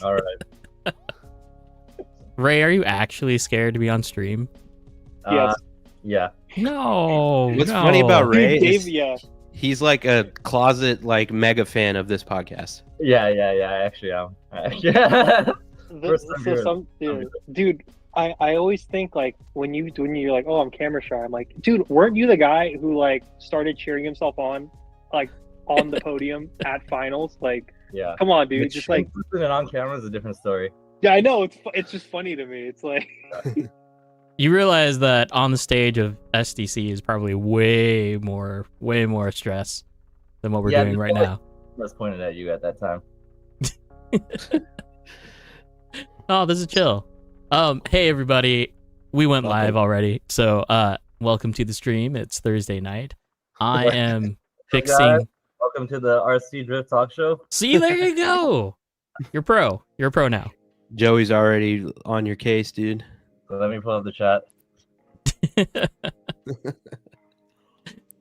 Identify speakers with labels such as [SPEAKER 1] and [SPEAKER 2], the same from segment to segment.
[SPEAKER 1] All right.
[SPEAKER 2] Ray, are you actually scared to be on stream?
[SPEAKER 1] Uh,
[SPEAKER 3] Yes.
[SPEAKER 1] yeah.
[SPEAKER 2] No.
[SPEAKER 4] What's
[SPEAKER 2] no.
[SPEAKER 4] funny about Ray
[SPEAKER 3] Dude, Dave,
[SPEAKER 4] is
[SPEAKER 3] yeah.
[SPEAKER 4] he's like a closet like mega fan of this podcast.
[SPEAKER 1] Yeah. I actually am. Yeah. First time
[SPEAKER 3] So
[SPEAKER 1] viewers.
[SPEAKER 3] dude, I always think like when you're like, oh, I'm camera shy. I'm like, dude, weren't you the guy who like started cheering himself on, like on the podium at finals? Like,
[SPEAKER 1] Yeah.
[SPEAKER 3] come on, dude.
[SPEAKER 1] But
[SPEAKER 3] Just like,
[SPEAKER 1] putting it on camera is a different story.
[SPEAKER 3] yeah, I know. It's just funny to me. It's like,
[SPEAKER 2] You realize that on the stage of SDC is probably way more stress than what we're doing right now.
[SPEAKER 1] I was pointed at you at that time.
[SPEAKER 2] Oh, this is chill. Hey everybody, we went live already, so welcome to the stream. It's Thursday night. I am fixing.
[SPEAKER 1] Guys, welcome to the RC Drift Talk Show.
[SPEAKER 2] See, there you go. You're pro. You're a pro now.
[SPEAKER 4] Joey's already on your case, dude.
[SPEAKER 1] So let me pull up the chat.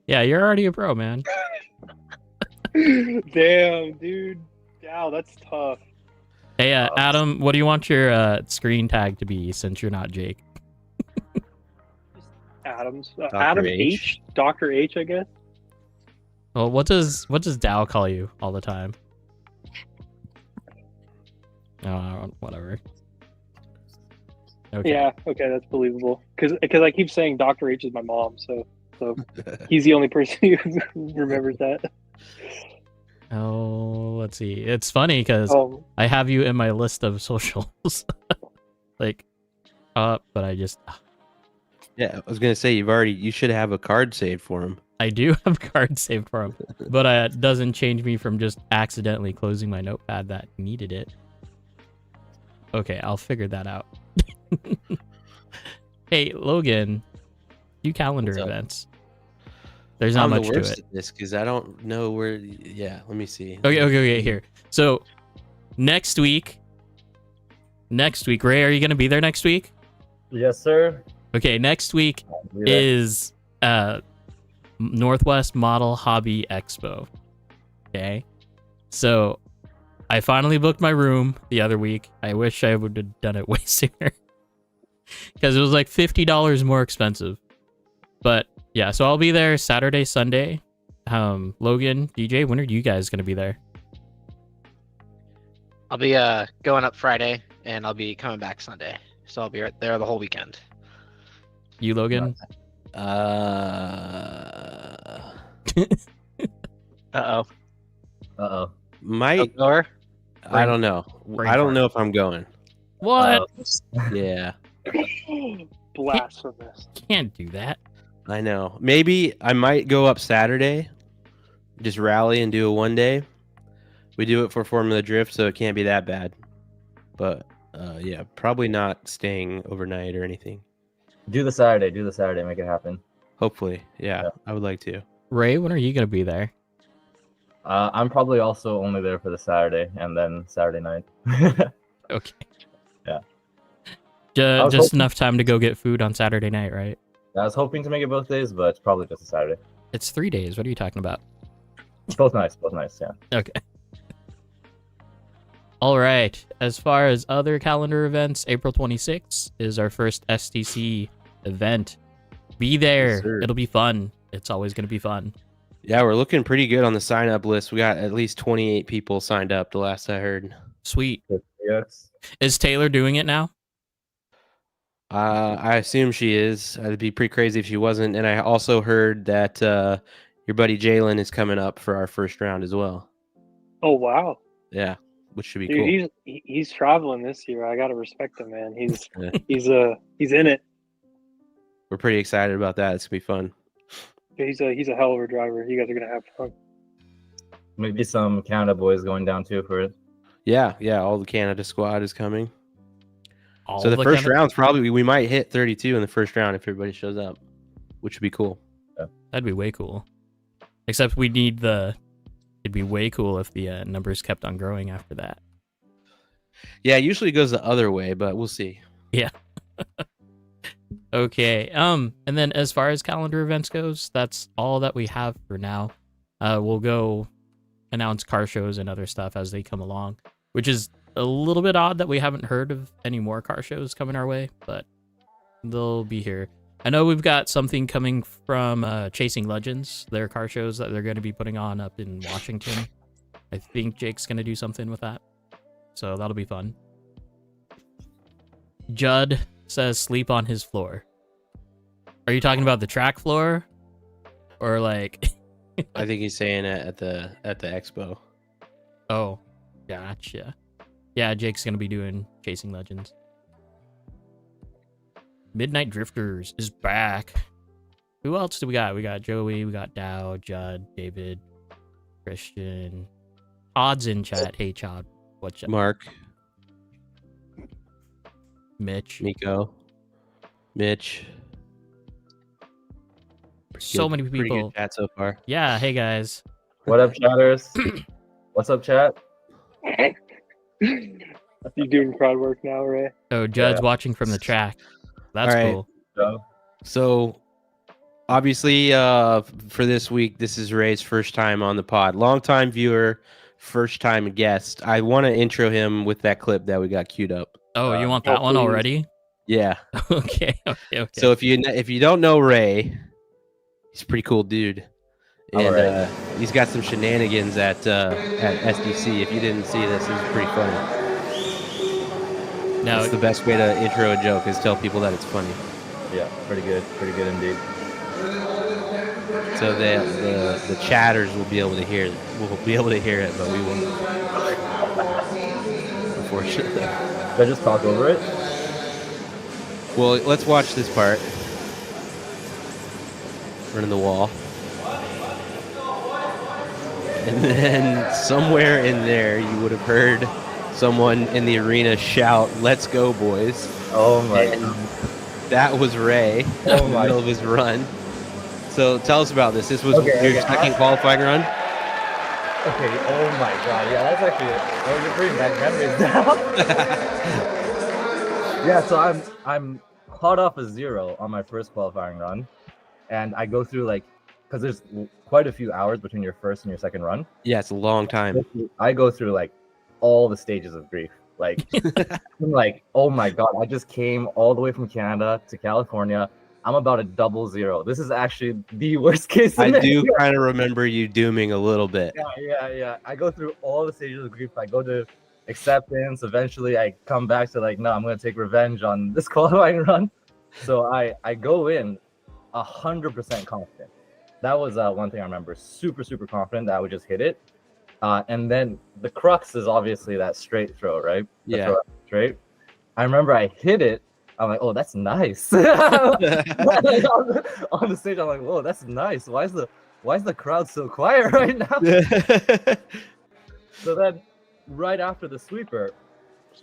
[SPEAKER 2] Yeah, you're already a pro, man.
[SPEAKER 3] damn, dude. Wow, that's tough.
[SPEAKER 2] Hey, Adam, what do you want your screen tag to be since you're not Jake?
[SPEAKER 3] Adam
[SPEAKER 4] H.
[SPEAKER 3] H, Dr. H, I guess.
[SPEAKER 2] Well, what does Dow call you all the time? Oh, whatever. Okay.
[SPEAKER 3] Yeah, okay, that's believable. Because I keep saying Dr. H is my mom, so he's the only person who remembers that.
[SPEAKER 2] Oh, let's see. It's funny because I have you in my list of socials. Like, but I just...
[SPEAKER 4] Yeah, I was gonna say you should have a card saved for him.
[SPEAKER 2] I do have cards saved for him, but it doesn't change me from just accidentally closing my notepad that needed it. Okay, I'll figure that out. Hey, Logan, do calendar events. There's not much to it.
[SPEAKER 4] At this because I don't know where. Yeah, let me see.
[SPEAKER 2] Okay. Here. So next week, Ray, are you gonna be there next week?
[SPEAKER 1] Yes, sir.
[SPEAKER 2] Okay, next week is Northwest Model Hobby Expo. Okay, so I finally booked my room the other week. I wish I would have done it way sooner because it was like $50 more expensive. But yeah, so I'll be there Saturday, Sunday. Logan, DJ, when are you guys gonna be there?
[SPEAKER 5] I'll be going up Friday and I'll be coming back Sunday. So I'll be right there the whole weekend.
[SPEAKER 2] You, Logan?
[SPEAKER 5] Uh-oh.
[SPEAKER 4] Might.
[SPEAKER 5] Or?
[SPEAKER 4] I don't know. I don't know if I'm going.
[SPEAKER 2] What?
[SPEAKER 4] Yeah.
[SPEAKER 3] Blasphemous.
[SPEAKER 2] Can't do that.
[SPEAKER 4] I know. Maybe I might go up Saturday, just rally and do a 1 day. We do it for Formula Drift, so it can't be that bad. But yeah, probably not staying overnight or anything.
[SPEAKER 1] Do the Saturday, make it happen.
[SPEAKER 4] Hopefully, yeah. I would like to.
[SPEAKER 2] Ray, when are you gonna be there?
[SPEAKER 1] I'm probably also only there for the Saturday and then Saturday night.
[SPEAKER 2] Okay.
[SPEAKER 1] Yeah.
[SPEAKER 2] Just enough time to go get food on Saturday night, right?
[SPEAKER 1] I was hoping to make it both days, but it's probably just a Saturday.
[SPEAKER 2] It's 3 days. What are you talking about?
[SPEAKER 1] Both nice, yeah.
[SPEAKER 2] Okay. All right. As far as other calendar events, April 26th is our first STC event. Be there.
[SPEAKER 4] Yes, sir.
[SPEAKER 2] It'll be fun. It's always going to be fun.
[SPEAKER 4] Yeah, we're looking pretty good on the sign-up list. We got at least 28 people signed up the last I heard.
[SPEAKER 2] Sweet.
[SPEAKER 1] Yes.
[SPEAKER 2] Is Taylor doing it now?
[SPEAKER 4] I assume she is. It'd be pretty crazy if she wasn't. And I also heard that your buddy Jalen is coming up for our first round as well.
[SPEAKER 3] Oh, wow.
[SPEAKER 4] Yeah, which should be
[SPEAKER 3] Dude,
[SPEAKER 4] cool.
[SPEAKER 3] he's traveling this year. I gotta respect him, man. He's in it.
[SPEAKER 4] We're pretty excited about that. It's gonna be fun.
[SPEAKER 3] He's a hell of a driver. You guys are gonna have fun.
[SPEAKER 1] Maybe some Canada boys going down too for it.
[SPEAKER 4] Yeah. All the Canada squad is coming.
[SPEAKER 2] All
[SPEAKER 4] So the first
[SPEAKER 2] Canada-
[SPEAKER 4] round's probably we might hit 32 in the first round if everybody shows up, which would be cool.
[SPEAKER 2] That'd be way cool. Except we need it'd be way cool if the numbers kept on growing after that.
[SPEAKER 4] Yeah, it usually goes the other way, but we'll see.
[SPEAKER 2] Yeah. Okay. And then as far as calendar events goes, that's all that we have for now. We'll go announce car shows and other stuff as they come along, which is a little bit odd that we haven't heard of any more car shows coming our way, but they'll be here. I know we've got something coming from Chasing Legends, their car shows that they're going to be putting on up in Washington. I think Jake's going to do something with that. So that'll be fun. Judd says sleep on his floor. Are you talking about the track floor? Or like...
[SPEAKER 4] I think he's saying it at the expo.
[SPEAKER 2] Oh, gotcha. Yeah, Jake's going to be doing Chasing Legends. Midnight Drifters is back. Who else do we got? We got Joey, we got Dow, Judd, David, Christian. Todd's in chat. Hey, Todd. What's up?
[SPEAKER 4] Mark,
[SPEAKER 2] Mitch.
[SPEAKER 4] Miko, Mitch.
[SPEAKER 2] So many
[SPEAKER 4] Pretty
[SPEAKER 2] people.
[SPEAKER 4] good chat so far.
[SPEAKER 2] Yeah, hey, guys.
[SPEAKER 1] What up, chatters? What's up, chat?
[SPEAKER 3] You doing crowd work now, Ray?
[SPEAKER 2] Oh, Judd's watching from the track. That's
[SPEAKER 4] All right.
[SPEAKER 2] cool.
[SPEAKER 1] So,
[SPEAKER 4] So, obviously, for this week, this is Ray's first time on the pod. Longtime viewer, first time guest. I want to intro him with that clip that we got queued up.
[SPEAKER 2] Oh, you want that one
[SPEAKER 3] please.
[SPEAKER 2] already?
[SPEAKER 4] Yeah.
[SPEAKER 2] Okay.
[SPEAKER 4] So if you don't know Ray, he's a pretty cool dude, and
[SPEAKER 1] Alright.
[SPEAKER 4] He's got some shenanigans at SDC. If you didn't see this, it's pretty funny.
[SPEAKER 2] Now,
[SPEAKER 4] That's the best way to intro a joke is tell people that it's funny.
[SPEAKER 1] yeah, pretty good indeed.
[SPEAKER 4] So the chatters will be able to hear it, but we won't. Unfortunately.
[SPEAKER 1] Should I just talk over it?
[SPEAKER 4] Well, let's watch this part. Running the wall. And then somewhere in there, you would have heard someone in the arena shout, "Let's go, boys."
[SPEAKER 1] Oh my
[SPEAKER 4] And
[SPEAKER 1] god.
[SPEAKER 4] that was Ray
[SPEAKER 1] Oh
[SPEAKER 4] in the
[SPEAKER 1] my-
[SPEAKER 4] middle of his run. So tell us about this. This was
[SPEAKER 1] Okay,
[SPEAKER 4] your
[SPEAKER 1] okay,
[SPEAKER 4] second qualifying run?
[SPEAKER 1] Okay, oh my god, yeah, that's actually oh, you're bringing back memories now. Yeah, so I'm hot off a 0 on my first qualifying run, and I go through because there's quite a few hours between your first and your second run.
[SPEAKER 4] Yeah, it's a long time.
[SPEAKER 1] I go through all the stages of grief. I'm like, oh my god, I just came all the way from Canada to California. I'm about a 00. This is actually the worst case
[SPEAKER 4] I
[SPEAKER 1] scenario.
[SPEAKER 4] do kind of remember you dooming a little bit.
[SPEAKER 1] Yeah. I go through all the stages of grief. I go to acceptance. Eventually, I come back to no, I'm gonna take revenge on this qualifying run. So I go in 100% confident. That was one thing I remember. Super confident that I would just hit it. And then the crux is obviously that straight throw, right? The
[SPEAKER 4] Yeah.
[SPEAKER 1] throw straight. I remember I hit it. I'm like, oh, that's nice. On the stage, I'm like, whoa, that's nice. Why is the crowd so quiet right now? So then, right after the sweeper,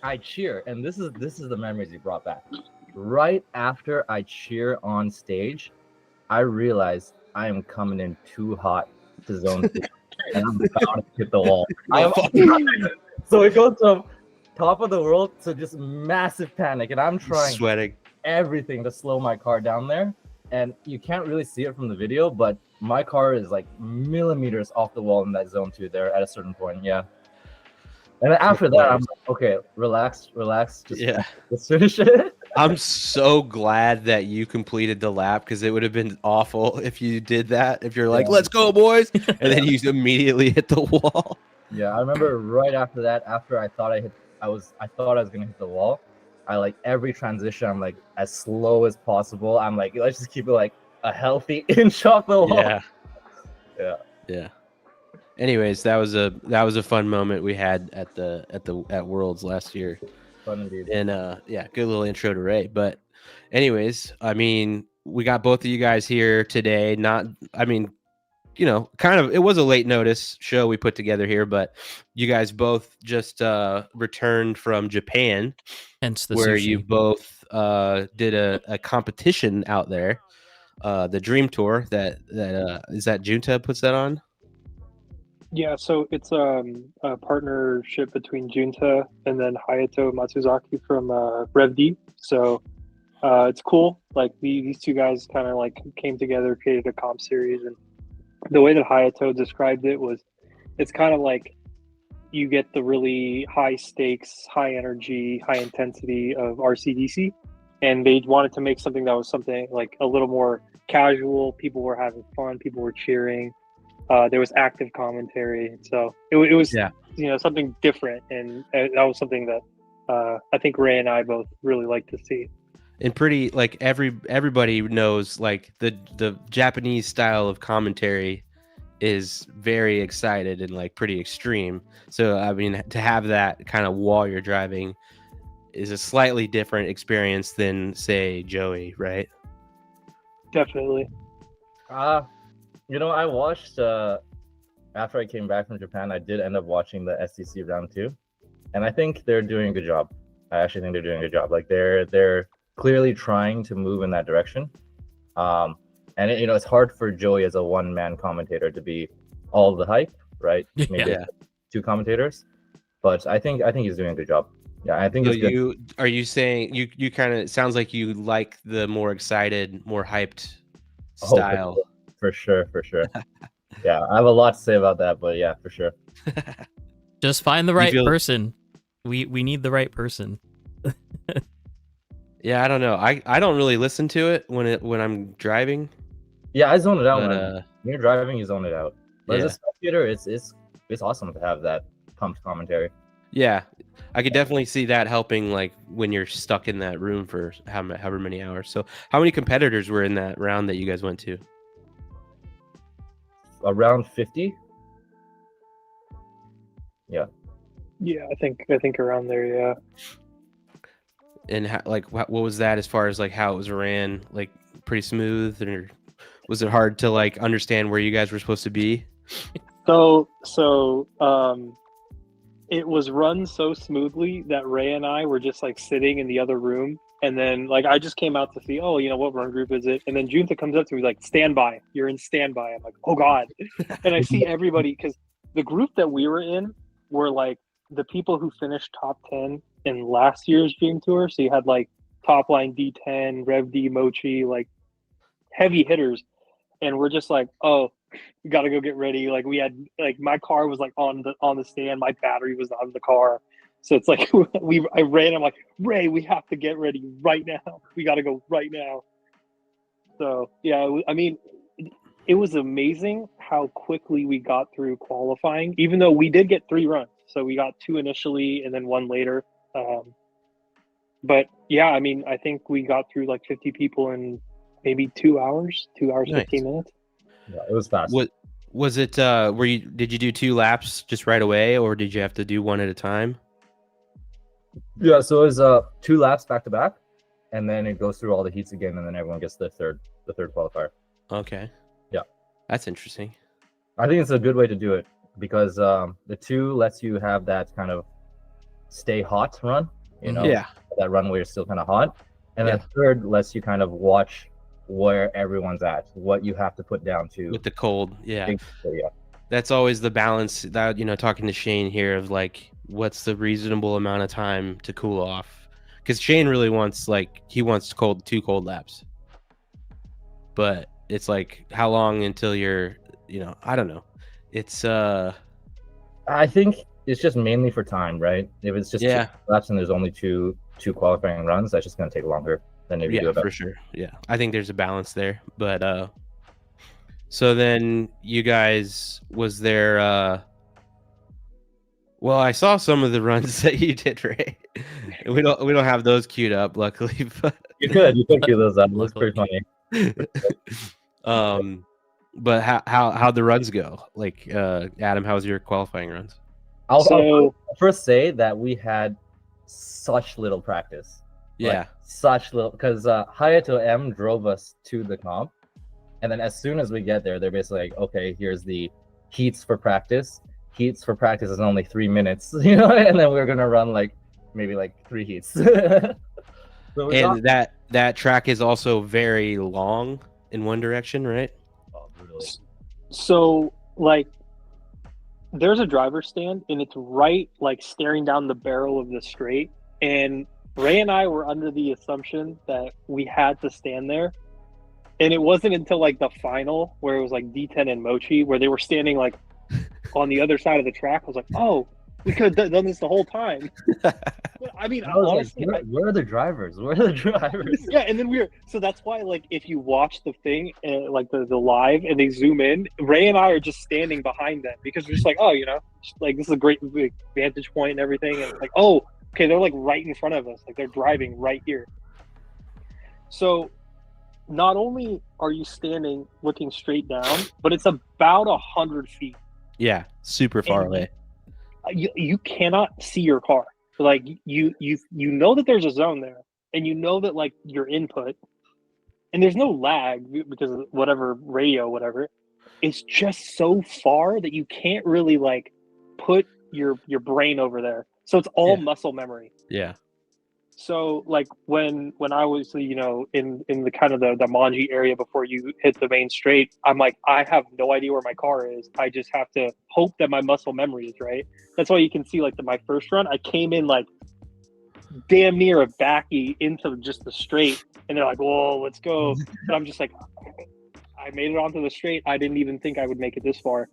[SPEAKER 1] I cheer, and this is the memories you brought back. Right after I cheer on stage, I realize I am coming in too hot to zone 2, and I'm about to hit the wall. So it goes from top of the world to just massive panic, and I'm trying
[SPEAKER 4] Sweating.
[SPEAKER 1] everything to slow my car down there. And you can't really see it from the video, but my car is millimeters off the wall in that zone 2 there at a certain point. Yeah. And then after that, I'm like, okay, relax. Just finish it.
[SPEAKER 4] I'm so glad that you completed the lap because it would have been awful if you did that. If you're like,
[SPEAKER 1] Yeah.
[SPEAKER 4] let's go, boys. And then you immediately hit the wall.
[SPEAKER 1] Yeah, I remember right after that, after I thought I was gonna hit the wall. I every transition, I'm as slow as possible. I'm let's just keep it a healthy inch off the wall.
[SPEAKER 4] Yeah. Anyways, that was a fun moment we had at Worlds last year.
[SPEAKER 1] Fun indeed.
[SPEAKER 4] And good little intro to Ray. But anyways, I mean, we got both of you guys here today. Kind of, it was a late notice show we put together here, but you guys both just returned from Japan,
[SPEAKER 2] hence the
[SPEAKER 4] where
[SPEAKER 2] sushi.
[SPEAKER 4] you both did a competition out there, the Dream Tour. That is that Junta puts that on.
[SPEAKER 3] Yeah, so it's a partnership between Junta and then Hayato Matsuzaki from Rev D. So it's cool. These two guys kind of came together, created a comp series, and the way that Hayato described it was, it's kind of you get the really high stakes, high energy, high intensity of RCDC, and they wanted to make something that was something like a little more casual. People were having fun. People were cheering. There was active commentary, so it was
[SPEAKER 4] Yeah.
[SPEAKER 3] something different, and that was something that I think Ray and I both really like to see.
[SPEAKER 4] And pretty like everybody knows like the Japanese style of commentary is very excited and like pretty extreme. So I mean, to have that kind of while you're driving is a slightly different experience than say Joey, right?
[SPEAKER 3] Definitely.
[SPEAKER 1] I watched after I came back from Japan. I did end up watching the SEC round 2, and I think they're doing a good job. I actually think they're doing a good job. Like they're clearly trying to move in that direction. And it's hard for Joey as a one-man commentator to be all the hype, right? Maybe
[SPEAKER 4] Yeah.
[SPEAKER 1] 2 commentators, but I think he's doing a good job. Yeah, I think
[SPEAKER 4] So
[SPEAKER 1] it's good.
[SPEAKER 4] are you saying you kind of sounds like you like the more excited, more hyped
[SPEAKER 1] Oh,
[SPEAKER 4] style?
[SPEAKER 1] For sure. Yeah, I have a lot to say about that, but yeah, for sure.
[SPEAKER 2] Just find the right
[SPEAKER 4] feel-
[SPEAKER 2] person. We need the right person.
[SPEAKER 4] Yeah, I don't know. I don't really listen to it when I'm driving.
[SPEAKER 1] Yeah, I zone it out
[SPEAKER 4] But,
[SPEAKER 1] when you're driving. You zone it out. But
[SPEAKER 4] Yeah.
[SPEAKER 1] as a spectator, it's awesome to have that pumped commentary.
[SPEAKER 4] Yeah, I could definitely see that helping, like when you're stuck in that room for however many hours. So, how many competitors were in that round that you guys went to?
[SPEAKER 1] Around 50.
[SPEAKER 3] Yeah, I think around there. Yeah.
[SPEAKER 4] And what was that as far as like how it was ran? Like pretty smooth, or was it hard to like understand where you guys were supposed to be?
[SPEAKER 3] So it was run so smoothly that Ray and I were just like sitting in the other room, and then like I just came out to see, what run group is it? And then Junta comes up to me like, "Standby, you're in standby." I'm like, "Oh God!" And I see everybody, because the group that we were in were like the people who finished top 10 in last year's Dream Tour. So you had like top line D10, Rev D, Mochi, like heavy hitters, and we're just like, "Oh, we gotta go get ready." Like we had like my car was like on the stand, my battery was on the car, so it's like I ran. I'm like, "Ray, we have to get ready right now. We gotta go right now." So yeah, I mean, it was amazing how quickly we got through qualifying, even though we did get 3 runs. So we got 2 initially and then 1 later. But yeah, I mean, I think we got through like 50 people in maybe 2 hours,
[SPEAKER 4] Nice.
[SPEAKER 3] 15 minutes.
[SPEAKER 1] Yeah, it was fast.
[SPEAKER 4] What was it? Did you do 2 laps just right away, or did you have to do one at a time?
[SPEAKER 1] Yeah, so it was 2 laps back to back, and then it goes through all the heats again, and then everyone gets the third qualifier.
[SPEAKER 4] Okay.
[SPEAKER 1] Yeah.
[SPEAKER 4] That's interesting.
[SPEAKER 1] I think it's a good way to do it because the 2 lets you have that kind of stay hot run,
[SPEAKER 4] Yeah.
[SPEAKER 1] that run where you're still kind of hot, and then
[SPEAKER 4] Yeah.
[SPEAKER 1] 3rd lets you kind of watch where everyone's at, what you have to put down to.
[SPEAKER 4] With the cold. Yeah.
[SPEAKER 1] So, yeah.
[SPEAKER 4] That's always the balance that, talking to Shane here of like, what's the reasonable amount of time to cool off? Because Shane really wants 2 cold laps. But it's like, how long until you're, I don't know. It's,
[SPEAKER 1] I think it's just mainly for time, right? If it's just 2 laps and there's only two qualifying runs, that's just going to take longer than if you do
[SPEAKER 4] yeah,
[SPEAKER 1] it.
[SPEAKER 4] for sure. Yeah. I think there's a balance there. But, so then you guys, was there, well, I saw some of the runs that you did, Ray. We don't have those queued up, luckily, but
[SPEAKER 1] You could do those up. It looks pretty funny.
[SPEAKER 4] But how'd the runs go? Like, Adam, how was your qualifying runs?
[SPEAKER 1] I'll first say that we had such little practice.
[SPEAKER 4] Yeah.
[SPEAKER 1] Such little, because Hayato M drove us to the comp, and then as soon as we get there, they're basically like, "Okay, here's the heats for practice. Heats for practice is only 3 minutes, and then we're gonna run maybe 3 heats." So
[SPEAKER 4] And that track is also very long in one direction, right?
[SPEAKER 3] So like there's a driver's stand and it's right like staring down the barrel of the straight, and Ray and I were under the assumption that we had to stand there, and it wasn't until like the final where it was like D10 and Mochi where they were standing like on the other side of the track. I was like, "Oh, We could have done this the whole time. I mean,
[SPEAKER 1] I was
[SPEAKER 3] honestly,
[SPEAKER 1] like, where are the drivers? Where are the drivers?
[SPEAKER 3] yeah, and then so that's why, like, if you watch the thing, like the live, and they zoom in, Ray and I are just standing behind them because we're just like, oh, like this is a great like, vantage point and everything, and like, oh, okay, they're like right in front of us, like they're driving right here. So, not only are you standing looking straight down, but it's about 100 feet.
[SPEAKER 4] Yeah, super far away.
[SPEAKER 3] You cannot see your car. Like you know that there's a zone there, and you know that like your input, and there's no lag because of whatever radio, whatever. It's just so far that you can't really like put your brain over there. So it's all muscle memory.
[SPEAKER 4] Yeah.
[SPEAKER 3] So like when I was in the kind of the Manji area before you hit the main straight, I'm like, I have no idea where my car is. I just have to hope that my muscle memory is right. That's why you can see like my first run, I came in like damn near a backy into just the straight, and they're like, whoa, let's go. And I'm just like, I made it onto the straight. I didn't even think I would make it this far.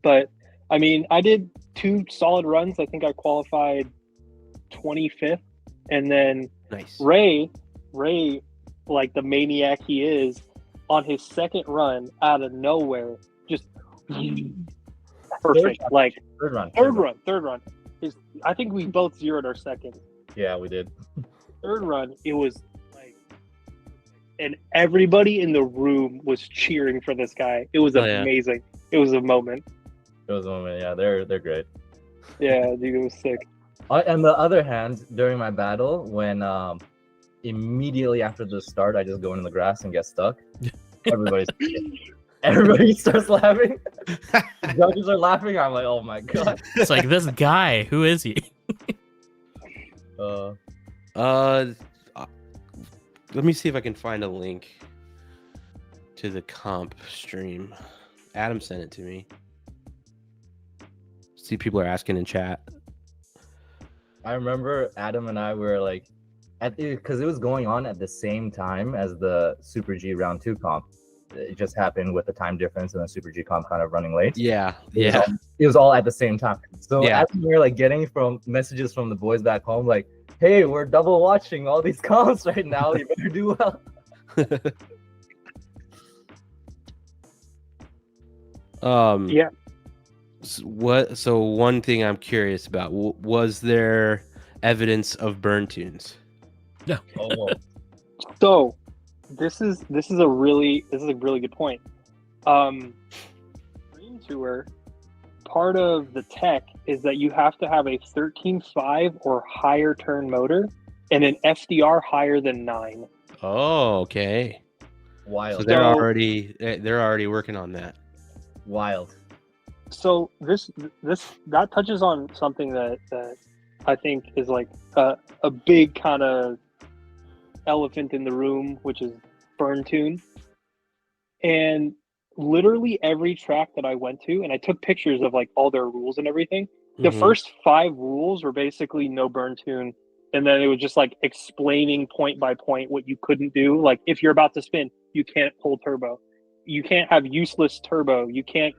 [SPEAKER 3] But I mean, I did 2 solid runs. I think I qualified 25th. And then
[SPEAKER 4] Nice.
[SPEAKER 3] Ray, like the maniac he is, on his second run out of nowhere, just perfect. Like
[SPEAKER 1] Third run.
[SPEAKER 3] I think we both zeroed our second.
[SPEAKER 1] Yeah, we did.
[SPEAKER 3] Third run, it was like, and everybody in the room was cheering for this guy. It was amazing. It was a moment.
[SPEAKER 1] It was a moment. Yeah, they're great.
[SPEAKER 3] Yeah, dude, it was sick.
[SPEAKER 1] On the other hand, during my battle, when immediately after the start, I just go into the grass and get stuck. Everybody starts laughing. The judges are laughing. I'm like, oh my god.
[SPEAKER 2] It's like, this guy, who is he?
[SPEAKER 4] Let me see if I can find a link to the comp stream. Adam sent it to me. See, people are asking in chat.
[SPEAKER 1] I remember Adam and I were like, because it was going on at the same time as the Super G round 2 comp. It just happened with the time difference and the Super G comp kind of running late.
[SPEAKER 4] Yeah,
[SPEAKER 1] It was all at the same time. So
[SPEAKER 4] Yeah.
[SPEAKER 1] as we were like getting from messages from the boys back home, like, hey, we're double watching all these comps right now. You better do well.
[SPEAKER 3] Yeah.
[SPEAKER 4] So one thing I'm curious about, was there evidence of burn tunes?
[SPEAKER 2] No.
[SPEAKER 1] Oh,
[SPEAKER 3] So this is a really good point. Dream Tour, part of the tech is that you have to have a 13.5 or higher turn motor and an FDR higher than 9.
[SPEAKER 4] Oh, okay.
[SPEAKER 1] wild.
[SPEAKER 4] So they're already working on that.
[SPEAKER 1] Wild.
[SPEAKER 3] So that touches on something that I think is like a big kind of elephant in the room, which is burn tune. And literally every track that I went to, and I took pictures of like all their rules and everything. The first 5 rules were basically no burn tune, and then it was just like explaining point by point what you couldn't do. Like if you're about to spin, you can't pull turbo, you can't have useless turbo, you can't.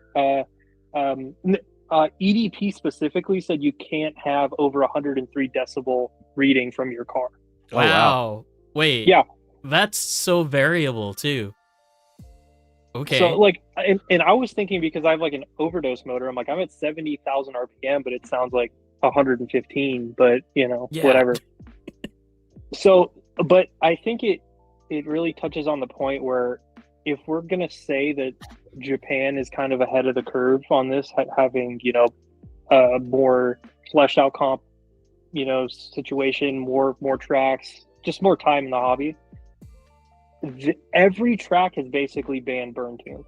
[SPEAKER 3] EDP specifically said you can't have over 103 decibel reading from your car.
[SPEAKER 4] Oh, wow.
[SPEAKER 2] Wait.
[SPEAKER 3] Yeah.
[SPEAKER 2] That's so variable too. Okay.
[SPEAKER 3] So like, and I was thinking, because I have like an overdose motor, I'm like, I'm at 70,000 RPM, but it sounds like 115, but whatever. So, but I think it really touches on the point where if we're going to say that Japan is kind of ahead of the curve on this, having, more fleshed out comp, situation, more tracks, just more time in the hobby. Every track has basically banned burn tune.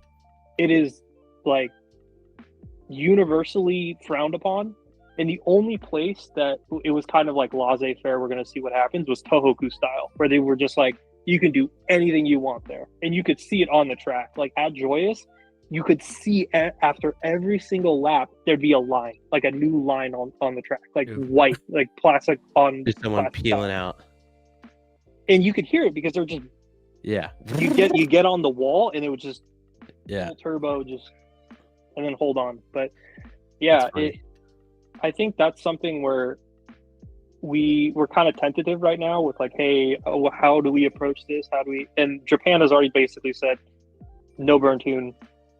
[SPEAKER 3] It is like universally frowned upon. And the only place that it was kind of like laissez-faire, we're going to see what happens, was Tohoku style, where they were just like, you can do anything you want there. And you could see it on the track. Like at Joyous, you could see after every single lap, there'd be a line, like a new line on the track, like white, like plastic on.
[SPEAKER 4] Just someone
[SPEAKER 3] plastic
[SPEAKER 4] peeling
[SPEAKER 3] tire.
[SPEAKER 4] out.
[SPEAKER 3] And you could hear it because they're just,
[SPEAKER 4] Yeah.
[SPEAKER 3] you get on the wall and it would just
[SPEAKER 4] Yeah.
[SPEAKER 3] full turbo, just, and then hold on. But yeah,
[SPEAKER 4] That's funny.
[SPEAKER 3] I think that's something where we're kind of tentative right now with like, hey, how do we approach this? How do we? And Japan has already basically said no burn tune.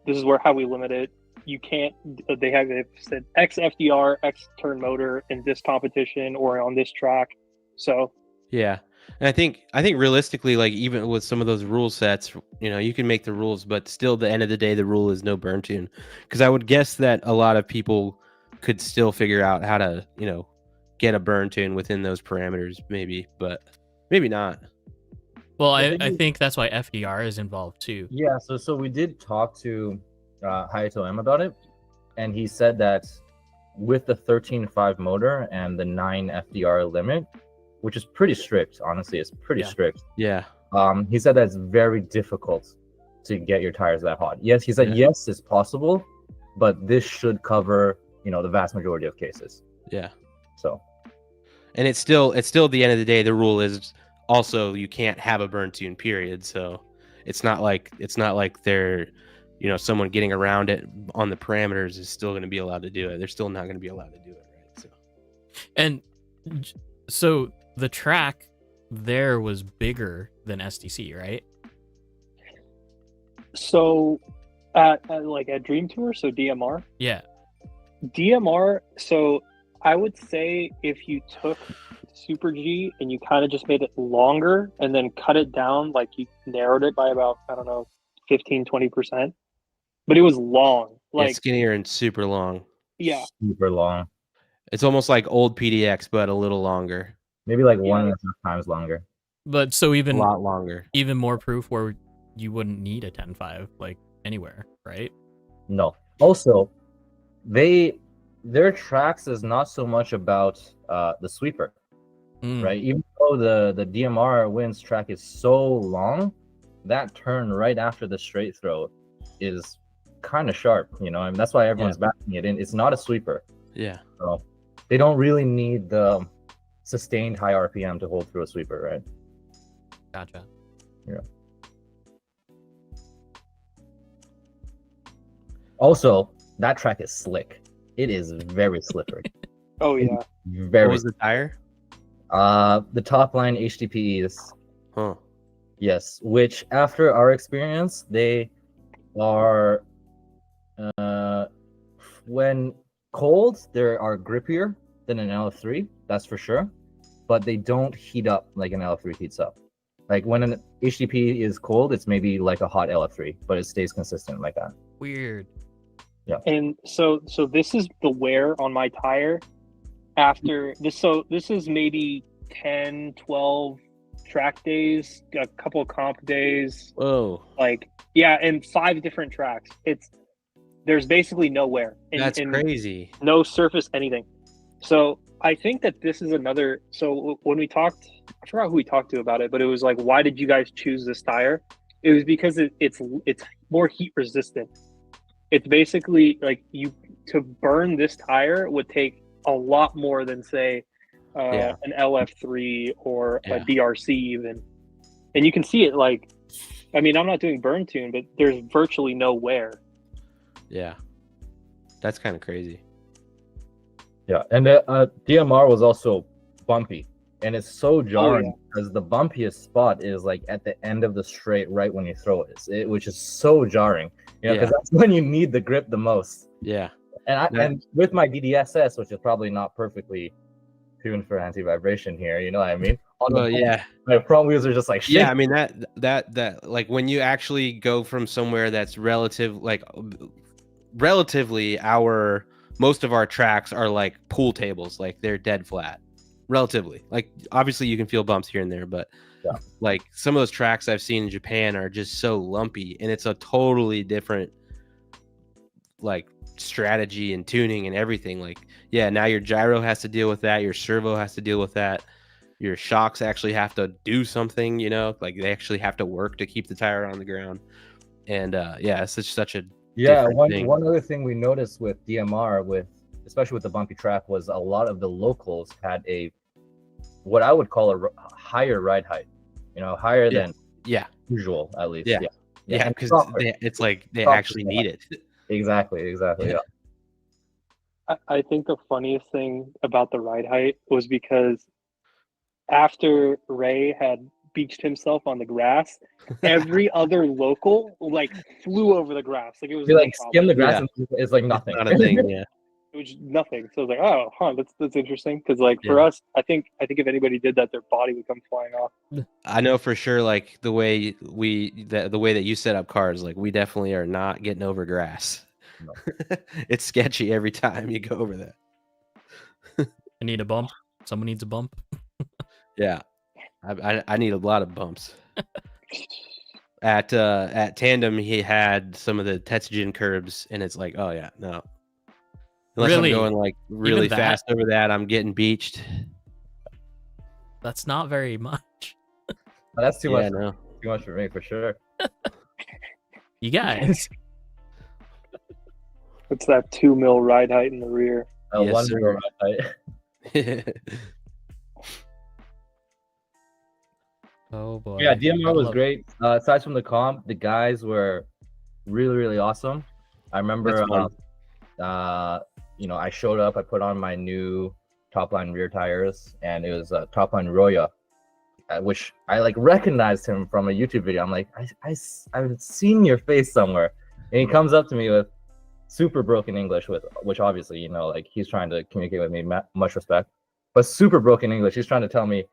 [SPEAKER 3] This is how we limit it. You can't. They've said X FDR, X turn motor in this competition or on this track. So
[SPEAKER 4] Yeah. And I think realistically, like even with some of those rule sets, you can make the rules, but still at the end of the day, the rule is no burn tune. Because I would guess that a lot of people could still figure out how to, get a burn tune within those parameters, maybe, but maybe not.
[SPEAKER 2] Well, I think that's why FDR is involved too.
[SPEAKER 1] Yeah, so we did talk to Hayato M about it, and he said that with the 13.5 motor and the 9 FDR limit, which is pretty strict, honestly, it's pretty strict.
[SPEAKER 4] Yeah.
[SPEAKER 1] He said that it's very difficult to get your tires that hot. Yes, he said yes, it's possible, but this should cover, the vast majority of cases.
[SPEAKER 4] Yeah.
[SPEAKER 1] So,
[SPEAKER 4] and it's still at the end of the day, the rule is also you can't have a burn tune, period. So it's not like they're, someone getting around it on the parameters is still going to be allowed to do it. They're still not going to be allowed to do it, right? So,
[SPEAKER 2] and so the track there was bigger than STC, right?
[SPEAKER 3] So at Dream Tour, so DMR.
[SPEAKER 2] Yeah.
[SPEAKER 3] DMR. So I would say if you took Super G and you kind of just made it longer and then cut it down, like you narrowed it by about, I don't know, 15-20%, but it was long, like
[SPEAKER 4] skinnier and super long.
[SPEAKER 3] Yeah,
[SPEAKER 1] super long.
[SPEAKER 4] It's almost like old PDX, but a little longer.
[SPEAKER 1] Maybe like 1.5 times longer.
[SPEAKER 2] But so even
[SPEAKER 4] a lot longer.
[SPEAKER 2] Even more proof where you wouldn't need a 10.5 like anywhere, right?
[SPEAKER 1] No. Also, their tracks is not so much about the sweeper, right? Even though the DMR wins track is so long, that turn right after the straight throw is kind of sharp, and that's why everyone's backing it in. It's not a sweeper.
[SPEAKER 4] Yeah.
[SPEAKER 1] So they don't really need the sustained high RPM to hold through a sweeper, right?
[SPEAKER 2] Gotcha.
[SPEAKER 1] Yeah. Also, that track is slick. It is very slippery.
[SPEAKER 3] Oh yeah.
[SPEAKER 1] Very.
[SPEAKER 4] What was the tire?
[SPEAKER 1] The top line HDPEs.
[SPEAKER 4] Huh.
[SPEAKER 1] Yes, which after our experience, they are when cold, they are grippier than an LF3, that's for sure. But they don't heat up like an LF3 heats up. Like when an HDP is cold, it's maybe like a hot LF3, but it stays consistent like that.
[SPEAKER 2] Weird.
[SPEAKER 1] Yeah.
[SPEAKER 3] And so this is the wear on my tire after this. So this is maybe 10, 12 track days, a couple of comp days.
[SPEAKER 4] Whoa.
[SPEAKER 3] And 5 different tracks. There's basically no wear.
[SPEAKER 4] That's crazy.
[SPEAKER 3] No surface, anything. So I think that this is another. So when we talked, I forgot who we talked to about it, but it was like, why did you guys choose this tire? It was because it's more heat resistant. It's basically like to burn this tire would take a lot more than say an LF3 or a DRC even. And you can see it I'm not doing burn tune, but there's virtually no wear.
[SPEAKER 4] Yeah. That's kind of crazy.
[SPEAKER 1] Yeah, and DMR was also bumpy, and it's so jarring because the bumpiest spot is like at the end of the straight, right when you throw it, which is so jarring. Because that's when you need the grip the most.
[SPEAKER 4] Yeah.
[SPEAKER 1] And with my DDSS, which is probably not perfectly tuned for anti-vibration here, you know what I mean? My front wheels are just like shit.
[SPEAKER 4] Yeah, I mean that like when you actually go from somewhere that's relatively most of our tracks are like pool tables, like they're dead flat. Relatively. Like obviously you can feel bumps here and there, but like some of those tracks I've seen in Japan are just so lumpy, and it's a totally different like strategy and tuning and everything. Like now your gyro has to deal with that, your servo has to deal with that, your shocks actually have to do something, like they actually have to work to keep the tire on the ground. And it's such a
[SPEAKER 1] one other thing we noticed with DMR, especially with the bumpy track, was a lot of the locals had what I would call a higher ride height, higher than usual, at least.
[SPEAKER 4] Because it's like they actually need it.
[SPEAKER 1] Exactly. Yeah.
[SPEAKER 3] I think the funniest thing about the ride height was because after Ray had beached himself on the grass, every other local like flew over the grass. Like it was
[SPEAKER 1] You
[SPEAKER 3] no
[SPEAKER 1] like skim the
[SPEAKER 3] problem.
[SPEAKER 1] grass and it's like nothing.
[SPEAKER 4] Not a thing. Yeah.
[SPEAKER 3] It was nothing. So I was like, oh, huh, that's interesting. Because like for
[SPEAKER 4] Yeah.
[SPEAKER 3] us, I think if anybody did that, their body would come flying off.
[SPEAKER 4] I know for sure, like the way the way that you set up cars, like we definitely are not getting over grass.
[SPEAKER 1] No.
[SPEAKER 4] It's sketchy every time you go over that.
[SPEAKER 2] I need a bump. Someone needs a bump.
[SPEAKER 4] Yeah, I need a lot of bumps. At Tandem, he had some of the Tetsugen curbs, and it's like, oh yeah, no. Unless
[SPEAKER 2] Really?
[SPEAKER 4] I'm going like really
[SPEAKER 2] that?
[SPEAKER 4] fast over that, I'm getting beached.
[SPEAKER 2] That's not very much.
[SPEAKER 1] That's too
[SPEAKER 4] Yeah,
[SPEAKER 1] much.
[SPEAKER 4] no.
[SPEAKER 1] Too much for me for sure.
[SPEAKER 2] You guys.
[SPEAKER 3] It's that 2 mil ride height in the rear.
[SPEAKER 4] Yes,
[SPEAKER 1] One
[SPEAKER 4] sir.
[SPEAKER 1] girl, right?
[SPEAKER 2] Oh boy.
[SPEAKER 1] Yeah, DMR was
[SPEAKER 2] love-
[SPEAKER 1] great. Aside from the comp, the guys were really, really awesome. I remember,
[SPEAKER 4] That's
[SPEAKER 1] you know, I showed up, I put on my new top line rear tires, and it was top line Roya, which I like recognized him from a YouTube video. I'm like, I've seen your face somewhere. And he comes up to me with super broken English, which obviously, you know, like he's trying to communicate with me, much respect, but super broken English. He's trying to tell me,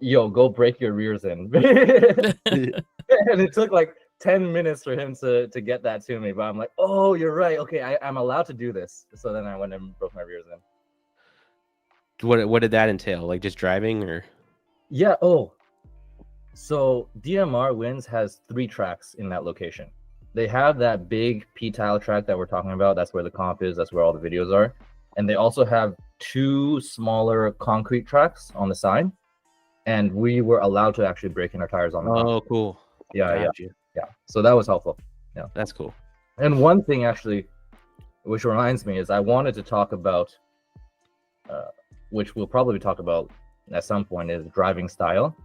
[SPEAKER 1] yo, go break your rears in. And it took like 10 minutes for him to get that to me, but I'm like, oh, you're right. Okay, I'm allowed to do this. So then I went and broke my rears in.
[SPEAKER 4] What did that entail? Like just driving or?
[SPEAKER 1] Yeah. Oh, so DMR Wins has 3 tracks in that location. They have that big P-tile track that we're talking about. That's where the comp is. That's where all the videos are. And they also have 2 smaller concrete tracks on the side. And we were allowed to actually break in our tires on the concrete.
[SPEAKER 4] Oh, cool.
[SPEAKER 1] Yeah.
[SPEAKER 4] Got you.
[SPEAKER 1] Yeah. So that was helpful.
[SPEAKER 4] That's cool.
[SPEAKER 1] And one thing actually, which reminds me, is I wanted to talk about, which we'll probably talk about at some point, is driving style.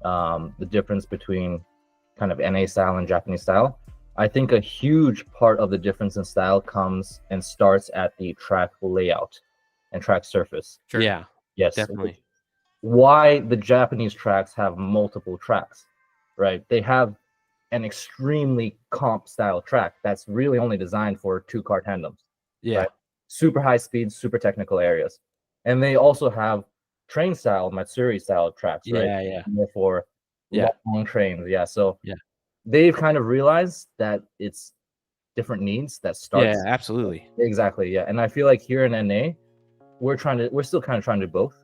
[SPEAKER 1] The difference between kind of NA style and Japanese style. I think a huge part of the difference in style comes and starts at the track layout and track surface.
[SPEAKER 2] Sure.
[SPEAKER 4] Yeah,
[SPEAKER 1] Yes.
[SPEAKER 4] definitely.
[SPEAKER 1] Why the Japanese tracks have multiple tracks, right? They have an extremely comp style track that's really only designed for 2-car tandems.
[SPEAKER 4] Yeah.
[SPEAKER 1] Right. Super high speed, super technical areas. And they also have train style, Matsuri style tracks, right?
[SPEAKER 4] Yeah.
[SPEAKER 1] More for long trains. Yeah. So
[SPEAKER 4] Yeah.
[SPEAKER 1] they've kind of realized that it's different needs that starts.
[SPEAKER 4] Yeah, absolutely.
[SPEAKER 1] Exactly. Yeah. And I feel like here in NA, we're still kind of trying to do both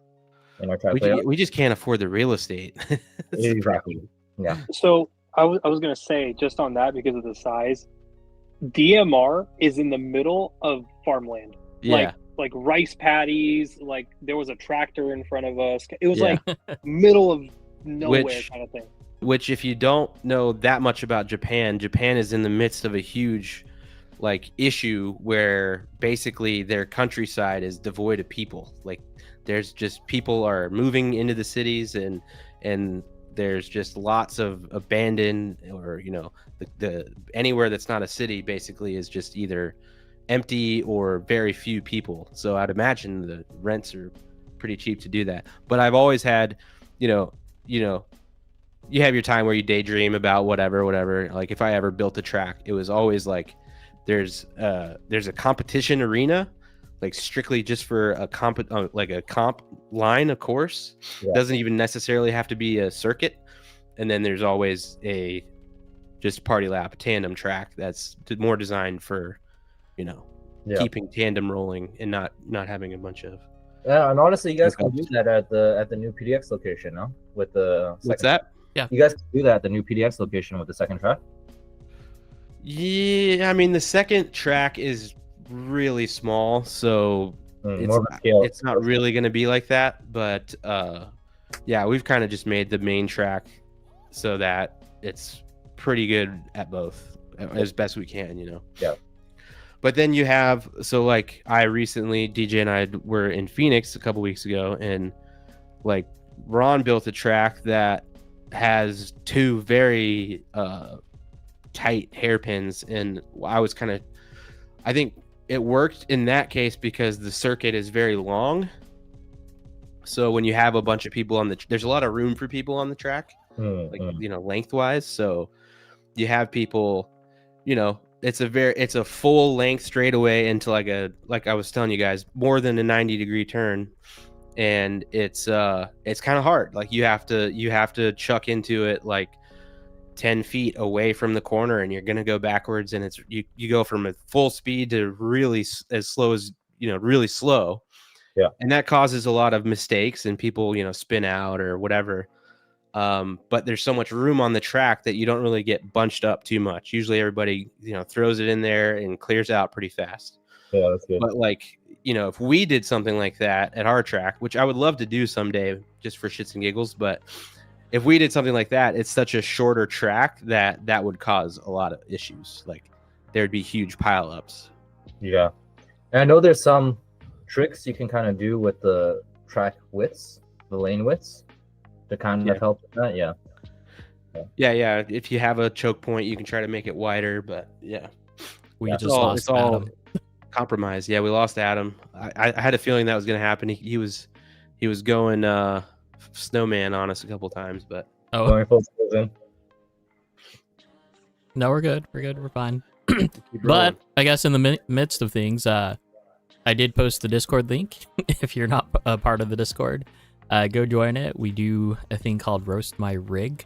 [SPEAKER 1] in our track layout.
[SPEAKER 4] We just can't afford the real estate. That's the
[SPEAKER 1] Exactly.
[SPEAKER 4] problem.
[SPEAKER 1] Yeah.
[SPEAKER 3] So I was gonna say just on that because of the size, DMR is in the middle of farmland.
[SPEAKER 4] Yeah.
[SPEAKER 3] Like rice paddies. Like there was a tractor in front of us. It was
[SPEAKER 4] Yeah.
[SPEAKER 3] like middle of nowhere
[SPEAKER 4] Which-
[SPEAKER 3] kind of thing.
[SPEAKER 4] Which, if you don't know that much about Japan, Japan is in the midst of a huge like issue where basically their countryside is devoid of people. Like there's just people are moving into the cities and there's just lots of abandoned, or you know, the anywhere that's not a city basically is just either empty or very few people. So I'd imagine the rents are pretty cheap to do that. But I've always had, you know, you have your time where you daydream about whatever. Like if I ever built a track, it was always like there's a competition arena, like strictly just for a comp line, of course.
[SPEAKER 1] Yeah.
[SPEAKER 4] Doesn't even necessarily have to be a circuit. And then there's always a just party lap tandem track that's more designed for, you know, keeping tandem rolling and not having a bunch of.
[SPEAKER 1] Yeah, and honestly, you guys can do that at the new PDX location, no? With the
[SPEAKER 4] What's
[SPEAKER 1] second
[SPEAKER 4] that?
[SPEAKER 1] track. You guys can do that at the new PDX location with the second track.
[SPEAKER 4] Yeah, I mean the second track is really small, so
[SPEAKER 1] More of a scale.
[SPEAKER 4] it's not really going to be like that. But yeah, we've kind of just made the main track so that it's pretty good at both as best we can, you know.
[SPEAKER 1] Yeah.
[SPEAKER 4] But then you have, so like I recently, DJ and I were in Phoenix a couple weeks ago, and like Ron built a track that has 2 very tight hairpins, and I was kind of, I think it worked in that case because the circuit is very long. So when you have a bunch of people on there's a lot of room for people on the track, like lengthwise. So you have people, it's a full length straightaway into like I was telling you guys, more than a 90-degree turn, and it's kind of hard. Like you have to chuck into it like 10 feet away from the corner, and you're gonna go backwards, and it's you go from a full speed to really as slow as really slow.
[SPEAKER 1] Yeah.
[SPEAKER 4] And that causes a lot of mistakes, and people spin out or whatever. But there's so much room on the track that you don't really get bunched up too much. Usually everybody throws it in there and clears out pretty fast.
[SPEAKER 1] Yeah, that's good.
[SPEAKER 4] But like if we did something like that at our track, which I would love to do someday just for shits and giggles, but if we did something like that, it's such a shorter track that would cause a lot of issues. Like there'd be huge pileups.
[SPEAKER 1] Yeah, and I know there's some tricks you can kind of do with the track widths, the lane widths, to kind of help with that. Yeah.
[SPEAKER 4] If you have a choke point, you can try to make it wider, but
[SPEAKER 2] We
[SPEAKER 4] it's
[SPEAKER 2] just
[SPEAKER 4] all,
[SPEAKER 2] lost
[SPEAKER 4] it's all
[SPEAKER 2] Adam.
[SPEAKER 4] compromised. Yeah, we lost Adam. I had a feeling that was going to happen. He was going snowman on us a couple times, but
[SPEAKER 2] Oh,
[SPEAKER 1] Going full screws in.
[SPEAKER 2] no, we're good. We're good. We're fine.
[SPEAKER 4] keep
[SPEAKER 2] But
[SPEAKER 4] rolling.
[SPEAKER 2] I guess in the midst of things, I did post the Discord link. If you're not a part of the Discord, go join it. We do a thing called Roast My Rig.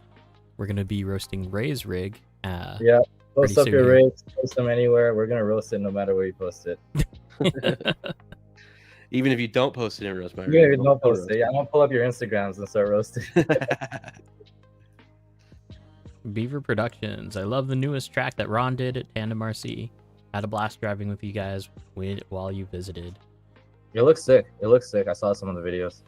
[SPEAKER 2] We're going to be roasting Ray's rig.
[SPEAKER 1] Yeah, post
[SPEAKER 2] pretty
[SPEAKER 1] up your
[SPEAKER 2] soon.
[SPEAKER 1] rigs, post them anywhere. We're gonna roast it no matter where you post it.
[SPEAKER 4] Even if you don't post it in Roast My
[SPEAKER 1] Yeah,
[SPEAKER 4] Rig,
[SPEAKER 1] don't post it. Yeah, I'm gonna pull up your Instagrams and start roasting.
[SPEAKER 2] Beaver Productions. I love the newest track that Ron did at Tandem RC. Had a blast driving with you guys while you visited.
[SPEAKER 1] It looks sick. It looks sick. I saw some of the videos.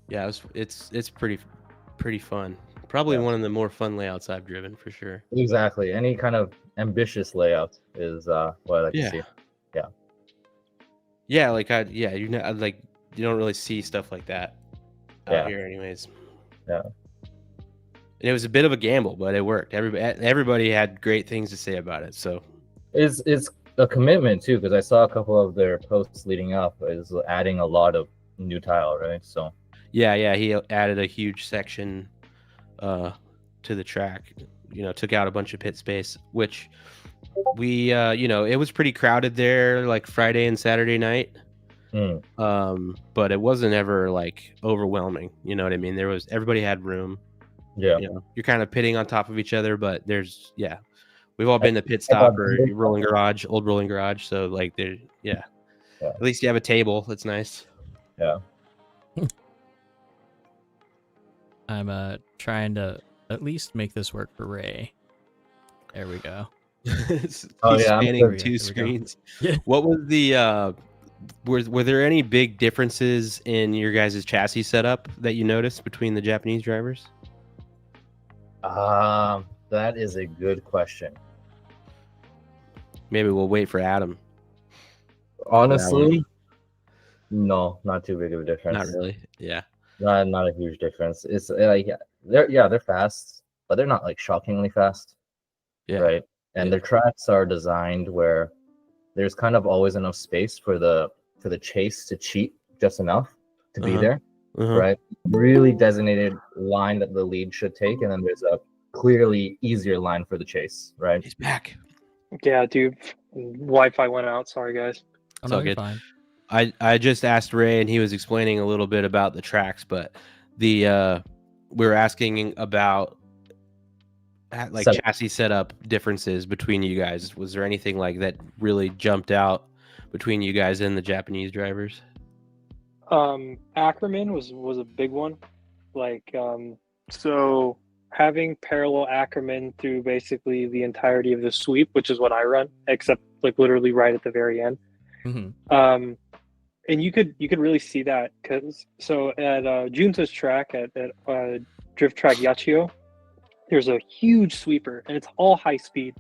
[SPEAKER 4] Yeah, it's pretty fun. Probably
[SPEAKER 1] Yeah.
[SPEAKER 4] one of the more fun layouts I've driven for sure.
[SPEAKER 1] Exactly. Any kind of ambitious layout is what I like to see.
[SPEAKER 4] Yeah, like you don't really see stuff like that out
[SPEAKER 1] Yeah.
[SPEAKER 4] here anyways.
[SPEAKER 1] Yeah.
[SPEAKER 4] And it was a bit of a gamble, but it worked. Everybody had great things to say about it. So
[SPEAKER 1] It's a commitment too, because I saw a couple of their posts leading up is adding a lot of new tile, right? So
[SPEAKER 4] yeah, he added a huge section to the track. Took out a bunch of pit space, which we it was pretty crowded there like Friday and Saturday night. But it wasn't ever like overwhelming. You know what I mean? Everybody had room.
[SPEAKER 1] yeah.
[SPEAKER 4] You're kind of pitting on top of each other, but we've all been to pit stop or old rolling garage. So like at least you have a table. That's nice.
[SPEAKER 1] Yeah.
[SPEAKER 2] I'm trying to at least make this work for Ray. There we go.
[SPEAKER 4] He's
[SPEAKER 1] Oh, yeah, I'm
[SPEAKER 4] spanning
[SPEAKER 1] sure.
[SPEAKER 2] Here
[SPEAKER 4] two
[SPEAKER 2] we go.
[SPEAKER 4] screens.
[SPEAKER 2] Yeah.
[SPEAKER 4] What was the were there any big differences in your guys' chassis setup that you noticed between the Japanese drivers?
[SPEAKER 1] That is a good question.
[SPEAKER 4] Maybe we'll wait for Adam.
[SPEAKER 1] Honestly, no, not too big of a difference.
[SPEAKER 4] Not really. Yeah.
[SPEAKER 1] Not a huge difference. It's like they're fast, but they're not like shockingly fast.
[SPEAKER 4] Yeah.
[SPEAKER 1] Right. And their tracks are designed where there's kind of always enough space for the chase to cheat just enough to be there. Right. Really designated line that the lead should take, and then there's a clearly easier line for the chase. Right.
[SPEAKER 4] He's back.
[SPEAKER 3] Yeah, dude. Wi-Fi went out. Sorry, guys.
[SPEAKER 2] Oh,
[SPEAKER 4] It's
[SPEAKER 2] no,
[SPEAKER 4] all
[SPEAKER 2] you're
[SPEAKER 4] good.
[SPEAKER 2] fine.
[SPEAKER 4] I just asked Ray, and he was explaining a little bit about the tracks, but we were asking about like chassis setup differences between you guys. Was there anything like that really jumped out between you guys and the Japanese drivers?
[SPEAKER 3] Ackerman was a big one. Like, so having parallel Ackerman through basically the entirety of the sweep, which is what I run, except like literally right at the very end.
[SPEAKER 2] Mm-hmm.
[SPEAKER 3] And you could really see that because so at Junta's track at Drift Track Yachio, there's a huge sweeper and it's all high speed.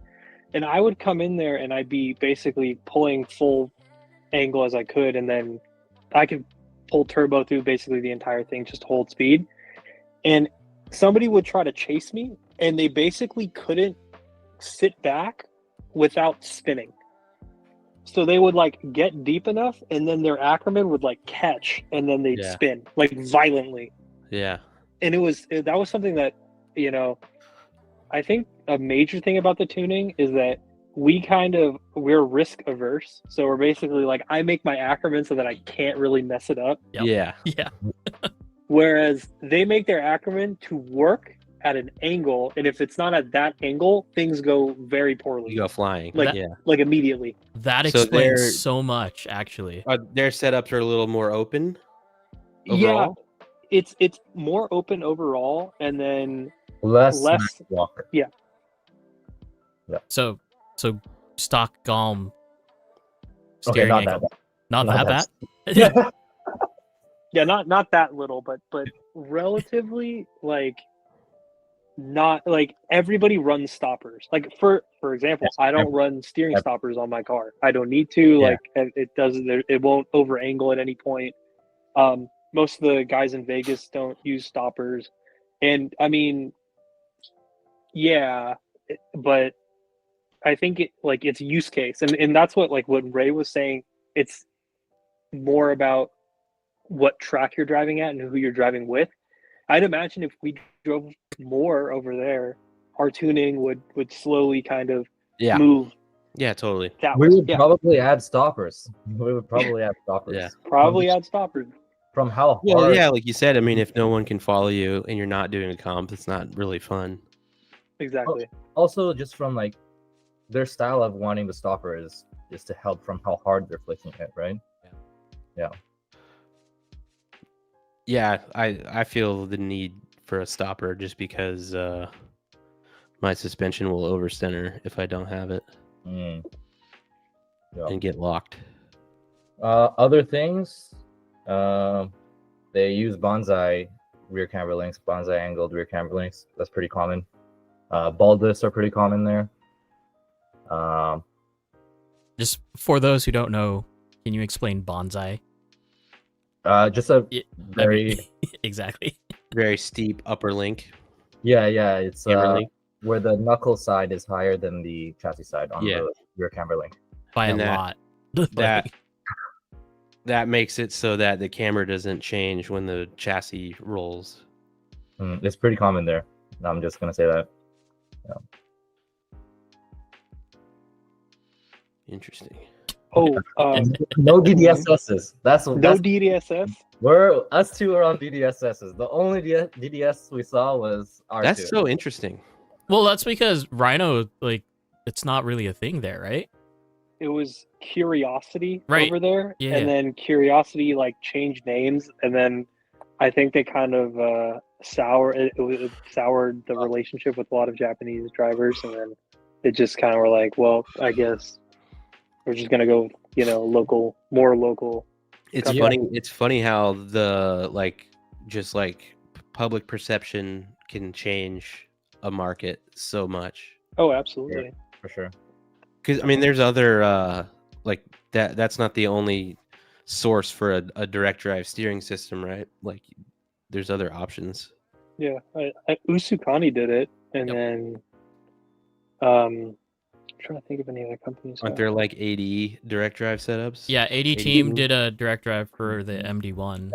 [SPEAKER 3] And I would come in there and I'd be basically pulling full angle as I could, and then I could pull turbo through basically the entire thing, just hold speed. And somebody would try to chase me and they basically couldn't sit back without spinning. So they would like get deep enough, and then their Ackerman would like catch, and then they'd
[SPEAKER 4] Yeah.
[SPEAKER 3] spin like violently.
[SPEAKER 4] Yeah.
[SPEAKER 3] And that was something that, you know, I think a major thing about the tuning is that we're risk averse. So we're basically like, I make my Ackerman so that I can't really mess it up.
[SPEAKER 2] Yep.
[SPEAKER 4] Yeah.
[SPEAKER 2] Yeah.
[SPEAKER 3] Whereas they make their Ackerman to work at an angle, and if it's not at that angle, things go very poorly.
[SPEAKER 4] You go flying.
[SPEAKER 3] Like-
[SPEAKER 4] yeah.
[SPEAKER 3] Like immediately.
[SPEAKER 2] That
[SPEAKER 4] So
[SPEAKER 2] explains
[SPEAKER 4] they're-
[SPEAKER 2] so much, actually.
[SPEAKER 4] Their setups are a little more open.
[SPEAKER 3] Yeah,
[SPEAKER 4] Overall?
[SPEAKER 3] it's more open overall, and then
[SPEAKER 1] Less
[SPEAKER 3] less.
[SPEAKER 1] walk.
[SPEAKER 2] So stock Galm
[SPEAKER 1] Okay,
[SPEAKER 2] steering
[SPEAKER 1] not
[SPEAKER 2] angle.
[SPEAKER 1] that.
[SPEAKER 2] Not
[SPEAKER 1] Not
[SPEAKER 2] that bad.
[SPEAKER 1] Yeah.
[SPEAKER 3] Yeah, not that little, but relatively like not like everybody runs stoppers. Like for example,
[SPEAKER 1] Yes,
[SPEAKER 3] I don't run steering
[SPEAKER 1] every-
[SPEAKER 3] stoppers on my car. I don't need to.
[SPEAKER 1] Yeah.
[SPEAKER 3] Like it doesn't. It won't over angle at any point. Most of the guys in Vegas don't use stoppers, and I mean, yeah, but I think it's use case, and that's what Ray was saying. It's more about what track you're driving at and who you're driving with. I'd imagine if we drove more over there, our tuning would slowly kind of
[SPEAKER 4] Yeah.
[SPEAKER 3] move
[SPEAKER 4] Yeah, totally.
[SPEAKER 3] that
[SPEAKER 1] We
[SPEAKER 3] way.
[SPEAKER 1] would
[SPEAKER 3] Yeah,
[SPEAKER 1] probably add stoppers. We would probably add stoppers.
[SPEAKER 4] Yeah.
[SPEAKER 3] probably add stoppers.
[SPEAKER 1] From how hard.
[SPEAKER 4] Well, yeah, like you said, I mean, if no one can follow you and you're not doing a comp, it's not really fun.
[SPEAKER 3] Exactly.
[SPEAKER 1] Also, just from like their style of wanting the stopper is to help from how hard they're flicking it, right?
[SPEAKER 4] Yeah, I feel the need for a stopper just because my suspension will overcenter if I don't have it
[SPEAKER 1] Mm. Yeah.
[SPEAKER 4] and get locked.
[SPEAKER 1] Other things, they use bonsai rear camber links, bonsai angled rear camber links. That's pretty common. Baldus are pretty common there.
[SPEAKER 2] Just for those who don't know, can you explain bonsai?
[SPEAKER 1] Just a
[SPEAKER 2] Yeah,
[SPEAKER 1] very
[SPEAKER 2] exactly.
[SPEAKER 4] Very steep upper link.
[SPEAKER 1] yeah. It's
[SPEAKER 4] Camber link.
[SPEAKER 1] where the knuckle side is higher than the chassis side on
[SPEAKER 4] Yeah.
[SPEAKER 1] the rear camber link.
[SPEAKER 2] By
[SPEAKER 4] And
[SPEAKER 2] a
[SPEAKER 4] that-
[SPEAKER 2] lot.
[SPEAKER 4] That that makes it so that the camber doesn't change when the chassis rolls.
[SPEAKER 1] It's pretty common there. I'm just gonna say that.
[SPEAKER 4] Interesting.
[SPEAKER 3] Oh,
[SPEAKER 1] No DDSSs. That's
[SPEAKER 3] no
[SPEAKER 1] that's
[SPEAKER 3] DDSS.
[SPEAKER 1] us two are on DDSSs. The only DDS we saw was R2.
[SPEAKER 4] That's so interesting.
[SPEAKER 2] Well, that's because Rhino, like, it's not really a thing there, right?
[SPEAKER 3] It was Curiosity
[SPEAKER 2] Right.
[SPEAKER 3] over there,
[SPEAKER 2] Yeah.
[SPEAKER 3] and then Curiosity changed names, and then I think they kind of soured the relationship with a lot of Japanese drivers, and then it just kind of were like, well, I guess we're just gonna go, more local.
[SPEAKER 4] It's
[SPEAKER 1] Yeah.
[SPEAKER 4] funny. It's funny how the public perception can change a market so much.
[SPEAKER 3] Oh, absolutely.
[SPEAKER 1] for sure.
[SPEAKER 4] Because I mean, there's other that's not the only source for a direct drive steering system, right? Like, there's other options.
[SPEAKER 3] Yeah, Usukani did it, and
[SPEAKER 2] Yep.
[SPEAKER 3] then I'm trying to think of any other companies.
[SPEAKER 4] Aren't there like 80 direct drive setups?
[SPEAKER 2] Yeah, AD Team did a direct drive for the MD1.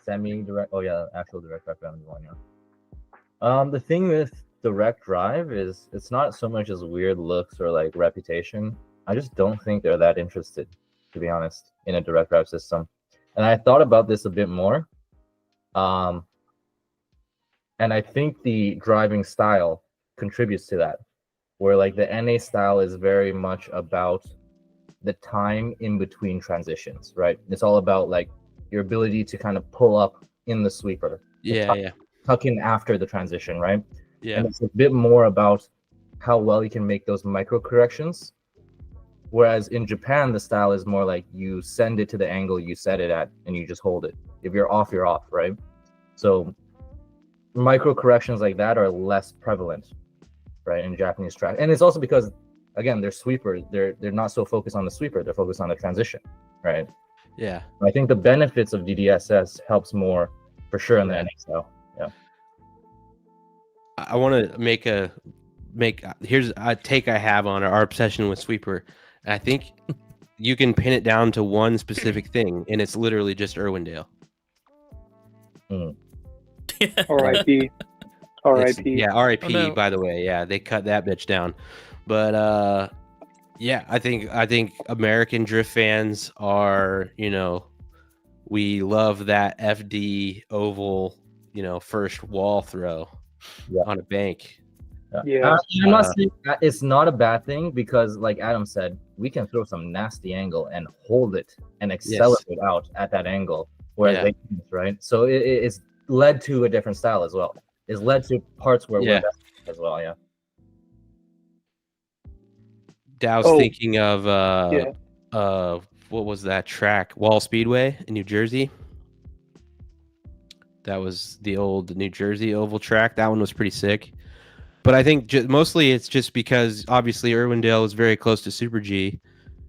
[SPEAKER 1] Semi-direct. Oh yeah, actual direct drive family one. Yeah. The thing with direct drive is it's not so much as weird looks or like reputation. I just don't think they're that interested, to be honest, in a direct drive system. And I thought about this a bit more. And I think the driving style contributes to that, where like the NA style is very much about the time in between transitions, right? It's all about like your ability to kind of pull up in the sweeper,
[SPEAKER 4] Yeah.
[SPEAKER 1] tuck in after the transition, right?
[SPEAKER 4] Yeah.
[SPEAKER 1] And it's a bit more about how well you can make those micro corrections. Whereas in Japan, the style is more like you send it to the angle you set it at and you just hold it. If you're off, right? So micro corrections like that are less prevalent, right, in Japanese track. And it's also because, again, they're sweepers. They're not so focused on the sweeper. They're focused on the transition, right?
[SPEAKER 4] Yeah.
[SPEAKER 1] I think the benefits of DDSS helps more for sure in the NA style. Yeah.
[SPEAKER 4] I want to here's a take I have on our obsession with sweeper. And I think you can pin it down to one specific thing, and it's literally just Irwindale.
[SPEAKER 3] R.I.P.
[SPEAKER 4] It's-
[SPEAKER 3] R.I.P.
[SPEAKER 4] Yeah, R.I.P.
[SPEAKER 2] Oh, no.
[SPEAKER 4] By the way, yeah, they cut that bitch down. But yeah, I think American drift fans are, we love that FD oval, first wall throw
[SPEAKER 1] Yeah.
[SPEAKER 4] on a bank.
[SPEAKER 3] Yeah.
[SPEAKER 1] I'm not saying that it's not a bad thing because, like Adam said, we can throw some nasty angle and hold it and accelerate out at that angle, whereas
[SPEAKER 4] Yeah.
[SPEAKER 1] they can't, right? So it's led to a different style as well. It's led to parts where
[SPEAKER 4] Yeah.
[SPEAKER 1] we're best as well. Yeah.
[SPEAKER 4] Dow's
[SPEAKER 3] Oh,
[SPEAKER 4] thinking of
[SPEAKER 3] yeah.
[SPEAKER 4] what was that track? Wall Speedway in New Jersey. That was the old New Jersey oval track. That one was pretty sick. But I think mostly it's just because obviously Irwindale is very close to Super G,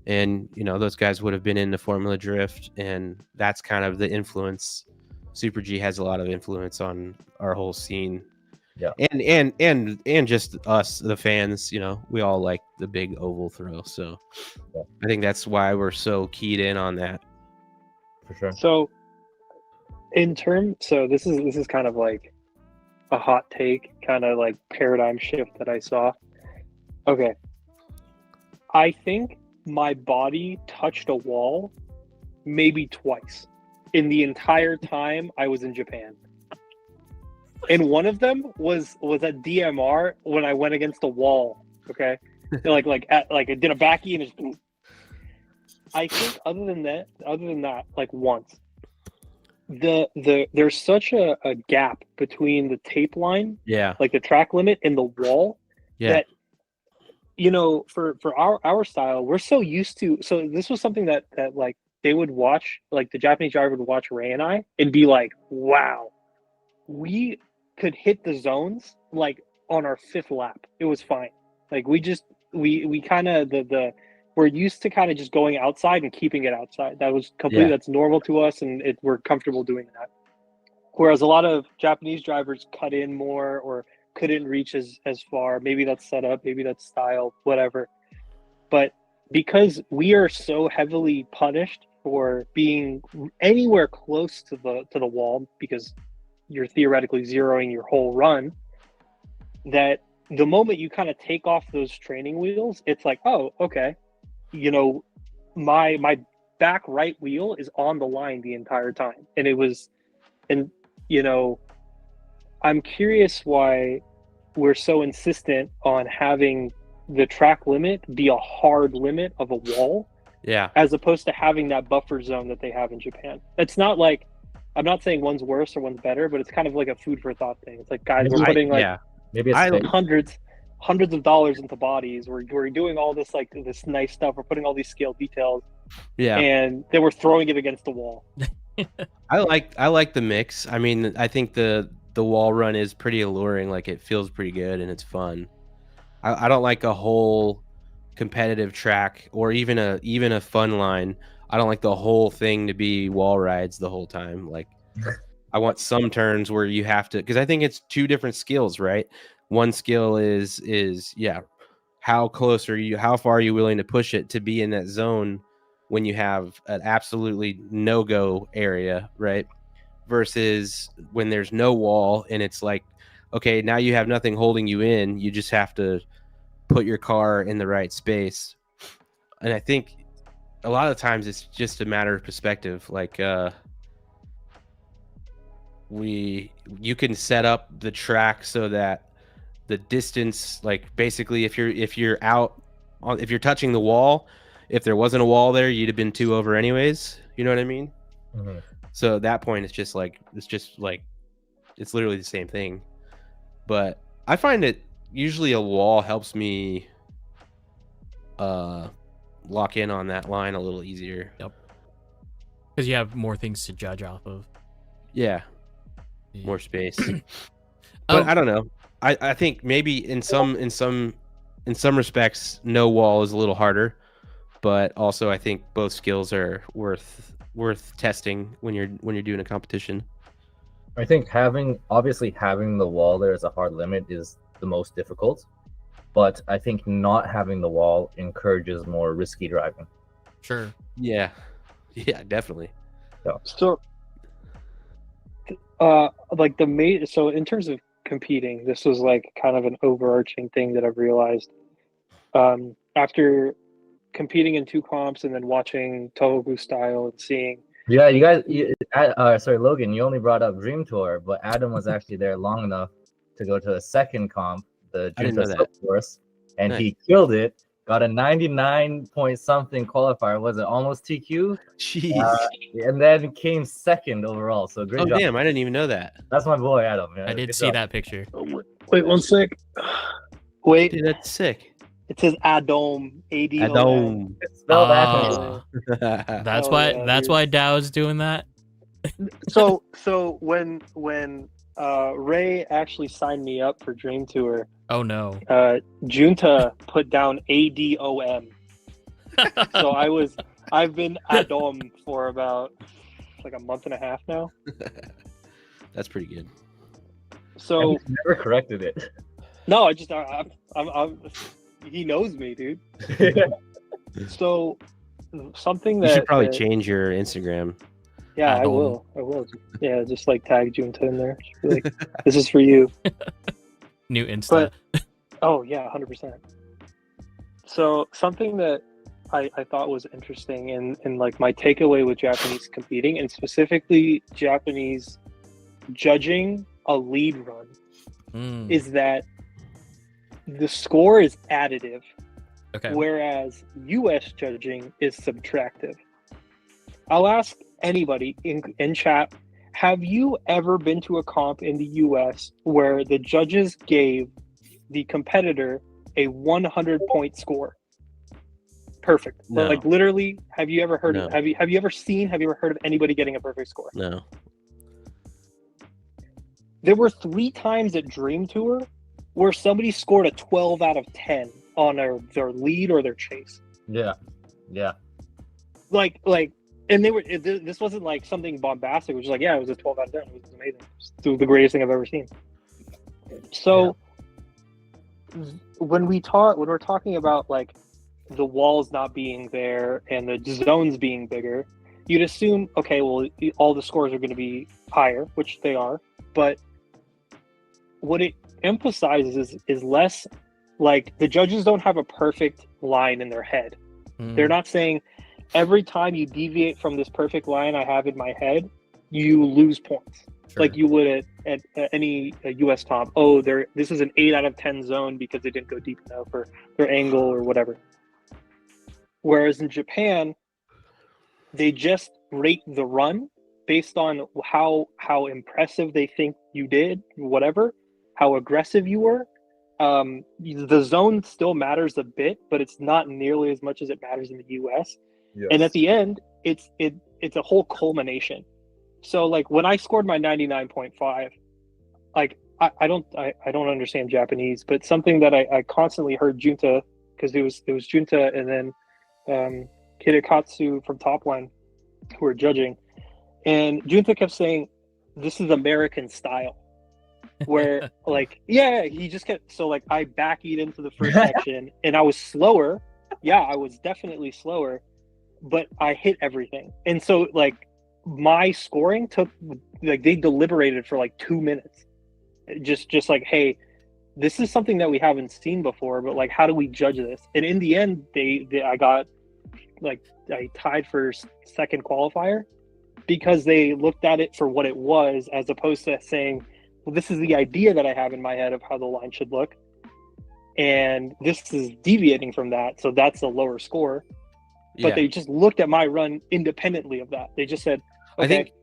[SPEAKER 4] and those guys would have been into Formula Drift, and that's kind of the influence. Super G has a lot of influence on our whole scene.
[SPEAKER 1] Yeah.
[SPEAKER 4] And just us, the fans, we all like the big oval throw. So
[SPEAKER 1] Yeah.
[SPEAKER 4] I think that's why we're so keyed in on that.
[SPEAKER 1] For sure.
[SPEAKER 3] So this is kind of like a hot take, kind of like paradigm shift that I saw. Okay. I think my body touched a wall maybe twice in the entire time I was in Japan. And one of them was at DMR when I went against a wall. Okay. I did a backy and just, I think other than that, like once. There's such a gap between the tape line,
[SPEAKER 4] Yeah.
[SPEAKER 3] like the track limit, and the wall,
[SPEAKER 4] Yeah.
[SPEAKER 3] that for our style, we're so used to. So this was something that like they would watch, like the Japanese driver would watch Ray and I and be like, wow, we could hit the zones like on our fifth lap. It was fine. Like we kind of we're used to kind of just going outside and keeping it outside. That was completely,
[SPEAKER 4] Yeah.
[SPEAKER 3] that's normal to us, and we're comfortable doing that. Whereas a lot of Japanese drivers cut in more or couldn't reach as far. Maybe that's setup, maybe that's style, whatever. But because we are so heavily punished for being anywhere close to the wall, because you're theoretically zeroing your whole run, that the moment you kind of take off those training wheels, it's like, oh, okay. My back right wheel is on the line the entire time. And I'm curious why we're so insistent on having the track limit be a hard limit of a wall,
[SPEAKER 4] Yeah.
[SPEAKER 3] as opposed to having that buffer zone that they have in Japan. It's not like, I'm not saying one's worse or one's better, but it's kind of like a food for thought thing. It's like, guys, we're putting
[SPEAKER 1] Maybe it's
[SPEAKER 3] hundreds of dollars into bodies. We're doing all this this nice stuff. We're putting all these scale details, and then we're throwing it against the wall.
[SPEAKER 4] I like the mix. I mean, I think the wall run is pretty alluring. Like it feels pretty good and it's fun. I don't like a whole competitive track or even a fun line. I don't like the whole thing to be wall rides the whole time. Like I want some turns where you have to, because I think it's two different skills, right? One skill is how close are you, how far are you willing to push it to be in that zone when you have an absolutely no-go area, right? Versus when there's no wall and it's like, okay, now you have nothing holding you in, you just have to put your car in the right space. And I think a lot of times it's just a matter of perspective. Like you can set up the track so that the distance, like basically if you're touching the wall, if there wasn't a wall there, you'd have been 2 over anyways. You know what I mean?
[SPEAKER 1] Mm-hmm.
[SPEAKER 4] So at that point, it's literally the same thing. But I find that usually a wall helps me lock in on that line a little easier.
[SPEAKER 2] Yep. Because you have more things to judge off of.
[SPEAKER 4] Yeah. More space. But I don't know. I think maybe in some respects, no wall is a little harder. But also, I think both skills are worth testing when you're doing a competition.
[SPEAKER 1] I think having the wall there as a hard limit is the most difficult, but I think not having the wall encourages more risky driving.
[SPEAKER 2] Sure.
[SPEAKER 4] Yeah, yeah, definitely.
[SPEAKER 3] So, like so in terms of competing, this was like kind of an overarching thing that I've realized. After competing in two comps and then watching Tohoku style and seeing.
[SPEAKER 1] Yeah, you guys. Sorry, Logan. You only brought up Dream Tour, but Adam was actually there long enough to go to a second comp, the
[SPEAKER 4] I didn't
[SPEAKER 1] Junta
[SPEAKER 4] know that.
[SPEAKER 1] Course, and
[SPEAKER 4] Nice.
[SPEAKER 1] he killed it. Got a 99 point something qualifier. Was it almost TQ?
[SPEAKER 4] Jeez.
[SPEAKER 1] And then came second overall. So great
[SPEAKER 4] Oh
[SPEAKER 1] job.
[SPEAKER 4] damn! I didn't even know that.
[SPEAKER 1] That's my boy Adam. Man.
[SPEAKER 2] I did
[SPEAKER 1] Good
[SPEAKER 2] see
[SPEAKER 1] job.
[SPEAKER 2] that picture.
[SPEAKER 3] Wait, one sec. Wait,
[SPEAKER 4] Dude, that's sick.
[SPEAKER 3] it says Adom. ADOM.
[SPEAKER 4] Adom.
[SPEAKER 1] Spell that.
[SPEAKER 2] Ah. That's
[SPEAKER 3] Oh,
[SPEAKER 2] why.
[SPEAKER 3] yeah,
[SPEAKER 2] That's
[SPEAKER 3] dude.
[SPEAKER 2] why Dow's doing that.
[SPEAKER 3] So when Ray actually signed me up for Dream Tour,
[SPEAKER 2] Oh no.
[SPEAKER 3] Junta put down ADOM. So I've been Adom for about like a month and a half now.
[SPEAKER 4] That's pretty good.
[SPEAKER 3] So
[SPEAKER 1] He's never corrected it.
[SPEAKER 3] no, I'm he knows me, dude. So something
[SPEAKER 4] You
[SPEAKER 3] that
[SPEAKER 4] should probably
[SPEAKER 3] that-
[SPEAKER 4] change your Instagram.
[SPEAKER 3] Yeah, I
[SPEAKER 2] Adom.
[SPEAKER 3] will. Yeah, just like tag Junta in there. Just be like, this is for you.
[SPEAKER 2] New Insta.
[SPEAKER 3] Oh yeah, 100%. So something that I thought was interesting and like my takeaway with Japanese competing and specifically Japanese judging a lead run
[SPEAKER 2] Mm,
[SPEAKER 3] is that the score is additive,
[SPEAKER 2] okay.
[SPEAKER 3] whereas US judging is subtractive. I'll ask anybody in chat, have you ever been to a comp in the US where the judges gave the competitor a 100-point score? Perfect.
[SPEAKER 4] No.
[SPEAKER 3] Like literally, have you ever heard
[SPEAKER 4] No.
[SPEAKER 3] of, have you ever heard of anybody getting a perfect score?
[SPEAKER 4] No.
[SPEAKER 3] There were 3 times at Dream Tour where somebody scored a 12 out of 10 on their lead or their chase.
[SPEAKER 1] Yeah.
[SPEAKER 3] Like and they were this wasn't like something bombastic, which was like, yeah, it was a 12 out of 10. It was amazing. It was the greatest thing I've ever seen. So when we're talking about like the walls not being there and the zones being bigger, you'd assume, okay, well, all the scores are going to be higher, which they are, but what it emphasizes is less like the judges don't have a perfect line in their head.
[SPEAKER 2] Mm,
[SPEAKER 3] They're not saying every time you deviate from this perfect line I have in my head, you lose points.
[SPEAKER 2] sure.
[SPEAKER 3] Like you would at any US comp. Oh, this is an 8 out of 10 zone because they didn't go deep enough or their angle or whatever. Whereas in Japan, they just rate the run based on how impressive they think you did, whatever, how aggressive you were. The zone still matters a bit, but it's not nearly as much as it matters in the US.
[SPEAKER 1] Yes.
[SPEAKER 3] And at the end, it's a whole culmination. So like when I scored my 99.5, like I don't understand Japanese, but something that I constantly heard Junta, because it was Junta and then Kirikatsu from Top Line who were judging, and Junta kept saying, "This is American style." Where like he just kept, so like I back-eat into the first section and I was slower. Yeah, I was definitely slower, but I hit everything. And so like my scoring took, like they deliberated for like 2 minutes. Just like, hey, this is something that we haven't seen before, but like how do we judge this? And in the end, I tied for second qualifier because they looked at it for what it was, as opposed to saying, well, this is the idea that I have in my head of how the line should look, and this is deviating from that, so that's a lower score. But they just looked at my run independently of that. They just said, okay.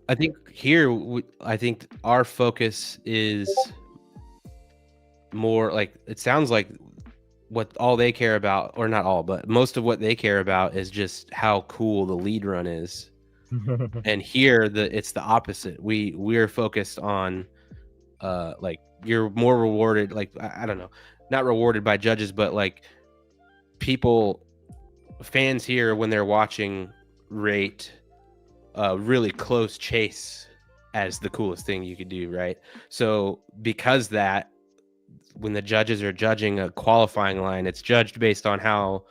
[SPEAKER 4] I think here, I think our focus is more like, it sounds like what all they care about, or not all, but most of what they care about is just how cool the lead run is. And here it's the opposite. We're focused on like you're more rewarded, like I don't know, not rewarded by judges, but like fans here when they're watching rate really close chase as the coolest thing you could do, right? So because that, when the judges are judging a qualifying line, it's judged based on how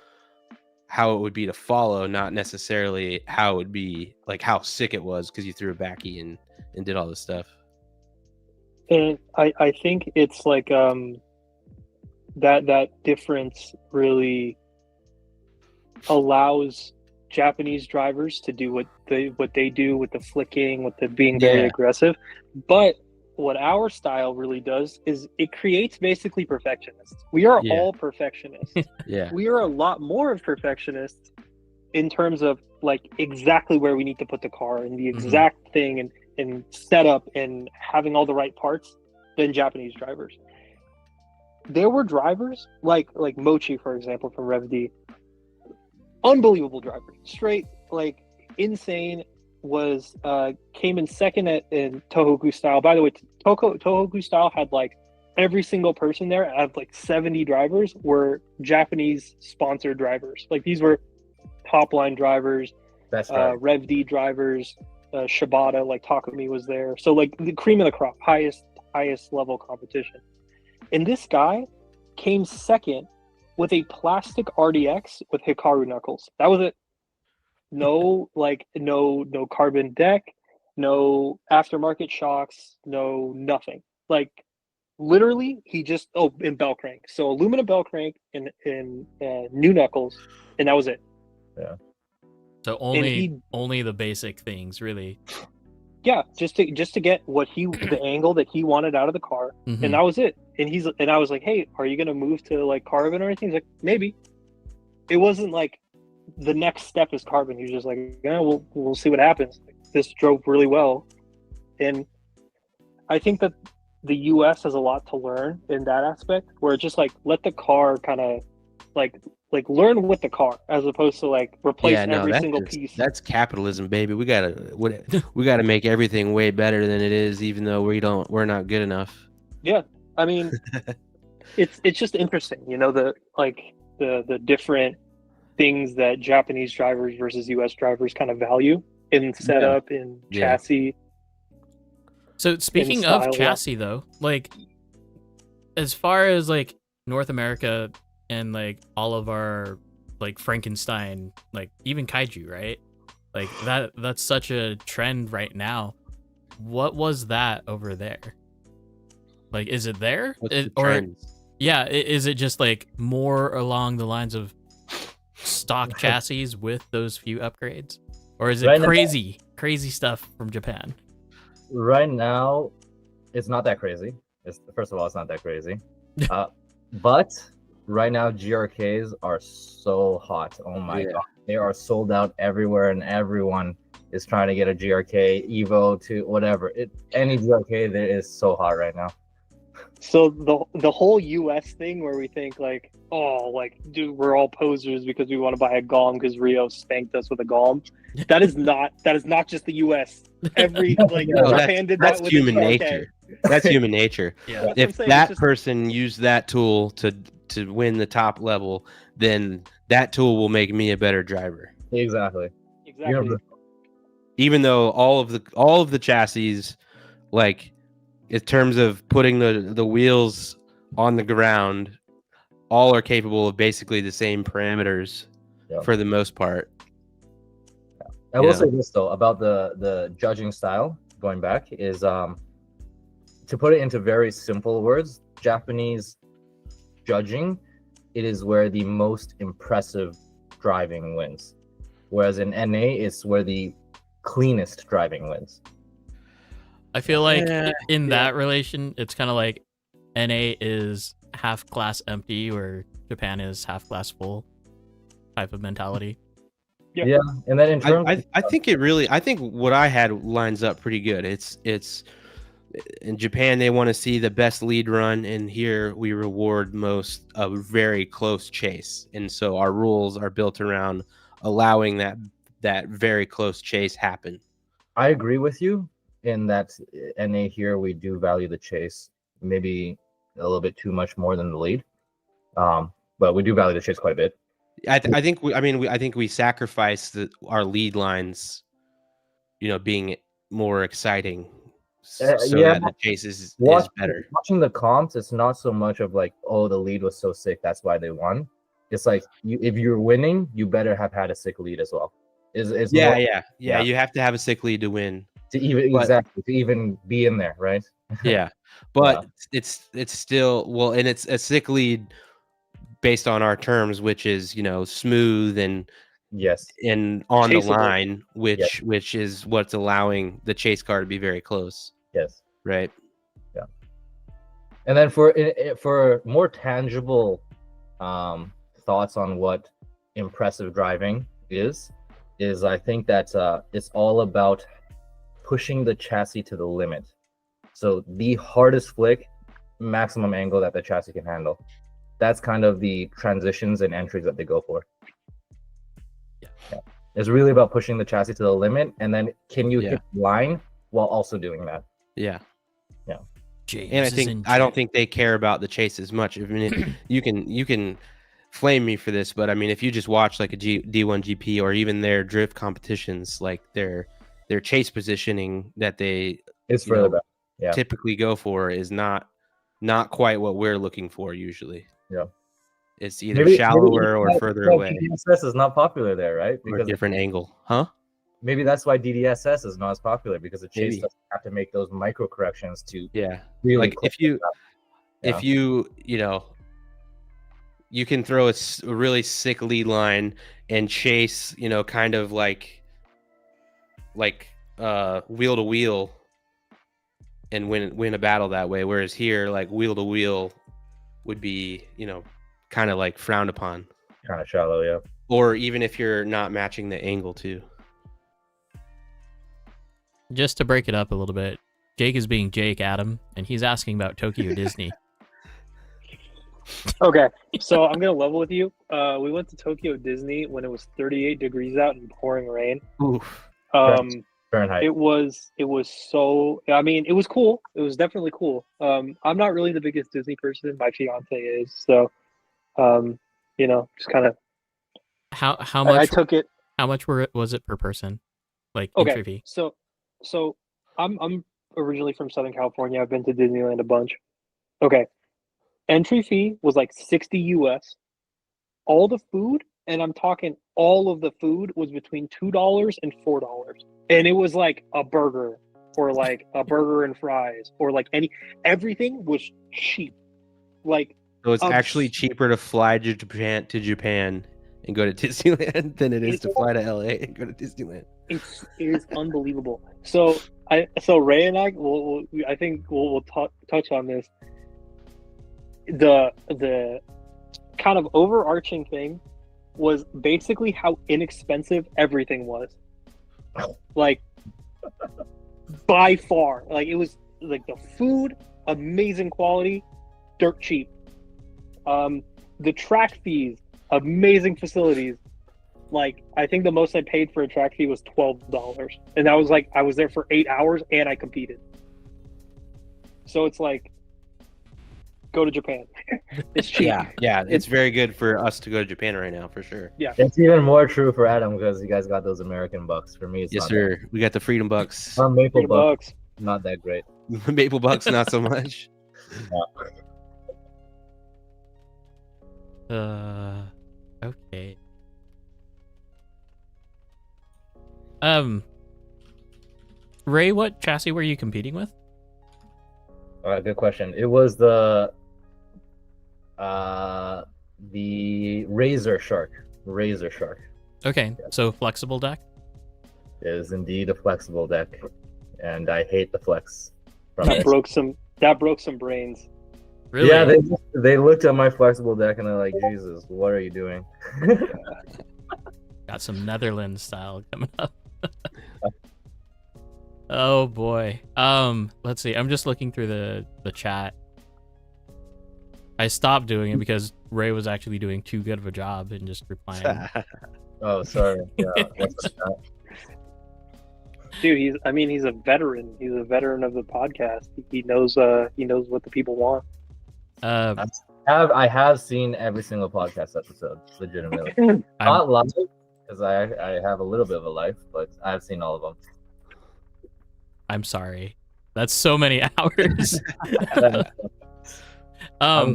[SPEAKER 4] how it would be to follow, not necessarily how it would be like how sick it was because you threw a backy and did all this stuff.
[SPEAKER 3] And I think it's like that difference really allows Japanese drivers to do what they do with the flicking, with the being very aggressive. But what our style really does is it creates basically perfectionists. We are all perfectionists.
[SPEAKER 4] Yeah.
[SPEAKER 3] We are a lot more of perfectionists in terms of like exactly where we need to put the car and the exact thing and setup and having all the right parts than Japanese drivers. There were drivers like Mochi, for example, from Rev D. Unbelievable driver, straight like insane. Was came in second in Tohoku style. By the way, Tohoku style had like every single person there out of like 70 drivers were Japanese sponsored drivers. Like these were top line drivers,
[SPEAKER 1] That's right.
[SPEAKER 3] Rev D drivers, Shibata, like Takumi was there. So like the cream of the crop, highest level competition. And this guy came second with a plastic RDX with Hikaru knuckles. That was it. No carbon deck, no aftermarket shocks, no nothing. Like literally, he just in bell crank. So aluminum bell crank and new knuckles, and that was it.
[SPEAKER 1] Yeah.
[SPEAKER 2] So only the basic things, really.
[SPEAKER 3] Yeah, just to get what the angle that he wanted out of the car, and that was it. And I was like, hey, are you gonna move to like carbon or anything? He's like, maybe. It wasn't like the next step is carbon. He was just like, yeah, we'll see what happens. This drove really well, and I think that the U.S. has a lot to learn in that aspect, where it's just like let the car kind of like learn with the car as opposed to like replace every single piece.
[SPEAKER 4] That's capitalism, baby. We gotta make everything way better than it is, even though we're not good enough.
[SPEAKER 3] Yeah, I mean, it's just interesting, the different things that Japanese drivers versus US drivers kind of value in setup, in chassis.
[SPEAKER 2] So speaking of chassis though, like as far as like North America and like all of our like Frankenstein, like even kaiju, right? Like that's such a trend right now. What was that over there? Like, is it there? Is it just like more along the lines of stock chassis with those few upgrades, or is it crazy stuff from Japan?
[SPEAKER 1] Right now, it's not that crazy. First of all, it's not that crazy. But right now, GRKs are so hot. Oh my god, they are sold out everywhere, and everyone is trying to get a GRK Evo to whatever. Any GRK that is so hot right now.
[SPEAKER 3] So the whole US thing where we think like, oh, like, dude, we're all posers because we want to buy a Golem because Rio spanked us with a Golem. That is not just the US. Every Japan did that with
[SPEAKER 4] human nature. That's human nature.
[SPEAKER 2] Yeah.
[SPEAKER 4] If that person used that tool to win the top level, then that tool will make me a better driver.
[SPEAKER 1] Exactly.
[SPEAKER 4] Even though all of the chassis, like in terms of putting the wheels on the ground, all are capable of basically the same parameters for the most part.
[SPEAKER 1] I will say this though about the judging style, going back, is to put it into very simple words, Japanese judging, it is where the most impressive driving wins. Whereas in NA, it's where the cleanest driving wins.
[SPEAKER 2] I feel like in that relation, it's kind of like NA is half glass empty, where Japan is half glass full type of mentality.
[SPEAKER 1] Yeah, and then in terms,
[SPEAKER 4] I think what I had lines up pretty good. It's in Japan they want to see the best lead run, and here we reward most a very close chase, and so our rules are built around allowing that very close chase happen.
[SPEAKER 1] I agree with you in that NA here we do value the chase maybe a little bit too much more than the lead, but we do value the chase quite a bit.
[SPEAKER 4] I think we sacrifice our lead lines, being more exciting, so that the chase is better.
[SPEAKER 1] Watching the comps, it's not so much of like, oh, the lead was so sick, that's why they won. it's like if you're winning, you better have had a sick lead as well. Is
[SPEAKER 4] Yeah,
[SPEAKER 1] more
[SPEAKER 4] yeah. You have to have a sick lead to win.
[SPEAKER 1] to even
[SPEAKER 4] But-
[SPEAKER 1] exactly to even be in there, right?
[SPEAKER 4] Yeah, but it's still well, and it's a sick lead based on our terms, which is smooth and
[SPEAKER 1] Yes.
[SPEAKER 4] on the
[SPEAKER 3] Chaseable.
[SPEAKER 4] line, which is what's allowing the chase car to be very close,
[SPEAKER 1] Yes.
[SPEAKER 4] right?
[SPEAKER 1] And then for more tangible thoughts on what impressive driving is I think that it's all about pushing the chassis to the limit. So the hardest flick, maximum angle that the chassis can handle. That's kind of the transitions and entries that they go for. Yeah. It's really about pushing the chassis to the limit, and then can you hit the line while also doing that?
[SPEAKER 4] Yeah.
[SPEAKER 2] James
[SPEAKER 4] And I don't think they care about the chase as much. I mean, you can flame me for this, but I mean, if you just watch like a D1 GP or even their drift competitions, like their chase positioning that they
[SPEAKER 1] It's further back. Yeah.
[SPEAKER 4] typically go for is not quite what we're looking for usually.
[SPEAKER 1] Yeah.
[SPEAKER 4] It's either shallower or further away
[SPEAKER 1] DDSS is not popular there, right?
[SPEAKER 4] or a different angle, huh?
[SPEAKER 1] Maybe that's why DDSS is not as popular, because the chase
[SPEAKER 4] Maybe.
[SPEAKER 1] doesn't have to make those micro corrections to
[SPEAKER 4] Yeah.
[SPEAKER 1] really
[SPEAKER 4] Like
[SPEAKER 1] clip
[SPEAKER 4] if
[SPEAKER 1] it up.
[SPEAKER 4] you can throw a really sick lead line and chase, kind of like wheel to wheel and win a battle that way. Whereas here, like wheel to wheel would be, kind of like frowned upon.
[SPEAKER 1] Kind of shallow, yeah.
[SPEAKER 4] Or even if you're not matching the angle too.
[SPEAKER 2] Just to break it up a little bit, Jake is being Jake Adam, and he's asking about Tokyo Disney.
[SPEAKER 3] Okay, so I'm gonna level with you. We went to Tokyo Disney when it was 38 degrees out and pouring rain.
[SPEAKER 4] Oof.
[SPEAKER 1] Fahrenheit.
[SPEAKER 3] It was so. I mean, it was cool. It was definitely cool. I'm not really the biggest Disney person. My fiance is, so just kind of.
[SPEAKER 2] How much?
[SPEAKER 3] I took it.
[SPEAKER 2] How much was it per person? Like
[SPEAKER 3] Okay,
[SPEAKER 2] entry fee?
[SPEAKER 3] so I'm originally from Southern California. I've been to Disneyland a bunch. Okay, entry fee was like 60 US. All the food, and I'm talking all of the food, was between $2 and $4, and it was like a burger or like a burger and fries or like everything was cheap. Like,
[SPEAKER 4] So it's actually cheaper to fly to Japan and go to Disneyland than it is to fly to LA and go to Disneyland.
[SPEAKER 3] it is unbelievable. So Ray and I I think we'll touch on this. The kind of overarching thing was basically how inexpensive everything was. Like, by far. Like, it was like the food, amazing quality, dirt cheap. The track fees, amazing facilities. Like, I think the most I paid for a track fee was $12. And that was like, I was there for 8 hours and I competed. So it's like, go to Japan. It's cheap.
[SPEAKER 4] Yeah, it's very good for us to go to Japan right now, for sure.
[SPEAKER 3] Yeah.
[SPEAKER 1] It's even more true for Adam because you guys got those American bucks. For me, it's
[SPEAKER 4] Yes,
[SPEAKER 1] not
[SPEAKER 4] sir. We got the Freedom Bucks.
[SPEAKER 1] that. Our Maple
[SPEAKER 3] $3
[SPEAKER 1] bucks,
[SPEAKER 3] bucks.
[SPEAKER 1] not that great.
[SPEAKER 4] Maple Bucks, not so much.
[SPEAKER 2] Okay. Ray, what chassis were you competing with?
[SPEAKER 1] Good question. It was the Razor Shark. Razor Shark
[SPEAKER 2] Okay, so flexible deck.
[SPEAKER 1] is indeed a flexible deck, and I hate the flex from
[SPEAKER 3] That
[SPEAKER 1] it.
[SPEAKER 3] broke some brains.
[SPEAKER 2] Really?
[SPEAKER 1] Yeah, they looked at my flexible deck and they're like, Jesus, what are you doing?
[SPEAKER 2] Got some Netherlands style coming up. Oh boy. Let's see. I'm just looking through the chat. I stopped doing it because Ray was actually doing too good of a job and just replying.
[SPEAKER 1] Oh, sorry. Yeah, what's that?
[SPEAKER 3] Dude, he's a veteran. He's a veteran of the podcast. He knows what the people want.
[SPEAKER 1] I have seen every single podcast episode, legitimately. Not live, because I have a little bit of a life, but I've seen all of them.
[SPEAKER 2] I'm sorry. That's so many hours.
[SPEAKER 1] I'm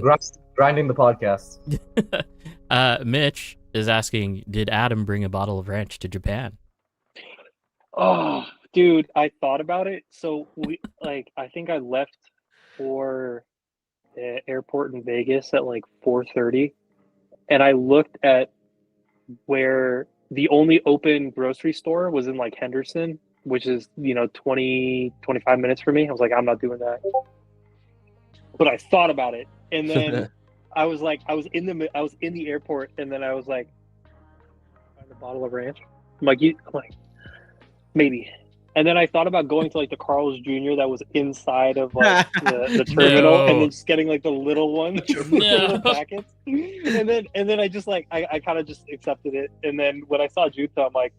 [SPEAKER 1] grinding the podcast.
[SPEAKER 2] Mitch is asking, did Adam bring a bottle of ranch to Japan?
[SPEAKER 3] Oh, dude, I thought about it. So I think I left for the airport in Vegas at like 4:30, and I looked at where the only open grocery store was in like Henderson, which is 25 minutes for me. I was like, I'm not doing that. But I thought about it, and then I was in the airport, and then I was like, find a bottle of ranch. I'm like, maybe. And then I thought about going to like the Carl's Jr. that was inside of like the terminal,
[SPEAKER 2] No.
[SPEAKER 3] and then just getting like the little one, the
[SPEAKER 2] No.
[SPEAKER 3] little packets. And then I just I kind of just accepted it. And then when I saw Juta, I'm like,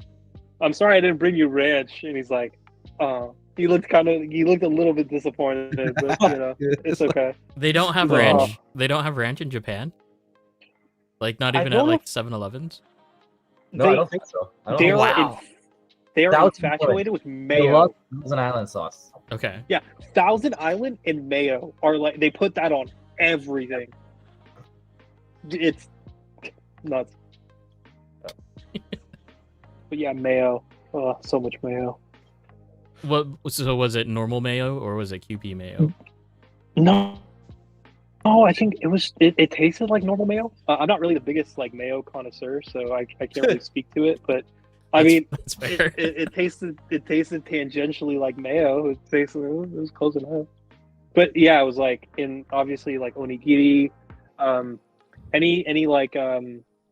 [SPEAKER 3] I'm sorry I didn't bring you ranch. And he's like, he looked a little bit disappointed, but it's okay.
[SPEAKER 2] They don't have
[SPEAKER 3] Oh.
[SPEAKER 2] ranch. They don't have ranch in Japan. Like not
[SPEAKER 3] I
[SPEAKER 2] even at
[SPEAKER 3] don't know
[SPEAKER 2] like
[SPEAKER 3] if-
[SPEAKER 2] 7-Elevens.
[SPEAKER 1] No, I don't think so. I don't
[SPEAKER 3] They're
[SPEAKER 1] think so.
[SPEAKER 2] Wow.
[SPEAKER 3] they are
[SPEAKER 1] That was
[SPEAKER 3] infatuated with
[SPEAKER 1] They
[SPEAKER 3] mayo.
[SPEAKER 1] love Thousand Island sauce.
[SPEAKER 2] Okay.
[SPEAKER 3] Yeah, Thousand Island and mayo are like, they put that on everything. It's nuts. But yeah, mayo. Oh, so much mayo.
[SPEAKER 2] So was it normal mayo or was it QP mayo?
[SPEAKER 3] No. Oh, I think it tasted like normal mayo. I'm not really the biggest like mayo connoisseur, so I can't really speak to it. But I mean,
[SPEAKER 2] That's fair.
[SPEAKER 3] it tasted tangentially like mayo. It was close enough. But yeah, it was like obviously like onigiri, any like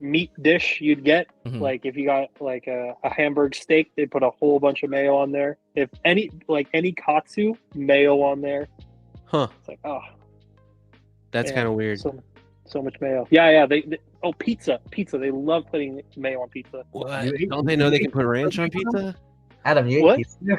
[SPEAKER 3] meat dish you'd get.
[SPEAKER 2] Mhm.
[SPEAKER 3] Like if you got like a hamburg steak, they put a whole bunch of mayo on there. If any katsu, mayo on there.
[SPEAKER 4] Huh.
[SPEAKER 3] It's like, oh,
[SPEAKER 4] That's
[SPEAKER 3] man,
[SPEAKER 4] kind of weird.
[SPEAKER 3] So much mayo. Yeah. They pizza. They love putting mayo on pizza.
[SPEAKER 4] What?
[SPEAKER 1] You ate-
[SPEAKER 4] Don't they know they can put ranch on pizza?
[SPEAKER 1] Adam, you
[SPEAKER 3] What?
[SPEAKER 1] ate pizza?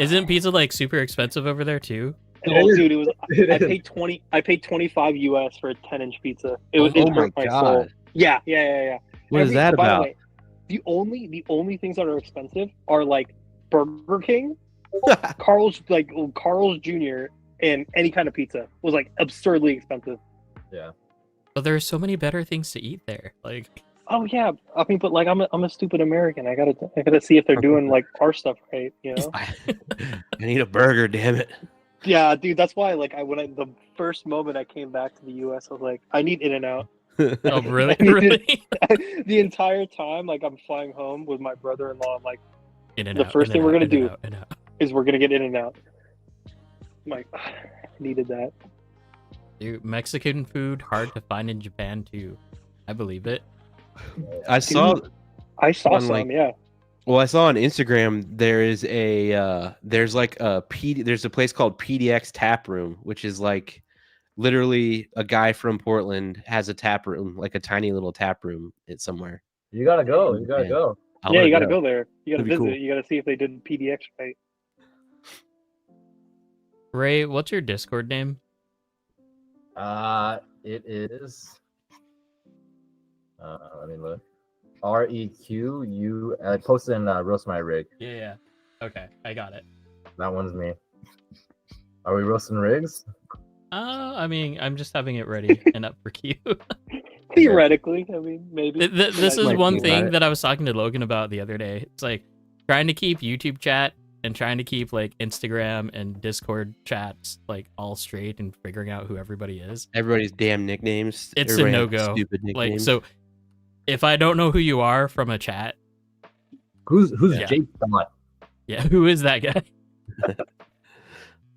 [SPEAKER 2] Isn't pizza like super expensive over there too?
[SPEAKER 3] Oh, dude, it was.
[SPEAKER 1] It
[SPEAKER 3] I
[SPEAKER 1] is.
[SPEAKER 3] paid 20. I paid 25 US for a 10-inch pizza. It was.
[SPEAKER 4] Oh
[SPEAKER 3] it
[SPEAKER 4] my
[SPEAKER 3] hurt my soul.
[SPEAKER 4] god.
[SPEAKER 3] Yeah.
[SPEAKER 4] What is that
[SPEAKER 3] By the
[SPEAKER 4] about?
[SPEAKER 3] way, the only things that are expensive are like Burger King, Carl's Jr. and any kind of pizza was like absurdly expensive.
[SPEAKER 2] But there are so many better things to eat there. Like,
[SPEAKER 3] Oh yeah, I mean, but like I'm a stupid American. I gotta see if they're doing like our stuff right, you know?
[SPEAKER 4] I need a burger, damn it.
[SPEAKER 3] Yeah, dude, that's why like the first moment I came back to the US, I was like, I need In-N-Out.
[SPEAKER 2] oh really,
[SPEAKER 3] I mean,
[SPEAKER 2] really?
[SPEAKER 3] The entire time, like I'm flying home with my brother-in-law, I'm like,
[SPEAKER 2] In and
[SPEAKER 3] The
[SPEAKER 2] out,
[SPEAKER 3] first
[SPEAKER 2] in
[SPEAKER 3] thing
[SPEAKER 2] and
[SPEAKER 3] we're
[SPEAKER 2] out,
[SPEAKER 3] gonna
[SPEAKER 2] in and
[SPEAKER 3] do-
[SPEAKER 2] out, in and out.
[SPEAKER 3] is we're gonna get In-N-Out. I'm like, I needed that.
[SPEAKER 2] Dude, Mexican food hard to find in Japan too. I believe it.
[SPEAKER 4] I saw
[SPEAKER 3] I saw
[SPEAKER 4] On,
[SPEAKER 3] some,
[SPEAKER 4] like,
[SPEAKER 3] yeah.
[SPEAKER 4] Well, I saw on Instagram there is there's a place called PDX Tap Room, which is like literally a guy from Portland has a tap room, like a tiny little tap room somewhere.
[SPEAKER 1] You gotta go. You gotta
[SPEAKER 4] Yeah.
[SPEAKER 1] go.
[SPEAKER 4] I
[SPEAKER 3] Yeah,
[SPEAKER 4] wanna
[SPEAKER 3] you gotta go there. You gotta
[SPEAKER 4] That'd be
[SPEAKER 3] visit.
[SPEAKER 4] cool.
[SPEAKER 3] You gotta see if they did PDX right.
[SPEAKER 2] Ray, what's your Discord name?
[SPEAKER 1] It is. Let me look. REQU. I posted in Roast My Rig.
[SPEAKER 2] Yeah. Okay, I got it.
[SPEAKER 1] That one's me. Are we roasting rigs?
[SPEAKER 2] I mean, I'm just having it ready and up for queue.
[SPEAKER 3] Theoretically, I mean, maybe.
[SPEAKER 2] This is
[SPEAKER 4] might
[SPEAKER 2] one
[SPEAKER 4] be
[SPEAKER 2] thing
[SPEAKER 4] right.
[SPEAKER 2] that I was talking to Logan about the other day. It's like trying to keep YouTube chat and trying to keep like Instagram and Discord chats like all straight and figuring out who everybody is.
[SPEAKER 4] Everybody's damn nicknames.
[SPEAKER 2] It's a
[SPEAKER 4] Everybody has
[SPEAKER 2] no-go.
[SPEAKER 4] Stupid nicknames.
[SPEAKER 2] Like, so if I don't know who you are from a chat,
[SPEAKER 1] Who's
[SPEAKER 2] Yeah.
[SPEAKER 1] Jake Scott?
[SPEAKER 2] yeah, who is that guy?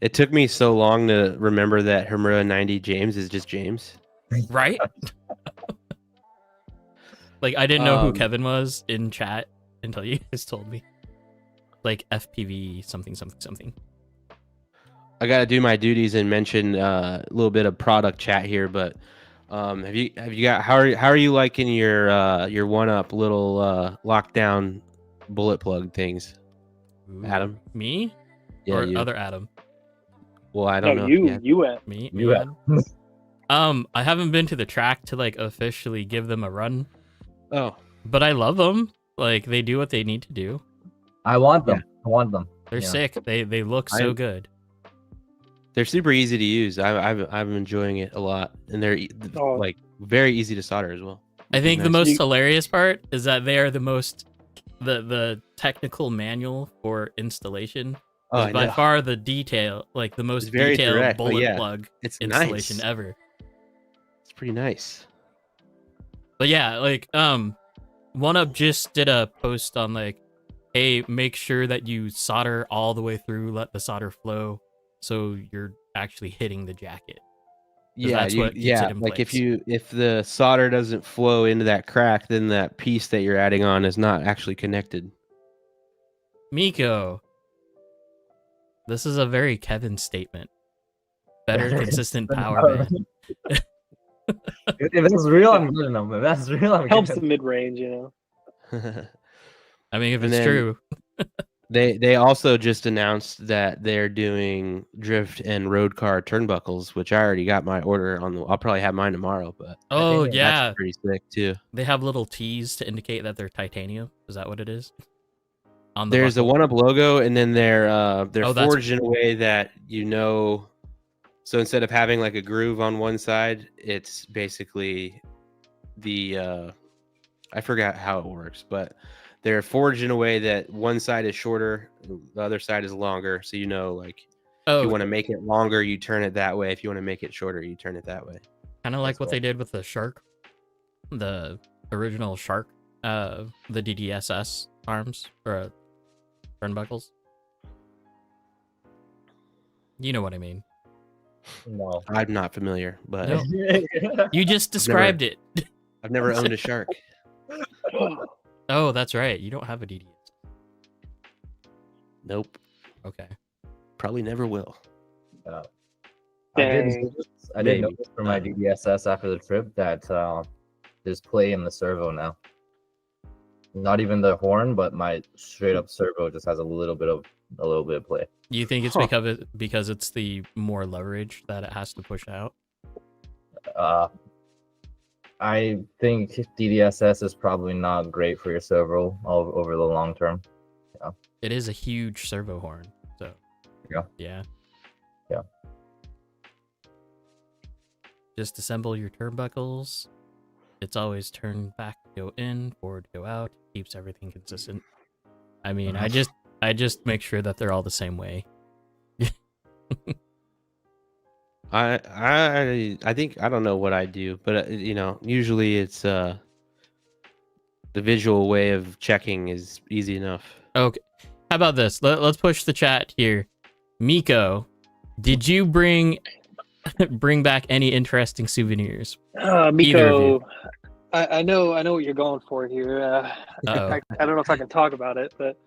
[SPEAKER 4] It took me so long to remember that Hermura 90 James is just James.
[SPEAKER 2] Right? Like, I didn't know who
[SPEAKER 4] Um,
[SPEAKER 2] Kevin was in chat until you guys told me. Like FPV something.
[SPEAKER 4] I gotta do my duties and mention a little bit of product chat here, but have you got how are you liking your 1UP little lockdown bullet plug things,
[SPEAKER 2] Ooh.
[SPEAKER 4] Adam?
[SPEAKER 2] Me?
[SPEAKER 4] Yeah,
[SPEAKER 2] or
[SPEAKER 4] you.
[SPEAKER 2] other Adam?
[SPEAKER 4] Well, I
[SPEAKER 3] No,
[SPEAKER 4] don't know.
[SPEAKER 3] you
[SPEAKER 4] yet.
[SPEAKER 3] you went.
[SPEAKER 2] Me?
[SPEAKER 1] You
[SPEAKER 2] Me,
[SPEAKER 1] have.
[SPEAKER 2] Adam? I haven't been to the track to like officially give them a run,
[SPEAKER 4] Oh,
[SPEAKER 2] but I love them. Like, they do what they need to do.
[SPEAKER 1] I want them. I want them.
[SPEAKER 2] They're
[SPEAKER 1] Yeah.
[SPEAKER 2] sick. They look so
[SPEAKER 4] I-
[SPEAKER 2] good.
[SPEAKER 4] they're super easy to use. I'm enjoying it a lot, and they're
[SPEAKER 3] Oh.
[SPEAKER 4] like very easy to solder as well.
[SPEAKER 2] I think the
[SPEAKER 4] Nice.
[SPEAKER 2] most hilarious part is that they are the technical manual for installation
[SPEAKER 4] Oh,
[SPEAKER 2] is
[SPEAKER 4] I
[SPEAKER 2] by
[SPEAKER 4] know.
[SPEAKER 2] far the most
[SPEAKER 4] very
[SPEAKER 2] detailed
[SPEAKER 4] direct, but
[SPEAKER 2] bullet
[SPEAKER 4] yeah,
[SPEAKER 2] plug
[SPEAKER 4] It's
[SPEAKER 2] installation
[SPEAKER 4] nice.
[SPEAKER 2] ever.
[SPEAKER 4] It's pretty nice.
[SPEAKER 2] But yeah, like One Up just did a post on like, hey, make sure that you solder all the way through, let the solder flow, so you're actually hitting the jacket. That's what keeps it in
[SPEAKER 4] like
[SPEAKER 2] place.
[SPEAKER 4] if the solder doesn't flow into that crack, then that piece that you're adding on is not actually connected.
[SPEAKER 2] Miko, this is a very Kevin statement. Better consistent power band.
[SPEAKER 1] If it's real, I'm getting them. If that's real, I'm
[SPEAKER 3] Helps the
[SPEAKER 1] getting
[SPEAKER 3] mid range, you know.
[SPEAKER 2] I mean, if
[SPEAKER 4] And
[SPEAKER 2] it's
[SPEAKER 4] then-
[SPEAKER 2] true.
[SPEAKER 4] They also just announced that they're doing drift and road car turnbuckles, which I already got my order on. I'll probably have mine tomorrow, but
[SPEAKER 2] Oh
[SPEAKER 1] think
[SPEAKER 2] yeah,
[SPEAKER 4] that's pretty sick too.
[SPEAKER 2] they have little T's to indicate that they're titanium. Is that what it is? On the
[SPEAKER 4] There's a
[SPEAKER 2] buckle?
[SPEAKER 4] 1UP logo, and then they're
[SPEAKER 2] Oh, that's-
[SPEAKER 4] forged in a way that So instead of having like a groove on one side, it's basically the I forgot how it works, but they're forged in a way that one side is shorter, the other side is longer. So like if
[SPEAKER 2] Oh,
[SPEAKER 4] you want to make it longer, you turn it that way. If you want to make it shorter, you turn it that way.
[SPEAKER 2] kind of like
[SPEAKER 1] That's
[SPEAKER 2] what
[SPEAKER 1] cool.
[SPEAKER 2] they did with the Shark, the original Shark, the DDSS arms or turnbuckles. You know what I mean.
[SPEAKER 1] No.
[SPEAKER 4] I'm not familiar, but
[SPEAKER 2] No. You just described it.
[SPEAKER 4] I've never owned a shark.
[SPEAKER 2] Oh, that's right. You don't have a DDS.
[SPEAKER 4] Nope,
[SPEAKER 2] Okay.
[SPEAKER 4] probably never will.
[SPEAKER 1] I did
[SPEAKER 3] Dang.
[SPEAKER 1] notice,
[SPEAKER 4] Maybe.
[SPEAKER 1] notice for my DDSS after the trip that there's play in the servo now. Not even the horn, but my straight up servo just has a little bit of play.
[SPEAKER 2] You think it's
[SPEAKER 4] Huh.
[SPEAKER 2] because it's the more leverage that it has to push out?
[SPEAKER 1] I think DDSS is probably not great for your servo over the long term.
[SPEAKER 2] It is a huge servo horn, so
[SPEAKER 1] Yeah.
[SPEAKER 2] yeah.
[SPEAKER 1] Yeah.
[SPEAKER 2] Just assemble your turnbuckles. It's always turn back, go in, forward, go out. Keeps everything consistent. I mean, I just make sure that they're all the same way.
[SPEAKER 4] I think I don't know what I do, but usually it's the visual way of checking is easy enough.
[SPEAKER 2] Okay. How about this? Let's push the chat here. Miko, did you bring back any interesting souvenirs? Either of
[SPEAKER 3] Miko,
[SPEAKER 2] you.
[SPEAKER 3] I know what you're going for here.
[SPEAKER 2] Uh-oh.
[SPEAKER 3] I don't know if I can talk about it, but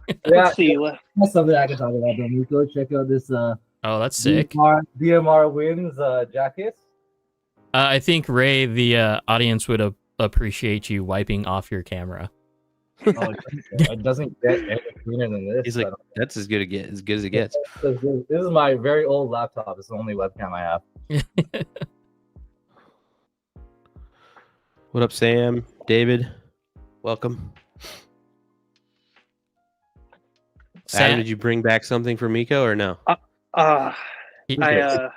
[SPEAKER 1] Yeah,
[SPEAKER 3] let's see.
[SPEAKER 1] that's something I can talk about. Nico, check out this
[SPEAKER 2] Oh, that's sick.
[SPEAKER 1] DMR wins jacket.
[SPEAKER 2] I think Ray, the audience would appreciate you wiping off your camera.
[SPEAKER 1] Oh, it doesn't get any cleaner than this.
[SPEAKER 4] He's like, that's as good as it gets.
[SPEAKER 1] This is my very old laptop. It's the only webcam I have.
[SPEAKER 4] What up, Sam? David? Welcome. Adam, did you bring back something for Miko or no?
[SPEAKER 3] I
[SPEAKER 2] He-
[SPEAKER 3] got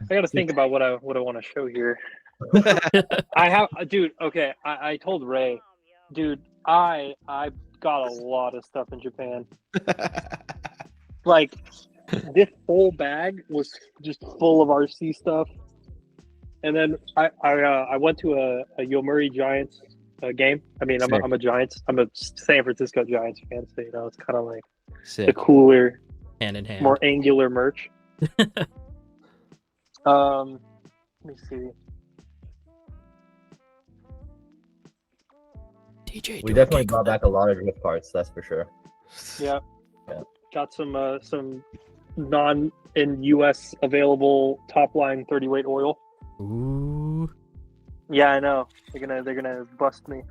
[SPEAKER 3] to think about what I want to show here. I have, dude. Okay, I told Ray, dude. I got a lot of stuff in Japan. Like this whole bag was just full of RC stuff, and then I went to a Yomiuri Giants game. I mean,
[SPEAKER 4] Sick.
[SPEAKER 3] I'm a San Francisco Giants fan, so it's kind of like the
[SPEAKER 4] Sick.
[SPEAKER 3] cooler,
[SPEAKER 2] hand in hand.
[SPEAKER 3] more angular merch. Let me see.
[SPEAKER 2] DJ,
[SPEAKER 1] We
[SPEAKER 2] do a
[SPEAKER 1] definitely
[SPEAKER 2] kick
[SPEAKER 1] brought
[SPEAKER 2] flip.
[SPEAKER 1] back a lot of drift parts. That's for sure.
[SPEAKER 3] Yeah.
[SPEAKER 1] Yeah.
[SPEAKER 3] Got some non in US available top line 30 weight oil.
[SPEAKER 2] Ooh.
[SPEAKER 3] Yeah, I know. They're gonna bust me.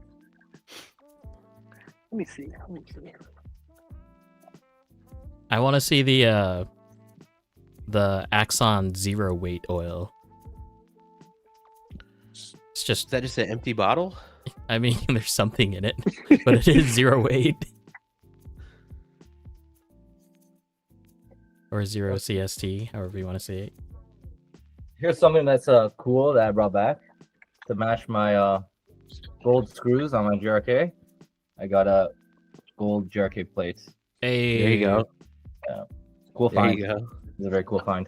[SPEAKER 3] Let me see.
[SPEAKER 2] I want to see the Axon zero weight oil. It's
[SPEAKER 4] Is
[SPEAKER 2] just,
[SPEAKER 4] that just an empty bottle?
[SPEAKER 2] I mean, there's something in it, but it is zero weight. Or zero CST, however you want to say it.
[SPEAKER 1] Here's something that's cool that I brought back. to match my gold screws on my GRK. I got a gold GRK plate.
[SPEAKER 2] Hey,
[SPEAKER 4] There you go.
[SPEAKER 1] Cool
[SPEAKER 4] There
[SPEAKER 1] find.
[SPEAKER 4] you go.
[SPEAKER 1] It's a very cool find.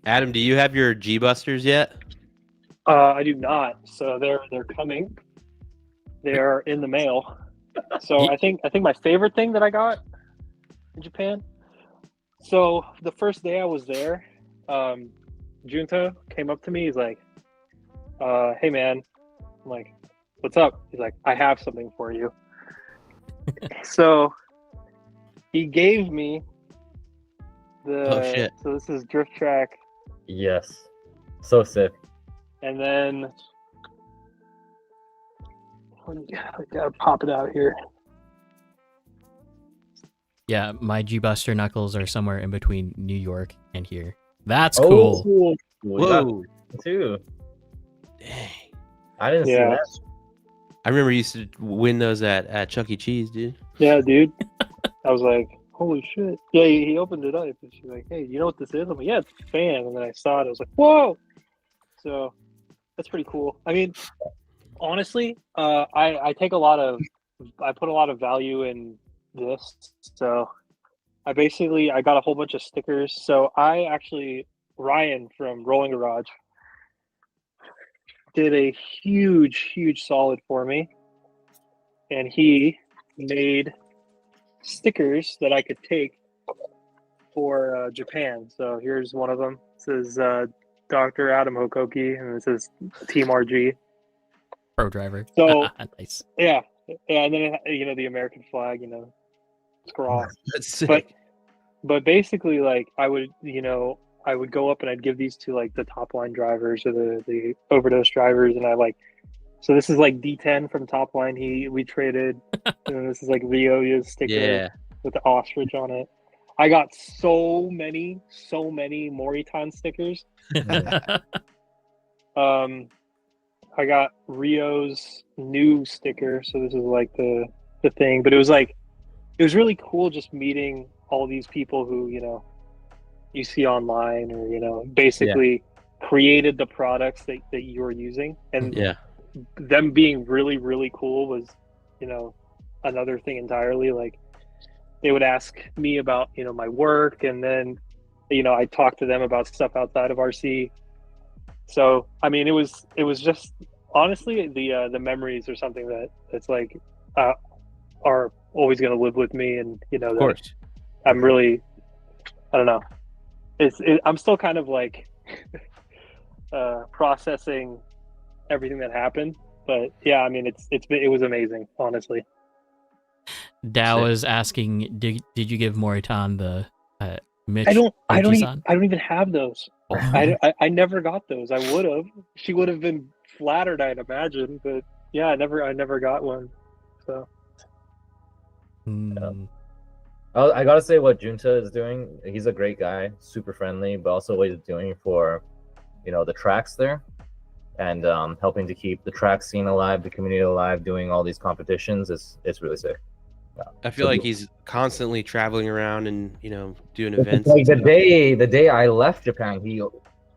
[SPEAKER 4] Adam, do you have your G Busters yet?
[SPEAKER 3] I do not. So they're coming. They are in the mail. So I think my favorite thing that I got in Japan. So the first day I was there, Junta came up to me. He's like, "Hey man," I'm like, "What's up?" He's like, "I have something for you." So he gave me the.
[SPEAKER 4] Oh, shit.
[SPEAKER 3] So this is Drift Track,
[SPEAKER 1] Yes. So sick.
[SPEAKER 3] and then I gotta pop it out here.
[SPEAKER 2] yeah, my G Buster knuckles are somewhere in between New York and here. That's
[SPEAKER 1] Oh,
[SPEAKER 2] cool.
[SPEAKER 1] cool. You got
[SPEAKER 4] Whoa.
[SPEAKER 1] it too.
[SPEAKER 4] Dang.
[SPEAKER 1] I didn't see
[SPEAKER 3] Yeah.
[SPEAKER 1] that.
[SPEAKER 4] I remember you used to win those at Chuck E. Cheese, dude.
[SPEAKER 3] Yeah, dude. I was like, holy shit. Yeah, he opened it up and she's like, hey, you know what this is? I'm like, yeah, it's a fan. And then I saw it. I was like, whoa. So that's pretty cool. I mean, honestly, I put a lot of value in this. So I got a whole bunch of stickers. So Ryan from Rolling Garage did a huge solid for me. And he made stickers that I could take for Japan. So here's one of them. This is Dr. Adam Hokoki, and this is Team RG.
[SPEAKER 2] Pro driver.
[SPEAKER 3] So
[SPEAKER 2] Nice.
[SPEAKER 3] yeah, and then the American flag, scrawl.
[SPEAKER 4] That's sick.
[SPEAKER 3] But basically, like I would go up and I'd give these to like the top line drivers or the overdose drivers, and so this is like D10 from top line. We traded, and then this is like Ryoya's sticker
[SPEAKER 4] Yeah.
[SPEAKER 3] with the ostrich on it. I got so many Moritan stickers. I got Rio's new sticker, so this is like the thing. But it was really cool just meeting all these people who you see online, or basically created the products that you were using, and
[SPEAKER 4] Yeah.
[SPEAKER 3] them being really, really cool was another thing entirely. Like they would ask me about my work, and then I talked to them about stuff outside of RC. So I mean, it was just honestly the memories are something that's like are always going to live with me, and
[SPEAKER 4] Of course.
[SPEAKER 3] I'm really, I don't know, I'm still kind of like processing everything that happened, but yeah, I mean it was amazing, honestly.
[SPEAKER 2] Dow was asking, did you give Moritan the Mitch?
[SPEAKER 3] I don't
[SPEAKER 2] Ojisan?
[SPEAKER 3] even have those.
[SPEAKER 2] Oh.
[SPEAKER 3] I never got those. I would have. She would have been flattered, I'd imagine, but yeah, I never got one. So
[SPEAKER 1] I gotta say what Junta is doing. He's a great guy, super friendly, but also what he's doing for, the tracks there, and helping to keep the track scene alive, the community alive, doing all these competitions. It's really sick. Yeah.
[SPEAKER 4] I feel
[SPEAKER 1] So
[SPEAKER 4] like he's constantly traveling around and doing events.
[SPEAKER 1] like the day I left Japan, he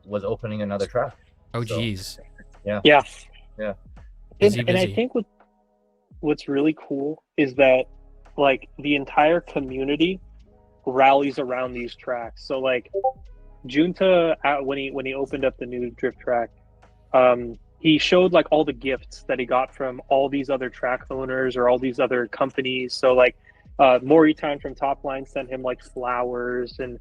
[SPEAKER 1] was opening another track.
[SPEAKER 2] Oh,
[SPEAKER 1] So,
[SPEAKER 2] geez.
[SPEAKER 3] yeah.
[SPEAKER 2] Busy,
[SPEAKER 3] And I
[SPEAKER 2] busy.
[SPEAKER 3] think what's really cool is that like the entire community rallies around these tracks. So like Junta, when he opened up the new drift track, he showed like all the gifts that he got from all these other track owners or all these other companies. So like Moritan from Top Line sent him like flowers, and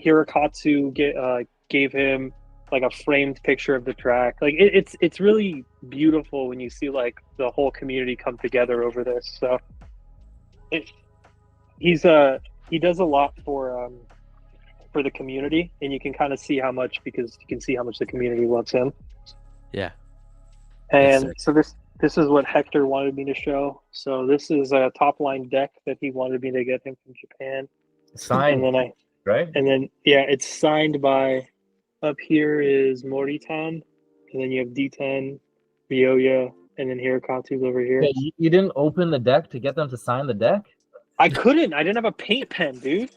[SPEAKER 3] Hirakatsu gave him like a framed picture of the track. Like it's really beautiful when you see like the whole community come together over this. So he does a lot for the community, and you can kind of see how much, because you can see how much the community loves him.
[SPEAKER 4] Yeah.
[SPEAKER 3] And
[SPEAKER 1] That's
[SPEAKER 3] so this is what Hector wanted me to show. So this is a top line deck that he wanted me to get him from Japan.
[SPEAKER 1] Signed,
[SPEAKER 3] And then
[SPEAKER 1] right?
[SPEAKER 3] it's signed by, up here is Moritan, and then you have D10, Ryoya, and then Hirakatsu's over here.
[SPEAKER 1] Yeah, you didn't open the deck to get them to sign the deck?
[SPEAKER 3] I couldn't. I didn't have a paint pen, dude.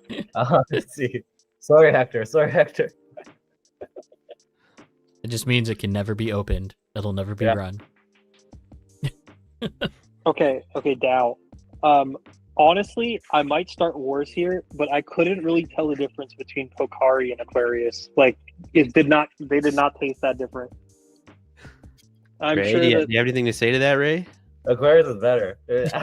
[SPEAKER 1] Let's see. Sorry, Hector.
[SPEAKER 2] It just means it can never be opened. It'll never be
[SPEAKER 1] Yeah.
[SPEAKER 2] run.
[SPEAKER 3] Okay, Dow. Honestly, I might start wars here, but I couldn't really tell the difference between Pocari and Aquarius. Like, they did not taste that different. I'm
[SPEAKER 4] Ray,
[SPEAKER 3] sure
[SPEAKER 4] do you
[SPEAKER 3] that.
[SPEAKER 4] have anything to say to that, Ray?
[SPEAKER 1] Aquarius is better.
[SPEAKER 3] Did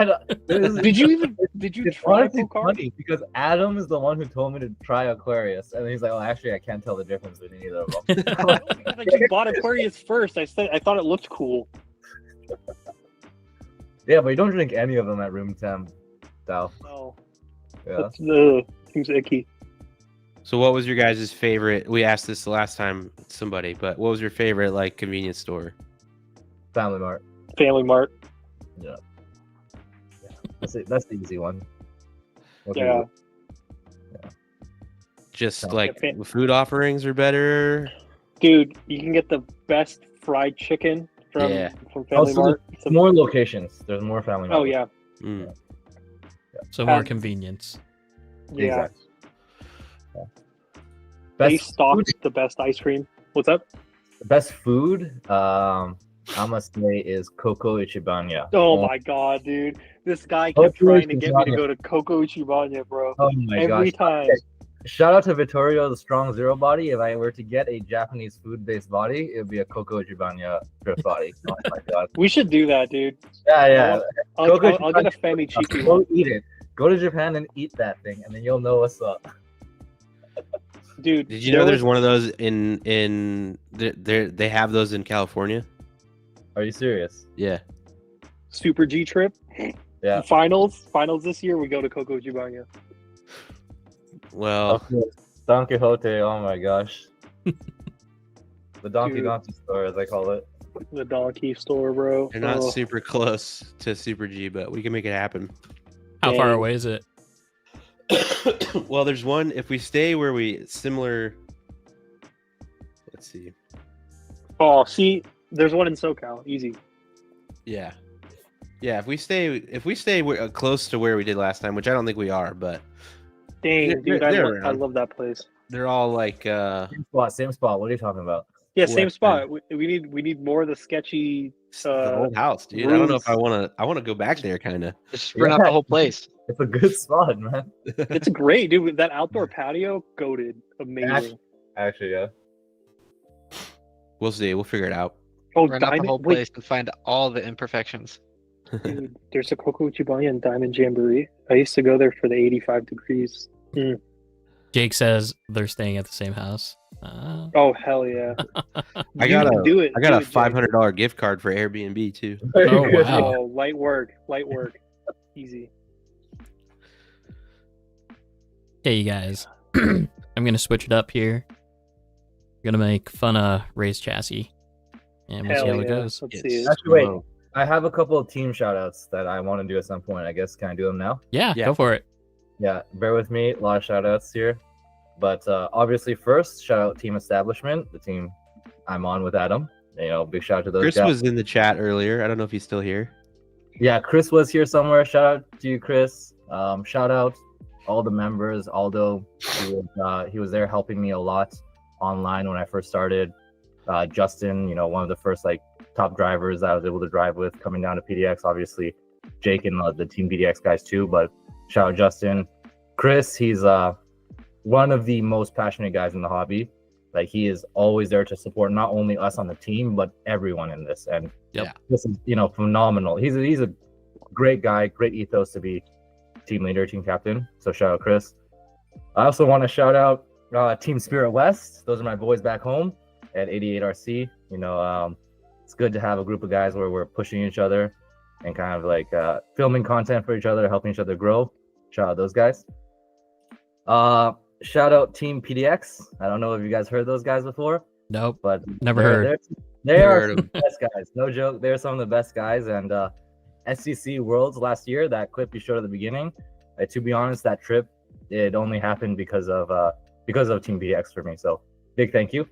[SPEAKER 3] you
[SPEAKER 1] It's
[SPEAKER 3] try
[SPEAKER 1] honestly
[SPEAKER 3] Pocari?
[SPEAKER 1] funny because Adam is the one who told me to try Aquarius, and he's like, "Oh, actually, I can't tell the difference between either of them." I'm like,
[SPEAKER 3] I just bought Aquarius first. I thought it looked cool.
[SPEAKER 1] yeah, but you don't drink any of them at room temp, Dal.
[SPEAKER 3] No,
[SPEAKER 1] Yeah.
[SPEAKER 3] seems icky.
[SPEAKER 4] So what was your guys' favorite? We asked this the last time somebody, but what was your favorite like convenience store?
[SPEAKER 1] Family Mart.
[SPEAKER 3] Family Mart.
[SPEAKER 1] Yeah. That's the easy one. What
[SPEAKER 3] Yeah.
[SPEAKER 1] is it?
[SPEAKER 4] Just
[SPEAKER 1] Yeah,
[SPEAKER 4] like
[SPEAKER 3] fam-
[SPEAKER 4] food offerings are better.
[SPEAKER 3] Dude, you can get the best fried chicken from
[SPEAKER 4] Yeah.
[SPEAKER 3] Family
[SPEAKER 1] Also,
[SPEAKER 3] Mart.
[SPEAKER 1] there's more locations. There's more Family Mart.
[SPEAKER 3] Oh yeah,
[SPEAKER 4] Mm.
[SPEAKER 2] So more
[SPEAKER 3] Um,
[SPEAKER 2] convenience.
[SPEAKER 3] yeah.
[SPEAKER 1] Exactly. Yeah.
[SPEAKER 3] They
[SPEAKER 1] Best
[SPEAKER 3] stocked
[SPEAKER 1] food,
[SPEAKER 3] the best ice cream. What's up?
[SPEAKER 1] best food. I must say is Coco Ichibanya.
[SPEAKER 3] Oh my god, dude! This guy
[SPEAKER 1] Oh,
[SPEAKER 3] kept trying to
[SPEAKER 1] Coco
[SPEAKER 3] get me to
[SPEAKER 1] Ichibanya.
[SPEAKER 3] go to Coco Ichibanya, bro.
[SPEAKER 1] Oh my
[SPEAKER 3] Every
[SPEAKER 1] gosh.
[SPEAKER 3] time.
[SPEAKER 1] Okay. Shout out to Vittorio, the strong zero body. If I were to get a Japanese food-based body, it would be a Coco Ichibanya drift body. Oh my god.
[SPEAKER 3] We should do that, dude.
[SPEAKER 1] Yeah.
[SPEAKER 3] I'll
[SPEAKER 1] Coco
[SPEAKER 3] get a Femi Cheeky
[SPEAKER 1] Go
[SPEAKER 3] one.
[SPEAKER 1] eat it. Go to Japan and eat that thing, and then you'll know what's up.
[SPEAKER 3] Dude,
[SPEAKER 4] Did you know there's one of those in they have those in California?
[SPEAKER 1] Are you serious?
[SPEAKER 4] Yeah.
[SPEAKER 3] Super G trip?
[SPEAKER 1] Yeah.
[SPEAKER 3] Finals this year, we go to Coco Ichibanya.
[SPEAKER 4] Well,
[SPEAKER 1] Don Quixote. Oh my gosh. The Donkey
[SPEAKER 3] Dude.
[SPEAKER 1] Donkey store, as I call it.
[SPEAKER 3] The donkey store, bro.
[SPEAKER 4] they're not
[SPEAKER 3] Oh.
[SPEAKER 4] super close to Super G, but we can make it happen.
[SPEAKER 2] How far
[SPEAKER 3] dang.
[SPEAKER 2] away is it?
[SPEAKER 4] Well, there's one if we stay where we similar. Let's see.
[SPEAKER 3] Oh, see, there's one in SoCal. Easy.
[SPEAKER 4] Yeah. Yeah, if we stay close to where we did last time, which I don't think we are, but
[SPEAKER 3] Dang,
[SPEAKER 4] They're-
[SPEAKER 3] dude,
[SPEAKER 4] they're
[SPEAKER 3] I
[SPEAKER 4] around.
[SPEAKER 3] love that place.
[SPEAKER 4] they're all like
[SPEAKER 1] Same spot. What are you talking about?
[SPEAKER 3] Yeah,
[SPEAKER 4] West
[SPEAKER 3] same
[SPEAKER 4] End.
[SPEAKER 3] spot. We need more of the sketchy.
[SPEAKER 4] the old house, dude. I don't know if
[SPEAKER 3] rooms.
[SPEAKER 4] I want to go back there kind of.
[SPEAKER 5] Just rent out the whole place.
[SPEAKER 1] It's a good spot, man.
[SPEAKER 3] It's great, dude. That outdoor patio, goated, amazing.
[SPEAKER 1] Actually, yeah.
[SPEAKER 4] We'll see. We'll figure it out.
[SPEAKER 3] Oh,
[SPEAKER 5] Rent out the whole
[SPEAKER 3] Diamond. Wait,
[SPEAKER 5] place and find all the imperfections.
[SPEAKER 3] dude, there's a Coco Ichibanya and Diamond Jamboree. I used to go there for the 85 degrees.
[SPEAKER 2] Jake says they're staying at the same house.
[SPEAKER 3] Oh hell yeah!
[SPEAKER 4] I
[SPEAKER 3] You
[SPEAKER 4] got
[SPEAKER 3] can do it.
[SPEAKER 4] I got
[SPEAKER 3] do
[SPEAKER 4] a
[SPEAKER 3] it, Jake.
[SPEAKER 4] $500 gift card for Airbnb too.
[SPEAKER 2] Oh, wow.
[SPEAKER 3] Oh, light work, easy.
[SPEAKER 2] Okay, you guys. I'm gonna switch it up here. Gonna make fun of Ray's chassis, and we'll see
[SPEAKER 3] Hell
[SPEAKER 2] how
[SPEAKER 3] yeah!
[SPEAKER 2] it goes.
[SPEAKER 3] Let's
[SPEAKER 4] It's
[SPEAKER 3] see it.
[SPEAKER 1] Actually, wait.
[SPEAKER 4] slow.
[SPEAKER 1] I have a couple of team shout outs that I want to do at some point. I guess can I do them now?
[SPEAKER 2] Yeah,
[SPEAKER 4] Yeah.
[SPEAKER 2] go for it.
[SPEAKER 1] Yeah, bear with me. A lot of shout outs here. But obviously, first, shout out Team Establishment, the team I'm on with Adam. You know, big shout out to those
[SPEAKER 4] Chris
[SPEAKER 1] guys.
[SPEAKER 4] was in the chat earlier. I don't know if he's still here.
[SPEAKER 1] Yeah, Chris was here somewhere. Shout out to you, Chris. Shout out all the members. Aldo, he was there helping me a lot online when I first started. Justin, you know, one of the first like top drivers that I was able to drive with coming down to PDX. Obviously, Jake and the Team PDX guys too. But shout out Justin. Chris, he's one of the most passionate guys in the hobby. Like he is always there to support not only us on the team but everyone in this. And
[SPEAKER 2] Yep.
[SPEAKER 1] this is, you know, phenomenal. He's a great guy, great ethos to be team leader, team captain. So shout out Chris. I also want to shout out Team Spirit West. Those are my boys back home at 88RC. You know, it's good to have a group of guys where we're pushing each other and kind of like filming content for each other, helping each other grow. Shout out those guys. Shout out Team PDX. I don't know if you guys heard those guys before,
[SPEAKER 2] Nope,
[SPEAKER 1] but
[SPEAKER 2] never
[SPEAKER 1] they're-
[SPEAKER 2] heard.
[SPEAKER 1] They
[SPEAKER 4] Never
[SPEAKER 1] are
[SPEAKER 4] heard
[SPEAKER 1] some of the best guys. No joke. They're some of the best guys. And SCC Worlds last year, that clip you showed at the beginning, to be honest, that trip, it only happened because of Team PDX for me. So big thank you.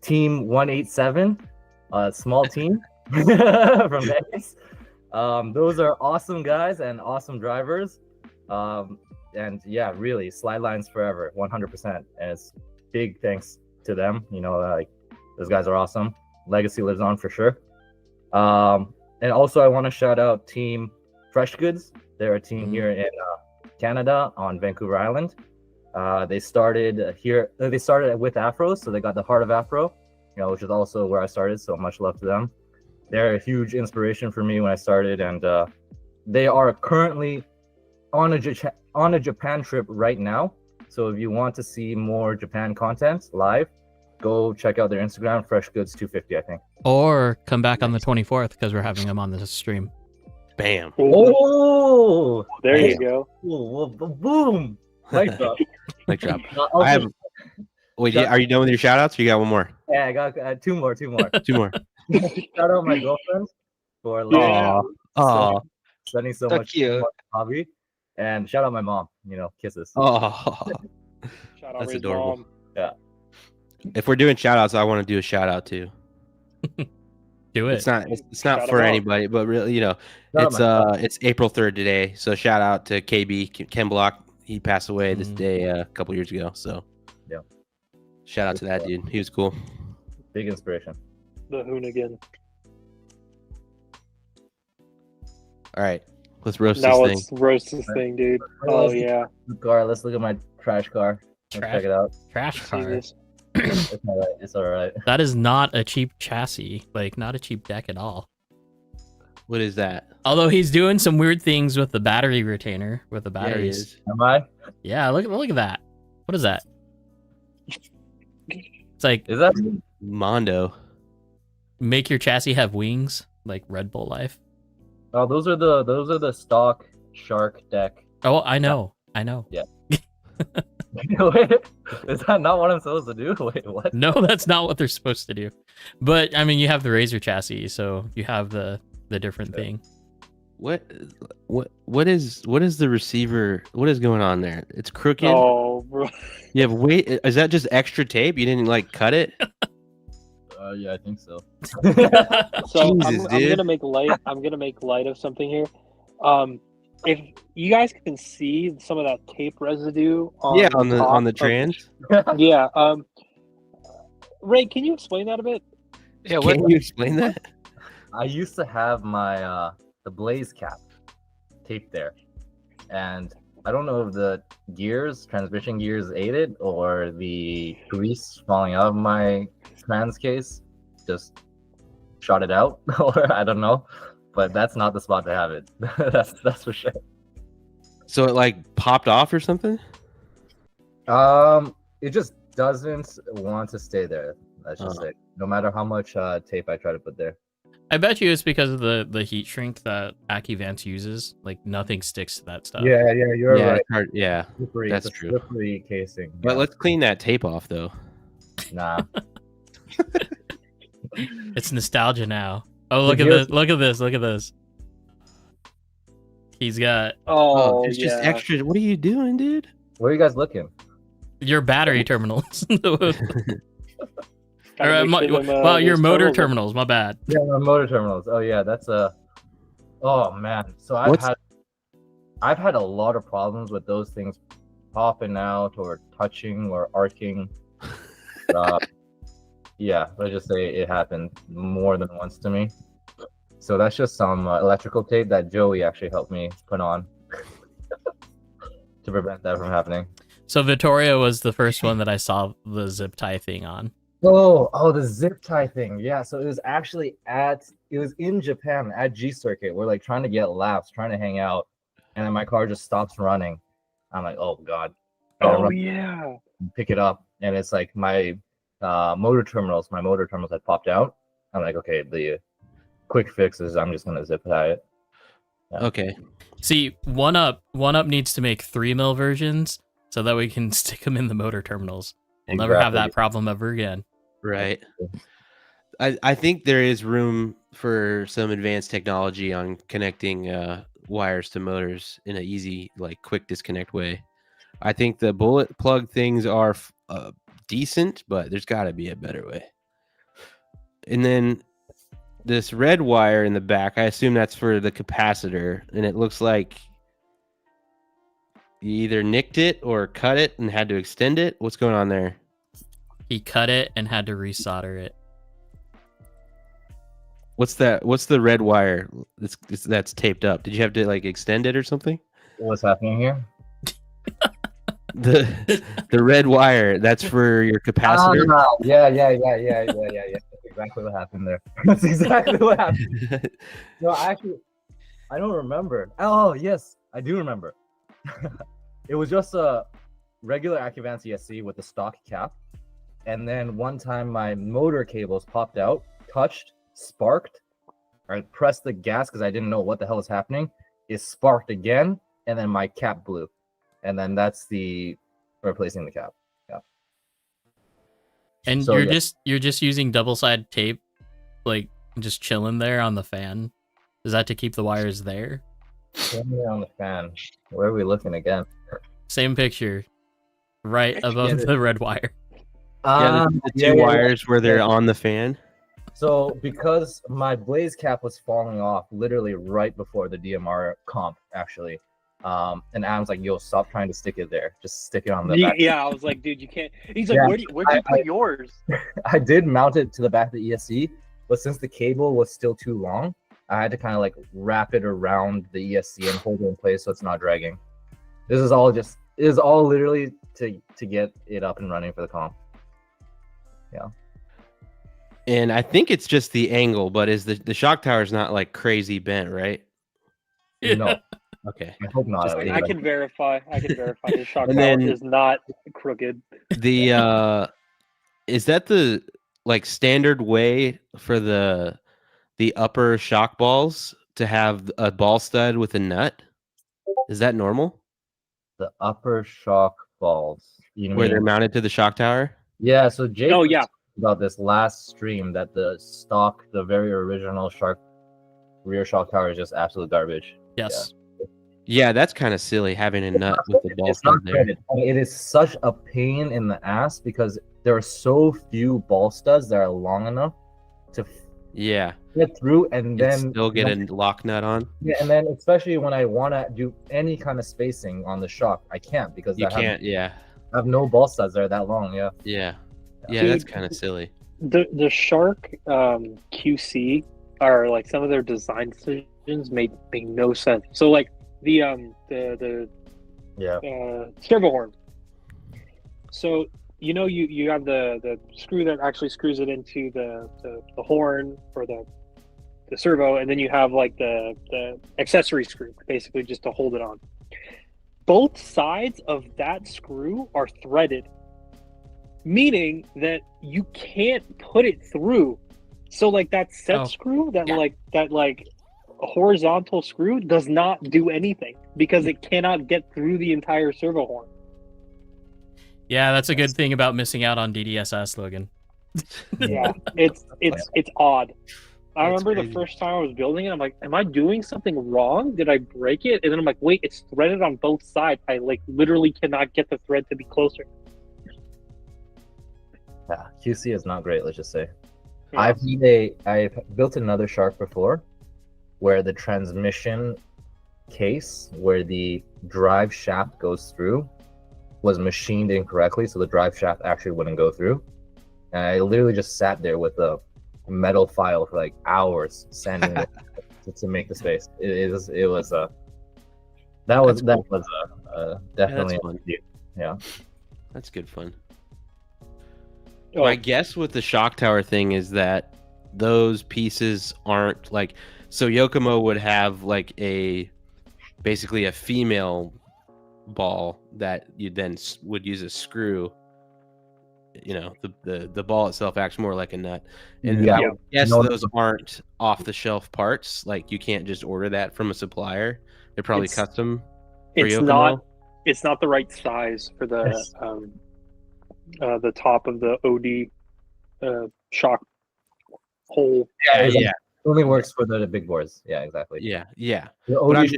[SPEAKER 1] Team 187, small team from Vegas. Those are awesome guys and awesome drivers. And yeah, really, slide lines forever, 100%. And it's big thanks to them. You know, like those guys are awesome. Legacy lives on for sure. And also I want to shout out Team Fresh Goods. They're a team here in Canada on Vancouver Island. They started here. They started with Afro, so they got the heart of Afro, you know, which is also where I started. So much love to them. They're a huge inspiration for me when I started, and they are currently on a Japan trip right now. So if you want to see more Japan content live, go check out their Instagram, Fresh Goods 250, I think.
[SPEAKER 2] Or come back on the 24th because we're having them on the stream.
[SPEAKER 4] Bam.
[SPEAKER 1] Oh,
[SPEAKER 3] There you go.
[SPEAKER 1] Boom! Mic drop.
[SPEAKER 4] Mic drop.
[SPEAKER 1] Also,
[SPEAKER 4] I have. Wait, are you done with your shout outs? Or you got one more?
[SPEAKER 1] yeah, I got two more.
[SPEAKER 4] Two more.
[SPEAKER 1] Shout out my girlfriend for
[SPEAKER 3] Yeah.
[SPEAKER 4] Oh.
[SPEAKER 1] spending so
[SPEAKER 5] So
[SPEAKER 1] much
[SPEAKER 5] cute.
[SPEAKER 1] time on the hobby, and shout out my mom. You know, kisses.
[SPEAKER 4] Oh.
[SPEAKER 3] Shout out
[SPEAKER 4] That's
[SPEAKER 3] Ray's
[SPEAKER 4] adorable.
[SPEAKER 3] mom.
[SPEAKER 4] If we're doing shout outs, I want to do a shout out too.
[SPEAKER 2] Do it.
[SPEAKER 4] It's not
[SPEAKER 3] Shout
[SPEAKER 4] for
[SPEAKER 3] out.
[SPEAKER 4] anybody, but really, you know,
[SPEAKER 1] Shout out my
[SPEAKER 4] it's April 3rd today. So shout out to KB Ken Block. He passed away this day a couple years ago. So
[SPEAKER 1] Yeah.
[SPEAKER 4] Shout out to that dude. He was cool.
[SPEAKER 1] big inspiration.
[SPEAKER 3] The Hoonigan.
[SPEAKER 4] All right. Let's roast
[SPEAKER 3] Now
[SPEAKER 4] this thing.
[SPEAKER 3] let's roast this thing, dude. Oh yeah.
[SPEAKER 1] Car. Let's look at my trash car. Let's
[SPEAKER 2] Trash?
[SPEAKER 1] check it out.
[SPEAKER 2] Trash car.
[SPEAKER 3] Jesus.
[SPEAKER 1] It's all right. It's all right.
[SPEAKER 2] That is not a cheap chassis. Like, not a cheap deck at all.
[SPEAKER 4] What is that?
[SPEAKER 2] Although he's doing some weird things with the battery retainer, with the
[SPEAKER 4] Yeah, he
[SPEAKER 2] batteries.
[SPEAKER 4] is.
[SPEAKER 1] Am I?
[SPEAKER 2] Yeah, look at that. What is that? It's like
[SPEAKER 1] Is that?
[SPEAKER 4] Mondo.
[SPEAKER 2] make your chassis have wings, like Red Bull Life.
[SPEAKER 1] Oh, those are the stock shark deck.
[SPEAKER 2] Oh, I know.
[SPEAKER 1] Wait, is that not what I'm supposed to do? Wait, what?
[SPEAKER 2] No, that's not what they're supposed to do. But I mean, you have the Razor chassis, so you have the different thing.
[SPEAKER 4] What is the receiver? What is going on there? It's crooked.
[SPEAKER 3] Oh, bro.
[SPEAKER 4] You have wait. Is that just extra tape? You didn't like cut it?
[SPEAKER 1] Yeah, I think so.
[SPEAKER 3] So
[SPEAKER 4] Jesus,
[SPEAKER 3] I'm
[SPEAKER 4] dude.
[SPEAKER 3] gonna make light. I'm gonna make light of something here. If you guys can see some of that tape residue on
[SPEAKER 4] Yeah, on the
[SPEAKER 3] top of-
[SPEAKER 4] trans.
[SPEAKER 3] Yeah. Ray, can you explain that a bit?
[SPEAKER 5] Yeah, what?
[SPEAKER 4] Can you explain that?
[SPEAKER 1] I used to have my the blaze cap taped there, and I don't know if the transmission gears ate it, or the grease falling out of my trans case just shot it out, or I don't know. But that's not the spot to have it. that's for sure.
[SPEAKER 4] So it like popped off or something?
[SPEAKER 1] It just doesn't want to stay there. Let's just say, no matter how much tape I try to put there.
[SPEAKER 2] I bet you it's because of the heat shrink that Aki Vance uses. Like, nothing sticks to that stuff.
[SPEAKER 1] Yeah, you're
[SPEAKER 4] yeah,
[SPEAKER 1] right.
[SPEAKER 4] it's hard. Yeah,
[SPEAKER 1] Slippery,
[SPEAKER 4] that's
[SPEAKER 1] it's a
[SPEAKER 4] true.
[SPEAKER 1] Slippery casing.
[SPEAKER 4] but
[SPEAKER 1] Yeah.
[SPEAKER 4] let's clean that tape off though.
[SPEAKER 1] Nah.
[SPEAKER 2] It's nostalgia now. Oh, look
[SPEAKER 1] The
[SPEAKER 2] at
[SPEAKER 1] gears-
[SPEAKER 2] this! Look at this! Look at this! He's got
[SPEAKER 3] Oh,
[SPEAKER 4] it's
[SPEAKER 3] yeah.
[SPEAKER 4] just extra. What are you doing, dude?
[SPEAKER 1] Where are you guys looking?
[SPEAKER 2] your battery terminals.
[SPEAKER 3] Gotta make sure them,
[SPEAKER 2] Wow, your
[SPEAKER 3] those
[SPEAKER 2] motor
[SPEAKER 3] terminals are-
[SPEAKER 2] terminals. My bad.
[SPEAKER 1] Yeah, my motor terminals. Oh yeah, that's a. Oh man, so I've had a lot of problems with those things popping out or touching or arcing. Yeah, let's just say it happened more than once to me. So that's just some electrical tape that Joey actually helped me put on to prevent that from happening.
[SPEAKER 2] So Vittoria was the first one that I saw the zip tie thing on.
[SPEAKER 1] Oh, the zip tie thing. Yeah, so it was actually it was in Japan at G Circuit. We're like trying to get laps, trying to hang out, and then my car just stops running. I'm like, oh god. And I
[SPEAKER 3] Oh
[SPEAKER 1] run
[SPEAKER 3] yeah.
[SPEAKER 1] and pick it up, and it's like my motor terminals had popped out. I'm like, okay, the quick fix is I'm just gonna zip tie it.
[SPEAKER 4] Okay.
[SPEAKER 2] See, one up needs to make 3mm versions so that we can stick them in the motor terminals. We'll never have that
[SPEAKER 1] Exactly.
[SPEAKER 2] problem ever again.
[SPEAKER 4] Right. I think there is room for some advanced technology on connecting wires to motors in an easy, like quick disconnect way. I think the bullet plug things are decent, but there's got to be a better way. And then this red wire in the back. I assume that's for the capacitor, and it looks like you either nicked it or cut it and had to extend it. What's going on there?
[SPEAKER 2] He cut it and had to resolder it.
[SPEAKER 4] What's that? What's the red wire that's taped up? Did you have to like extend it or something?
[SPEAKER 1] What's happening here?
[SPEAKER 4] The red wire that's for your capacitor.
[SPEAKER 1] Yeah. That's exactly what happened there. That's exactly what happened. No, actually, I don't remember. Oh, yes, I do remember. It was just a regular Acuvance ESC with the stock cap. And then one time my motor cables popped out, touched, sparked. I pressed the gas because I didn't know what the hell is happening. It sparked again, and then my cap blew. And then that's the replacing the cap. Yeah.
[SPEAKER 2] And
[SPEAKER 1] So,
[SPEAKER 2] you're just using double-sided tape, like just chilling there on the fan. Is that to keep the wires there?
[SPEAKER 1] On the fan. Where are we looking again?
[SPEAKER 2] Same picture, right above
[SPEAKER 4] Yeah,
[SPEAKER 2] the red wire.
[SPEAKER 4] The two wires where they're on the fan.
[SPEAKER 1] So because my blaze cap was falling off literally right before the DMR comp, actually. And Adam's like, yo, stop trying to stick it there. Just stick it on the back.
[SPEAKER 3] Yeah, I was like, dude, you can't. He's like,
[SPEAKER 1] Yeah,
[SPEAKER 3] where'd you put yours?
[SPEAKER 1] I did mount it to the back of the ESC, but since the cable was still too long, I had to kind of like wrap it around the ESC and hold it in place so it's not dragging. It is all literally to get it up and running for the comp. Yeah.
[SPEAKER 4] And I think it's just the angle, but is the shock tower is not like crazy bent, right?
[SPEAKER 1] No,
[SPEAKER 4] Okay.
[SPEAKER 1] I hope not.
[SPEAKER 4] Just
[SPEAKER 1] at
[SPEAKER 3] I
[SPEAKER 1] least.
[SPEAKER 3] can verify. His shock
[SPEAKER 4] And
[SPEAKER 3] tower
[SPEAKER 4] then-
[SPEAKER 3] is not crooked.
[SPEAKER 4] The is that the like standard way for the upper shock balls to have a ball stud with a nut? Is that normal?
[SPEAKER 1] The upper shock balls. You
[SPEAKER 4] Where they're
[SPEAKER 1] mean?
[SPEAKER 4] mounted to the shock tower?
[SPEAKER 1] Yeah. So Jake.
[SPEAKER 3] Oh, yeah.
[SPEAKER 1] was about this last stream that the stock, the very original rear shock tower is just absolute garbage.
[SPEAKER 2] Yes.
[SPEAKER 4] Yeah, that's kind of silly having a nut with the ball
[SPEAKER 1] It's not
[SPEAKER 4] stud there.
[SPEAKER 1] credit. I mean, it is such a pain in the ass because there are so few ball studs that are long enough to
[SPEAKER 4] Yeah,
[SPEAKER 1] get through, and
[SPEAKER 4] you
[SPEAKER 1] then
[SPEAKER 4] still get a lock nut on.
[SPEAKER 1] yeah, and then especially when I want to do any kind of spacing on the shock, I can't because
[SPEAKER 4] You
[SPEAKER 1] I
[SPEAKER 4] can't. Yeah,
[SPEAKER 1] have no ball studs that are that long. Yeah.
[SPEAKER 4] yeah, yeah.
[SPEAKER 3] Dude,
[SPEAKER 4] That's kind of silly.
[SPEAKER 3] The Shark QC are like some of their design decisions make no sense. So like the servo horn. So you have the screw that actually screws it into the horn or the servo, and then you have like the accessory screw basically just to hold it on. Both sides of that screw are threaded, meaning that you can't put it through. So like that set screw, that horizontal screw does not do anything because it cannot get through the entire servo horn.
[SPEAKER 2] Yeah, that's a good thing about missing out on DDSS, Logan.
[SPEAKER 3] Yeah, it's odd. I
[SPEAKER 4] That's
[SPEAKER 3] remember
[SPEAKER 4] crazy.
[SPEAKER 3] the first time I was building it, I'm like, am I doing something wrong? Did I break it? And then I'm like, wait, it's threaded on both sides. I like literally cannot get the thread to be closer.
[SPEAKER 1] Yeah, QC is not great. Let's just say.
[SPEAKER 3] Yeah.
[SPEAKER 1] I've built another Shark before, where the transmission case, where the drive shaft goes through, was machined incorrectly, so the drive shaft actually wouldn't go through. And I literally just sat there with a metal file for like hours, sanding it to make the space. It was definitely
[SPEAKER 4] fun.
[SPEAKER 1] yeah.
[SPEAKER 4] That's good fun.
[SPEAKER 3] Oh,
[SPEAKER 4] My guess with the shock tower thing is that those pieces aren't like, so Yokomo would have like basically a female ball that you then would use a screw. You know, the ball itself acts more like a nut. And
[SPEAKER 1] Yeah.
[SPEAKER 4] I would guess
[SPEAKER 1] No,
[SPEAKER 4] those aren't off the shelf parts. Like you can't just order that from a supplier. They're probably
[SPEAKER 3] It's-
[SPEAKER 4] custom for
[SPEAKER 3] it's
[SPEAKER 4] Yokomo.
[SPEAKER 3] it's not the right size for
[SPEAKER 1] Yes.
[SPEAKER 3] the top of the OD shock hole.
[SPEAKER 1] Yeah,
[SPEAKER 4] Yeah,
[SPEAKER 1] it only works for the big boards. Yeah, exactly.
[SPEAKER 4] yeah, yeah.
[SPEAKER 1] The
[SPEAKER 4] But I'm
[SPEAKER 1] OD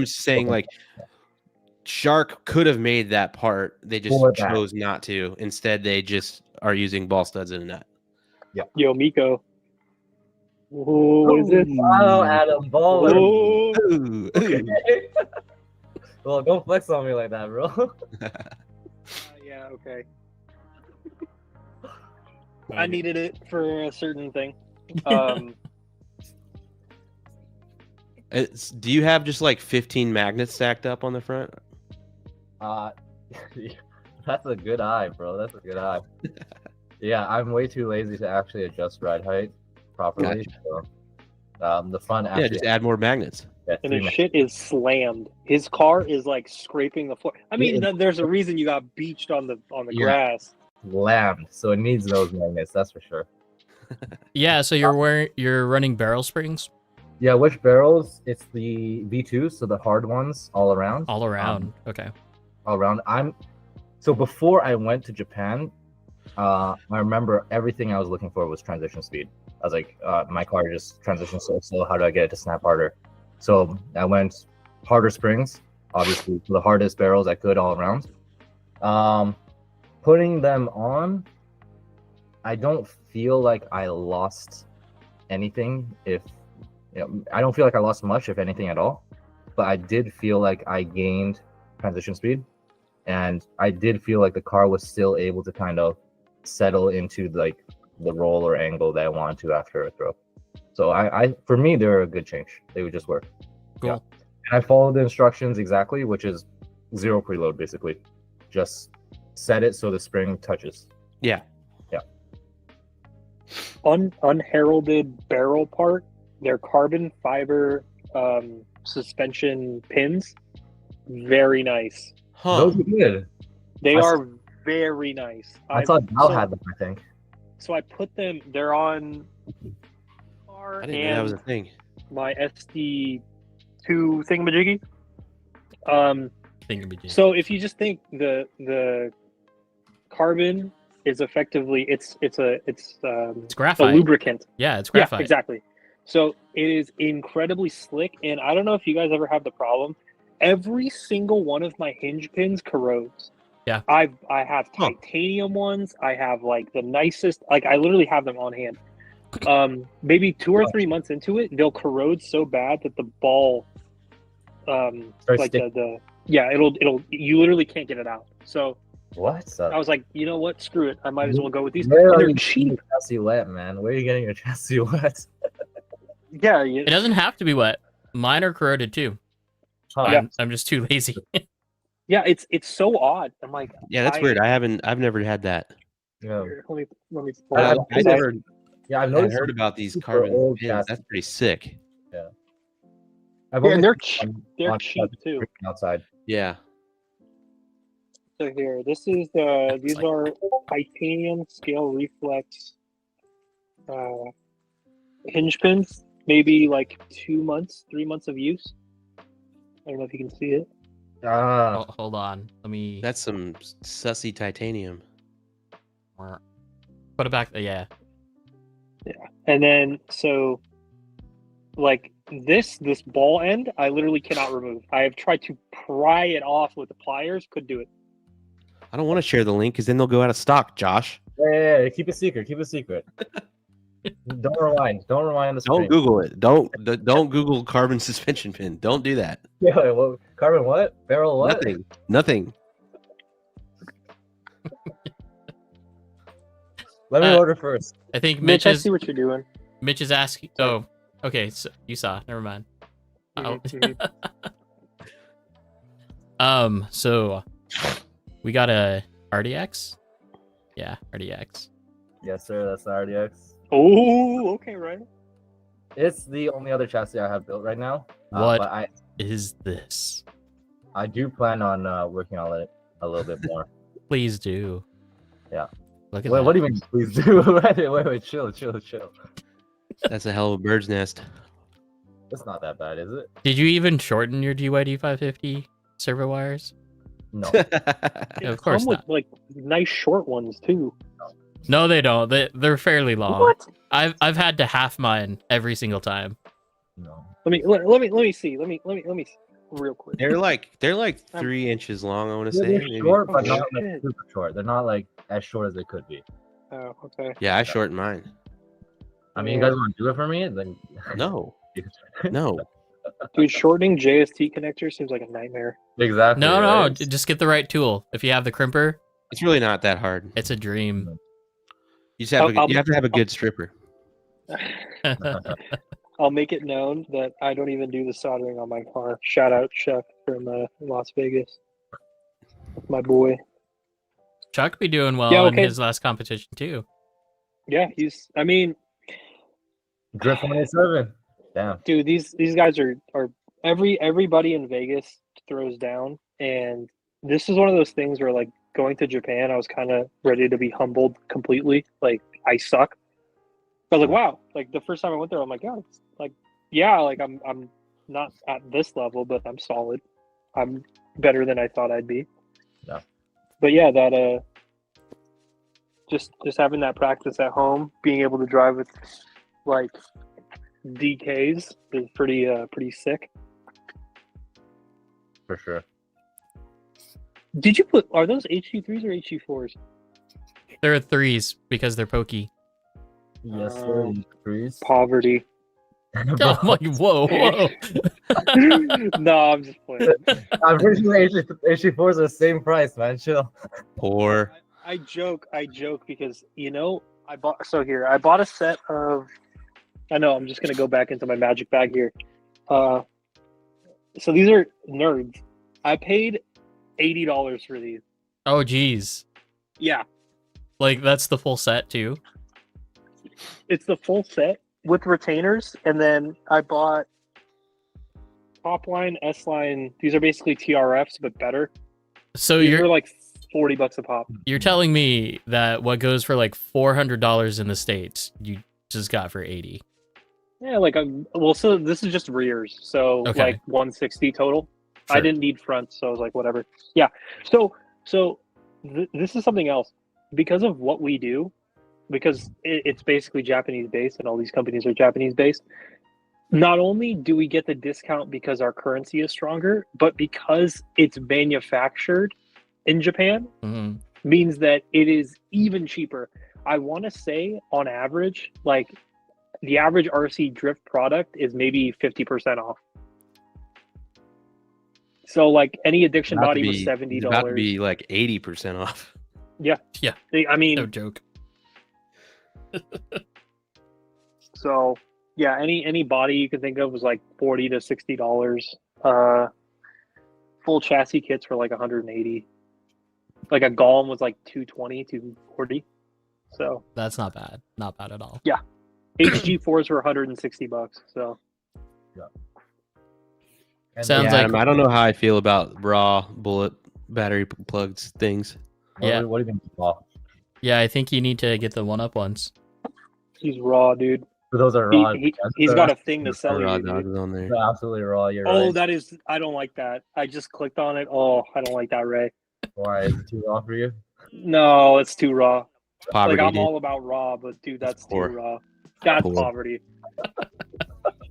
[SPEAKER 4] just saying, like, Shark could have made that part. They just
[SPEAKER 1] For that.
[SPEAKER 4] chose not to. Instead, they just are using ball studs and a nut.
[SPEAKER 3] Yo, Miko. What is it?
[SPEAKER 1] Wow, Adam Baller.
[SPEAKER 3] Oh,
[SPEAKER 4] Ooh,
[SPEAKER 1] Okay.
[SPEAKER 4] ooh.
[SPEAKER 1] Well, don't flex on me like that, bro.
[SPEAKER 3] yeah, okay. I needed it for a certain thing.
[SPEAKER 4] Do you have just like 15 magnets stacked up on the front?
[SPEAKER 1] Uh, that's a good eye, bro. That's a good eye. Yeah, I'm way too lazy to actually adjust ride height properly.
[SPEAKER 4] Gotcha.
[SPEAKER 1] So, the front
[SPEAKER 4] Yeah,
[SPEAKER 1] actually.
[SPEAKER 4] just add more magnets.
[SPEAKER 3] and
[SPEAKER 1] three
[SPEAKER 3] his
[SPEAKER 1] max-
[SPEAKER 3] shit is slammed. His car is like scraping the floor. I mean,
[SPEAKER 1] It-
[SPEAKER 3] there's a reason you got beached on the
[SPEAKER 1] Yeah.
[SPEAKER 3] grass.
[SPEAKER 1] Lamb, so it needs those magnets. That's for sure.
[SPEAKER 2] Yeah, so you're running barrel springs
[SPEAKER 1] Yeah, which barrels? It's the V2s, so the hard ones all around.
[SPEAKER 2] all around. Okay.
[SPEAKER 1] All around. So before I went to Japan, I remember everything I was looking for was transition speed. I was like, my car just transitions so slow. How do I get it to snap harder? So I went harder springs, obviously the hardest barrels I could all around. Putting them on, I don't feel like I lost anything. I don't feel like I lost much, if anything at all. But I did feel like I gained transition speed, and I did feel like the car was still able to kind of settle into like the roll or angle that I wanted to after a throw. So I for me, they were a good change. They would just work.
[SPEAKER 2] Cool.
[SPEAKER 1] Yeah. And I followed the instructions exactly, which is 0 preload basically. Just set it so the spring touches.
[SPEAKER 4] Yeah.
[SPEAKER 3] Unheralded barrel part. They're carbon fiber suspension pins. Very nice.
[SPEAKER 4] Huh.
[SPEAKER 1] Those are good.
[SPEAKER 3] They
[SPEAKER 1] I
[SPEAKER 3] are very nice.
[SPEAKER 1] I thought Dal had them, I think.
[SPEAKER 3] So I put them. They're on.
[SPEAKER 4] I didn't know that was a thing.
[SPEAKER 3] My SD2 thingamajiggy.
[SPEAKER 2] Thingamajig.
[SPEAKER 3] So if you just think the carbon is effectively it's a
[SPEAKER 2] graphite.
[SPEAKER 3] lubricant.
[SPEAKER 2] Yeah, it's graphite.
[SPEAKER 3] Yeah, exactly. So it is incredibly slick, and I don't know if you guys ever have the problem. Every single one of my hinge pins corrodes.
[SPEAKER 2] Yeah.
[SPEAKER 3] I have
[SPEAKER 4] Huh.
[SPEAKER 3] titanium ones. I have like the nicest. Like I literally have them on hand. Maybe 2 or 3 months into it, they'll corrode so bad that the ball,
[SPEAKER 1] Starts
[SPEAKER 3] like
[SPEAKER 1] sticking.
[SPEAKER 3] it'll you literally can't get it out. So
[SPEAKER 1] What?
[SPEAKER 3] I was like, you know what? Screw it. I might as well go with these.
[SPEAKER 1] Where
[SPEAKER 3] And
[SPEAKER 1] are
[SPEAKER 3] they're
[SPEAKER 1] you
[SPEAKER 3] cheap.
[SPEAKER 1] getting your chassis wet, man? Where are you getting your chassis wet?
[SPEAKER 3] Yeah,
[SPEAKER 2] It doesn't have to be wet. Mine are corroded too.
[SPEAKER 1] Huh.
[SPEAKER 2] I'm just too lazy.
[SPEAKER 3] yeah. It's so odd. I'm like,
[SPEAKER 4] Yeah, that's weird. I've never had that.
[SPEAKER 1] Yeah.
[SPEAKER 3] here, let me.
[SPEAKER 1] I-
[SPEAKER 4] I never
[SPEAKER 1] Yeah, I've
[SPEAKER 4] had
[SPEAKER 1] noticed.
[SPEAKER 4] heard about these
[SPEAKER 1] super
[SPEAKER 4] carbon
[SPEAKER 1] old
[SPEAKER 4] pins.
[SPEAKER 1] chassis.
[SPEAKER 4] That's pretty sick.
[SPEAKER 1] I've
[SPEAKER 3] Yeah,
[SPEAKER 1] only
[SPEAKER 3] and they're
[SPEAKER 1] seen
[SPEAKER 3] cheap.
[SPEAKER 1] on-
[SPEAKER 3] They're
[SPEAKER 1] on
[SPEAKER 3] cheap too.
[SPEAKER 1] outside.
[SPEAKER 4] Yeah.
[SPEAKER 3] So here, this is these
[SPEAKER 2] like-
[SPEAKER 3] are titanium scale reflex hinge pins. Maybe like 2 months, 3 months of use. I don't know if you can see it.
[SPEAKER 1] Ah,
[SPEAKER 2] Hold on. Let me
[SPEAKER 4] That's some sussy titanium.
[SPEAKER 2] put it back. Yeah.
[SPEAKER 3] And then so like this ball end, I literally cannot remove. I have tried to pry it off with the pliers, could do it.
[SPEAKER 4] I don't want to share the link because then they'll go out of stock, Josh.
[SPEAKER 1] yeah, keep it secret. Keep it secret. Don't rewind. Don't rewind the screen.
[SPEAKER 4] Don't Google it. Don't Google carbon suspension pin. Don't do that.
[SPEAKER 1] Yeah, well, carbon what? Barrel what?
[SPEAKER 4] Nothing.
[SPEAKER 1] Let me
[SPEAKER 2] Uh,
[SPEAKER 1] order first.
[SPEAKER 2] I think
[SPEAKER 3] Mitch, I see what you're doing.
[SPEAKER 2] Mitch is asking. Oh, okay. So you saw. Never mind. Oh. So we got a RDX. Yeah, RDX.
[SPEAKER 1] Yes, sir. That's the RDX.
[SPEAKER 3] Oh, okay, right.
[SPEAKER 1] It's the only other chassis I have built right now.
[SPEAKER 2] What
[SPEAKER 1] But
[SPEAKER 2] is this?
[SPEAKER 1] I do plan on working on it a little bit more.
[SPEAKER 2] Please do.
[SPEAKER 1] Yeah.
[SPEAKER 2] Look at
[SPEAKER 1] Wait,
[SPEAKER 2] that.
[SPEAKER 1] what do you mean? Please do. wait, chill.
[SPEAKER 4] That's a hell of a bird's nest.
[SPEAKER 1] It's not that bad, is it?
[SPEAKER 2] Did you even shorten your GYD 550 servo wires?
[SPEAKER 1] No.
[SPEAKER 2] Of course
[SPEAKER 3] Come with
[SPEAKER 2] not.
[SPEAKER 3] like nice short ones too.
[SPEAKER 2] No, they don't. They're fairly long.
[SPEAKER 3] What?
[SPEAKER 2] I've had to half mine every single time.
[SPEAKER 1] No.
[SPEAKER 3] Let me see. Let me see real quick.
[SPEAKER 4] They're like 3 inches long. I want to
[SPEAKER 1] Yeah,
[SPEAKER 4] say.
[SPEAKER 1] they're
[SPEAKER 4] maybe.
[SPEAKER 1] short, but
[SPEAKER 3] Oh,
[SPEAKER 1] not like
[SPEAKER 3] shit.
[SPEAKER 1] super short. They're not like as short as they could be.
[SPEAKER 3] Oh, okay.
[SPEAKER 4] Yeah, I shortened mine.
[SPEAKER 1] I mean, you guys want to do it for me? Then
[SPEAKER 4] No, no.
[SPEAKER 3] Dude, shortening JST connector seems like a nightmare.
[SPEAKER 1] exactly.
[SPEAKER 2] No,
[SPEAKER 1] right?
[SPEAKER 2] just get the right tool. If you have the crimper,
[SPEAKER 4] It's really not that hard.
[SPEAKER 2] it's a dream.
[SPEAKER 4] You just have
[SPEAKER 3] I'll-
[SPEAKER 4] you have to have a good stripper.
[SPEAKER 3] I'll make it known that I don't even do the soldering on my car. Shout out Chuck from Las Vegas. That's my boy.
[SPEAKER 2] Chuck be doing well
[SPEAKER 3] Yeah,
[SPEAKER 2] in
[SPEAKER 3] okay.
[SPEAKER 2] his last competition too.
[SPEAKER 3] Yeah, I mean,
[SPEAKER 1] Drift 187. Damn.
[SPEAKER 3] dude, these guys are everybody in Vegas throws down, and this is one of those things where, like, going to Japan, I was kind of ready to be humbled completely. Like, I suck. I was like, wow. Like, the first time I went there, I'm like, oh, it's like, yeah, like I'm not at this level, but I'm solid. I'm better than I thought I'd be.
[SPEAKER 1] Yeah.
[SPEAKER 3] But yeah, that just having that practice at home, being able to drive with like DKs is pretty sick.
[SPEAKER 1] For sure.
[SPEAKER 3] Are those HD3s or HD4s?
[SPEAKER 2] They're threes because they're pokey.
[SPEAKER 1] Yes, sir.
[SPEAKER 3] Oh.
[SPEAKER 1] Freeze.
[SPEAKER 3] Poverty.
[SPEAKER 2] Oh my, whoa.
[SPEAKER 3] No, I'm just playing.
[SPEAKER 1] I'm pretty sure HD4s are the same price, man. Chill.
[SPEAKER 4] Poor.
[SPEAKER 3] I joke because I bought a set of. I know I'm just gonna go back into my magic bag here. So these are nerds. I paid $80 for these.
[SPEAKER 2] Oh geez.
[SPEAKER 3] Yeah,
[SPEAKER 2] Like that's the full set too.
[SPEAKER 3] it's the full set with retainers, and then I bought top line, S line. These are basically TRFs but better.
[SPEAKER 2] So
[SPEAKER 3] These
[SPEAKER 2] you're
[SPEAKER 3] are like $40 a pop.
[SPEAKER 2] you're telling me that what goes for like $400 in the States, you just got for 80.
[SPEAKER 3] Yeah, like so this is just rears, so
[SPEAKER 2] Okay.
[SPEAKER 3] like 160 total. I
[SPEAKER 2] Sure.
[SPEAKER 3] didn't need fronts, so I was like, whatever. Yeah. So this is something else because of what we do, because it's basically Japanese based, and all these companies are Japanese based. Not only do we get the discount because our currency is stronger, but because it's manufactured in Japan,
[SPEAKER 2] Mhm.
[SPEAKER 3] means that it is even cheaper. I want to say on average, like the average RC drift product is maybe 50% off. So like any addiction body was $70.
[SPEAKER 4] About to be like 80% off.
[SPEAKER 3] I mean,
[SPEAKER 2] No joke.
[SPEAKER 3] so yeah, any body you can think of was like $40 to $60. Full chassis kits were like 180. Like a Golem was like 220, 240. So
[SPEAKER 2] That's not bad. Not bad at all.
[SPEAKER 3] HG4s were $160. So
[SPEAKER 1] And
[SPEAKER 2] Sounds
[SPEAKER 1] then-
[SPEAKER 2] like-
[SPEAKER 4] Adam, I don't know how I feel about raw bullet battery plugs things.
[SPEAKER 2] Yeah.
[SPEAKER 1] What do you mean? Raw?
[SPEAKER 2] Yeah, I think you need to get the 1-up ones.
[SPEAKER 3] he's raw, dude.
[SPEAKER 1] Those are raw.
[SPEAKER 3] He's got a thing to sell
[SPEAKER 4] Raw
[SPEAKER 3] you.
[SPEAKER 4] dogs
[SPEAKER 3] Dude.
[SPEAKER 4] on there.
[SPEAKER 1] They're absolutely raw. You're
[SPEAKER 3] Oh,
[SPEAKER 1] right.
[SPEAKER 3] that is. I don't like that. I just clicked on it. Oh, I don't like that, Ray.
[SPEAKER 1] Why is it too raw for you?
[SPEAKER 3] No, it's too raw.
[SPEAKER 4] Poverty,
[SPEAKER 3] Like I'm
[SPEAKER 4] dude.
[SPEAKER 3] all about raw, but dude, that's too
[SPEAKER 4] poor.
[SPEAKER 3] raw. That's
[SPEAKER 4] Poor.
[SPEAKER 3] poverty.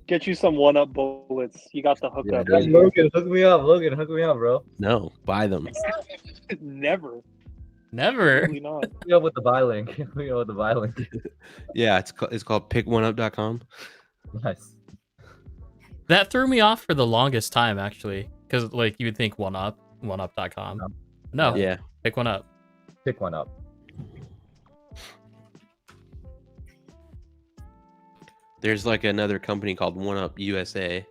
[SPEAKER 3] Get you some 1-up bullets. You got the hookup.
[SPEAKER 1] Hey, Logan, hook me up. Logan, hook me up, bro.
[SPEAKER 4] No, buy them.
[SPEAKER 3] Never.
[SPEAKER 2] Never.
[SPEAKER 3] Probably not.
[SPEAKER 1] Hook me up with the buy link. Hook me up with the buy link.
[SPEAKER 4] Yeah, it's called pick1up.com.
[SPEAKER 1] Nice.
[SPEAKER 2] That threw me off for the longest time, actually. Because, like, you would think 1-up, 1up.com. No,
[SPEAKER 4] Yeah.
[SPEAKER 2] pick 1-up.
[SPEAKER 1] Pick one up.
[SPEAKER 4] There's like another company called 1Up USA.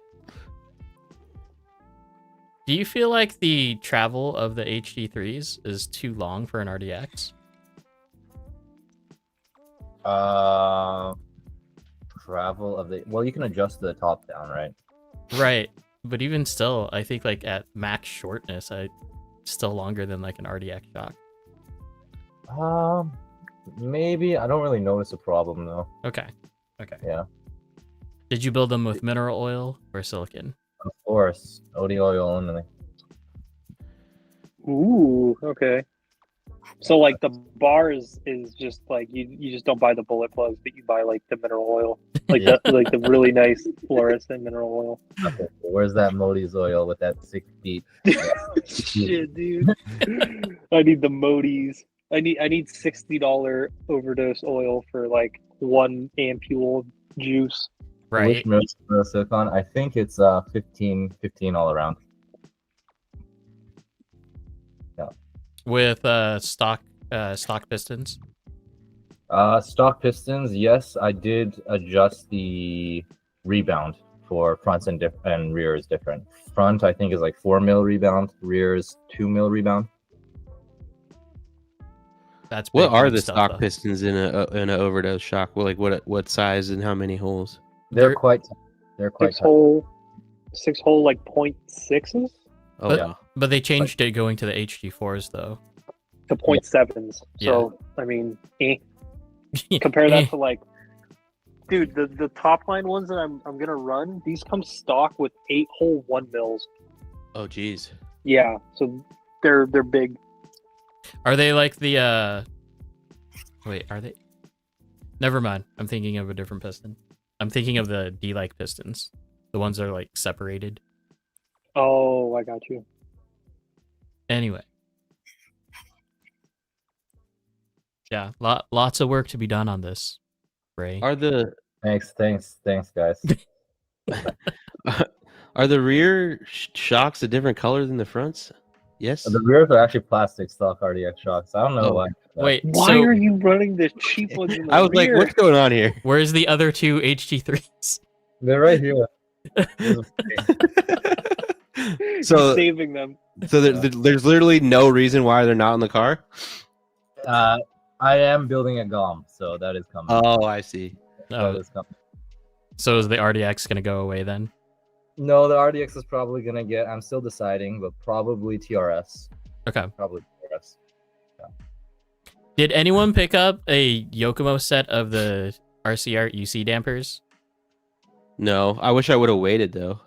[SPEAKER 2] Do you feel like the travel of the HD3s is too long for an RDX?
[SPEAKER 1] Travel of the. Well, you can adjust the top down, right?
[SPEAKER 2] Right. But even still, I think, like, at max shortness, still longer than, like, an RDX shock.
[SPEAKER 1] Maybe. I don't really notice a problem though.
[SPEAKER 2] Okay.
[SPEAKER 1] Yeah.
[SPEAKER 2] Did you build them with mineral oil or silicon?
[SPEAKER 1] Of course, OD oil only.
[SPEAKER 3] Ooh. Okay. So like the bar is just like you just don't buy the bullet plugs, but you buy like the mineral oil, like
[SPEAKER 1] Yeah.
[SPEAKER 3] the really nice fluorescent mineral oil.
[SPEAKER 1] Okay, where's that Modi's oil with that 6 feet?
[SPEAKER 3] Shit, dude. I need the Modis. I need $60 overdose oil for like 1 ampule juice.
[SPEAKER 2] Right.
[SPEAKER 1] Which silicon? I think it's 15 all around.
[SPEAKER 2] With stock pistons.
[SPEAKER 1] Stock pistons, yes, I did adjust the rebound for fronts and rear is different. Front, I think, is like 4 mil rebound. Rear is 2 mil rebound.
[SPEAKER 2] That's
[SPEAKER 4] What
[SPEAKER 2] big
[SPEAKER 4] are
[SPEAKER 2] time
[SPEAKER 4] the
[SPEAKER 2] stuff,
[SPEAKER 4] stock
[SPEAKER 2] though.
[SPEAKER 4] pistons in a overdose shock? Well, like what size and how many holes?
[SPEAKER 1] They're
[SPEAKER 2] They're-
[SPEAKER 1] quite tight.
[SPEAKER 3] 6-hole like 0.6s
[SPEAKER 4] Oh
[SPEAKER 2] But-
[SPEAKER 4] wow.
[SPEAKER 2] But they changed it going to the HG4s though.
[SPEAKER 3] to 0.7s. So I mean, compare that to like, dude, the top line ones that I'm gonna run. These come stock with 8-hole 1 mils.
[SPEAKER 4] Oh geez.
[SPEAKER 3] Yeah, so they're big.
[SPEAKER 2] Are they like the wait, are they? Never mind. I'm thinking of a different piston. I'm thinking of the D-like pistons. The ones that are like separated.
[SPEAKER 3] Oh, I got you.
[SPEAKER 2] Anyway. Yeah, lots of work to be done on this, Ray.
[SPEAKER 4] Are the
[SPEAKER 1] Thanks, guys.
[SPEAKER 4] are the rear shocks a different color than the fronts? Yes.
[SPEAKER 1] The rears are actually plastic stock RDX shocks. I don't know
[SPEAKER 4] Oh.
[SPEAKER 1] why.
[SPEAKER 2] Wait,
[SPEAKER 3] Why
[SPEAKER 2] so
[SPEAKER 3] are you running the cheap ones in the
[SPEAKER 4] I was like,
[SPEAKER 3] rear?
[SPEAKER 4] what's going on here?
[SPEAKER 2] where's the other two HG3s?
[SPEAKER 1] They're right here.
[SPEAKER 3] He's
[SPEAKER 4] so
[SPEAKER 3] saving them.
[SPEAKER 4] so there's literally no reason why they're not in the car.
[SPEAKER 1] I am building a GOM, so that is coming.
[SPEAKER 4] Oh, I see.
[SPEAKER 1] That
[SPEAKER 2] Oh,
[SPEAKER 1] is coming.
[SPEAKER 2] so is the RDX gonna go away then?
[SPEAKER 1] No, the RDX is probably gonna get. I'm still deciding, but probably TRS.
[SPEAKER 2] Okay.
[SPEAKER 1] Probably TRS.
[SPEAKER 2] Did anyone pick up a Yokomo set of the RCR UC dampers?
[SPEAKER 4] No, I wish I would have waited though.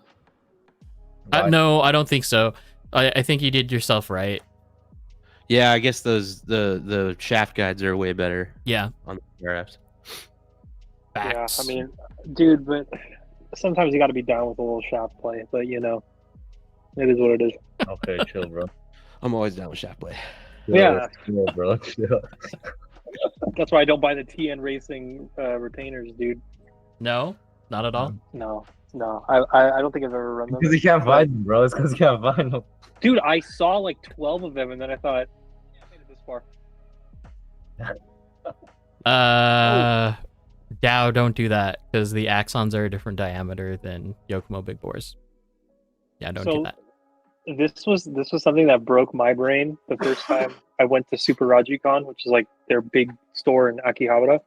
[SPEAKER 1] Why?
[SPEAKER 2] No, I don't think so. I think you did yourself right.
[SPEAKER 4] Yeah, I guess the shaft guides are way better
[SPEAKER 2] Yeah.
[SPEAKER 4] on the RFs.
[SPEAKER 2] Facts.
[SPEAKER 3] Yeah, I mean, dude, but sometimes you got to be down with a little shaft play. But you know, it is what it is.
[SPEAKER 1] Okay, chill, bro.
[SPEAKER 4] I'm always down with shaft play.
[SPEAKER 1] Chill,
[SPEAKER 3] Yeah.
[SPEAKER 1] chill, bro. Chill.
[SPEAKER 3] That's why I don't buy the TN Racing retainers, dude.
[SPEAKER 2] No, not at all.
[SPEAKER 3] No, I don't think I've ever run them.
[SPEAKER 1] Because you can't find them, bro. It's because you can't find them.
[SPEAKER 3] Dude, I saw like 12 of them, and then I thought, yeah, I made it this far.
[SPEAKER 2] Dow, don't do that because the axons are a different diameter than Yokomo big bores. Yeah, don't do
[SPEAKER 3] So-
[SPEAKER 2] that.
[SPEAKER 3] This was something that broke my brain the first time I went to Super Rajicon, which is like their big store in Akihabara.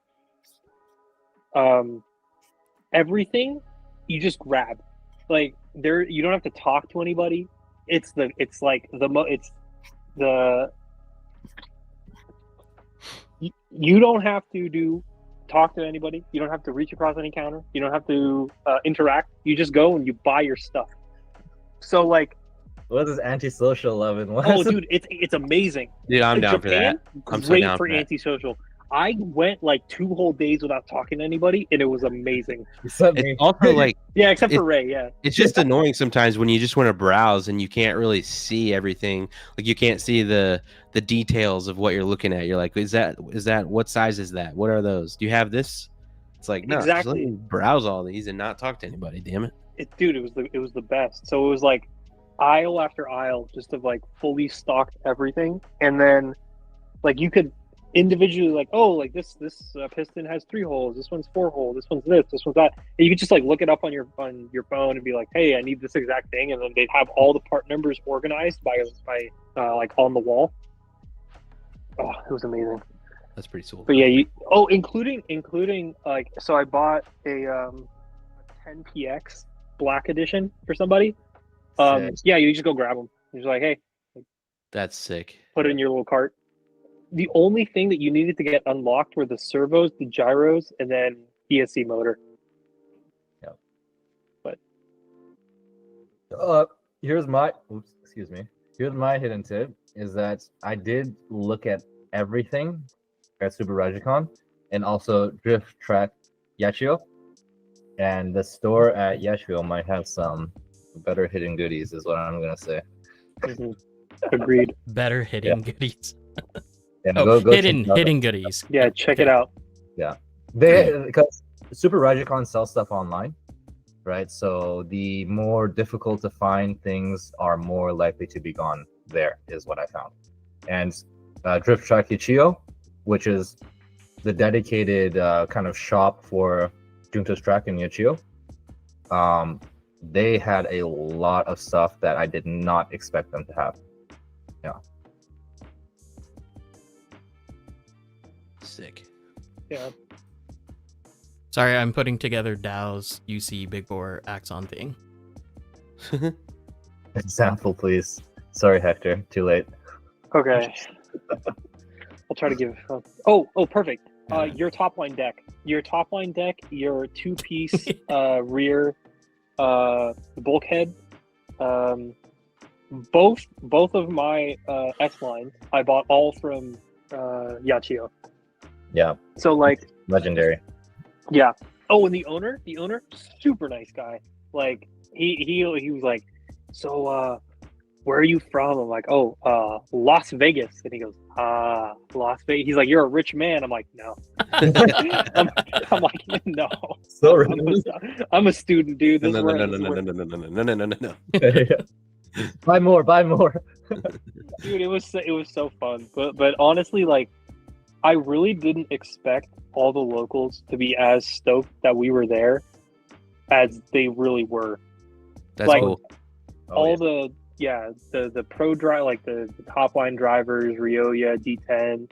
[SPEAKER 3] Everything you just grab, like you don't have to talk to anybody. You don't have to talk to anybody. You don't have to reach across any counter. You don't have to interact. You just go and you buy your stuff. So like,
[SPEAKER 1] What is this antisocial, Logan? What
[SPEAKER 3] oh
[SPEAKER 1] is it?
[SPEAKER 3] dude, it's amazing.
[SPEAKER 4] Dude, I'm down for that.
[SPEAKER 3] Japan,
[SPEAKER 4] I'm so
[SPEAKER 3] great
[SPEAKER 4] down
[SPEAKER 3] for
[SPEAKER 4] for that.
[SPEAKER 3] antisocial. I went like 2 whole days without talking to anybody, and it was amazing.
[SPEAKER 1] You sent me.
[SPEAKER 4] It's also like
[SPEAKER 3] Yeah, except for Ray. Yeah,
[SPEAKER 4] it's just annoying sometimes when you just want to browse and you can't really see everything. Like you can't see the details of what you're looking at. You're like, is that what size is that? What are those? Do you have this? It's like no, just let
[SPEAKER 3] Exactly.
[SPEAKER 4] me browse all these and not talk to anybody. Damn it.
[SPEAKER 3] Dude, it was the best. So it was like aisle after aisle, just of like fully stocked everything, and then like you could individually like, oh, like this piston has 3 holes, this one's 4 holes, this one's this one's that, and you could just like look it up on your phone and be like, hey, I need this exact thing, and then they'd have all the part numbers organized by like on the wall. Oh, it was amazing.
[SPEAKER 4] That's pretty cool.
[SPEAKER 3] But yeah, including like, so I bought a 10PX black edition for somebody.
[SPEAKER 1] Sick.
[SPEAKER 3] Yeah, you just go grab them. You're just like, hey,
[SPEAKER 4] That's sick.
[SPEAKER 3] put it in your little cart. The only thing that you needed to get unlocked were the servos, the gyros, and then ESC motor.
[SPEAKER 1] Here's my Here's my hidden tip is that I did look at everything at Super Rajicon and also Drift Track Yachio. And the store at Yachio might have some better hidden goodies, is what I'm gonna say.
[SPEAKER 3] Agreed.
[SPEAKER 2] Better hidden goodies.
[SPEAKER 1] And
[SPEAKER 2] Oh,
[SPEAKER 1] go check
[SPEAKER 2] hidden
[SPEAKER 1] it out.
[SPEAKER 2] hidden goodies.
[SPEAKER 3] Yeah, check it out.
[SPEAKER 1] because Super Rajicon sells stuff online, right? So the more difficult to find things are more likely to be gone there, is what I found. And Drift Track Ichio, which is the dedicated kind of shop for Junta's Track in Ichio, they had a lot of stuff that I did not expect them to have. Yeah.
[SPEAKER 4] Sick.
[SPEAKER 3] Yeah.
[SPEAKER 2] Sorry, I'm putting together Dow's UC Big Bore Axon thing.
[SPEAKER 1] Example, please. Sorry, Hector. Too late.
[SPEAKER 3] Okay. I'll try to give. Oh, perfect. Your top line deck. Your 2-piece rear bulkhead. Both of my S lines I bought all from Yachio.
[SPEAKER 1] Yeah.
[SPEAKER 3] So like
[SPEAKER 1] Legendary.
[SPEAKER 3] yeah. Oh, and the owner, super nice guy. Like he was like, so where are you from? I'm like, oh, Las Vegas. And he goes, Las Vegas. He's like, you're a rich man. I'm like, no. I'm like, no.
[SPEAKER 1] So random.
[SPEAKER 3] I'm a student, dude. This
[SPEAKER 4] No.
[SPEAKER 3] is where
[SPEAKER 1] Buy more.
[SPEAKER 3] dude, it was so fun. But honestly, like, I really didn't expect all the locals to be as stoked that we were there as they really were.
[SPEAKER 4] That's
[SPEAKER 3] Like,
[SPEAKER 4] cool.
[SPEAKER 3] All the pro drive, like the top line drivers, Ryoya, D10,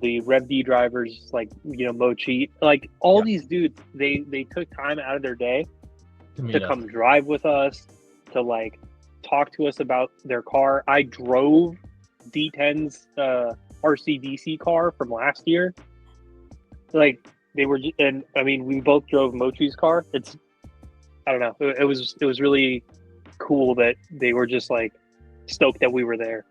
[SPEAKER 3] the Rev D drivers, like, you know, Mochi, like all these dudes, they took time out of their day to come drive with us, to like talk to us about their car. I drove D10's RCDC car from last year. Like they were, and I mean, we both drove Mochi's car. It's, I don't know, it was really cool that they were just like stoked that we were there.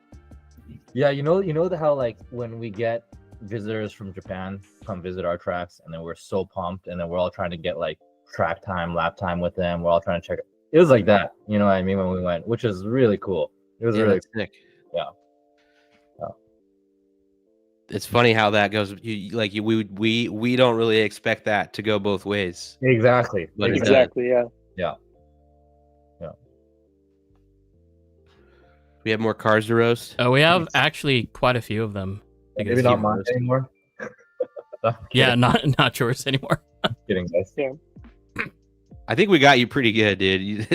[SPEAKER 1] Yeah, you know how like when we get visitors from Japan come visit our tracks, and then we're so pumped, and then we're all trying to get like track time, lap time with them. We're all trying to check. It was like that, you know what I mean, when we went, which is really cool. It was really
[SPEAKER 4] sick.
[SPEAKER 1] Yeah.
[SPEAKER 4] It's funny how that goes. We don't really expect that to go both ways.
[SPEAKER 1] Exactly.
[SPEAKER 4] But it does.
[SPEAKER 3] Exactly. Yeah.
[SPEAKER 1] Yeah.
[SPEAKER 4] We have more cars to roast.
[SPEAKER 2] Oh, we have actually quite a few of them.
[SPEAKER 1] Maybe not mine anymore.
[SPEAKER 2] Yeah, not yours anymore.
[SPEAKER 1] Kidding, guys.
[SPEAKER 3] Yeah.
[SPEAKER 4] I think we got you pretty good, dude.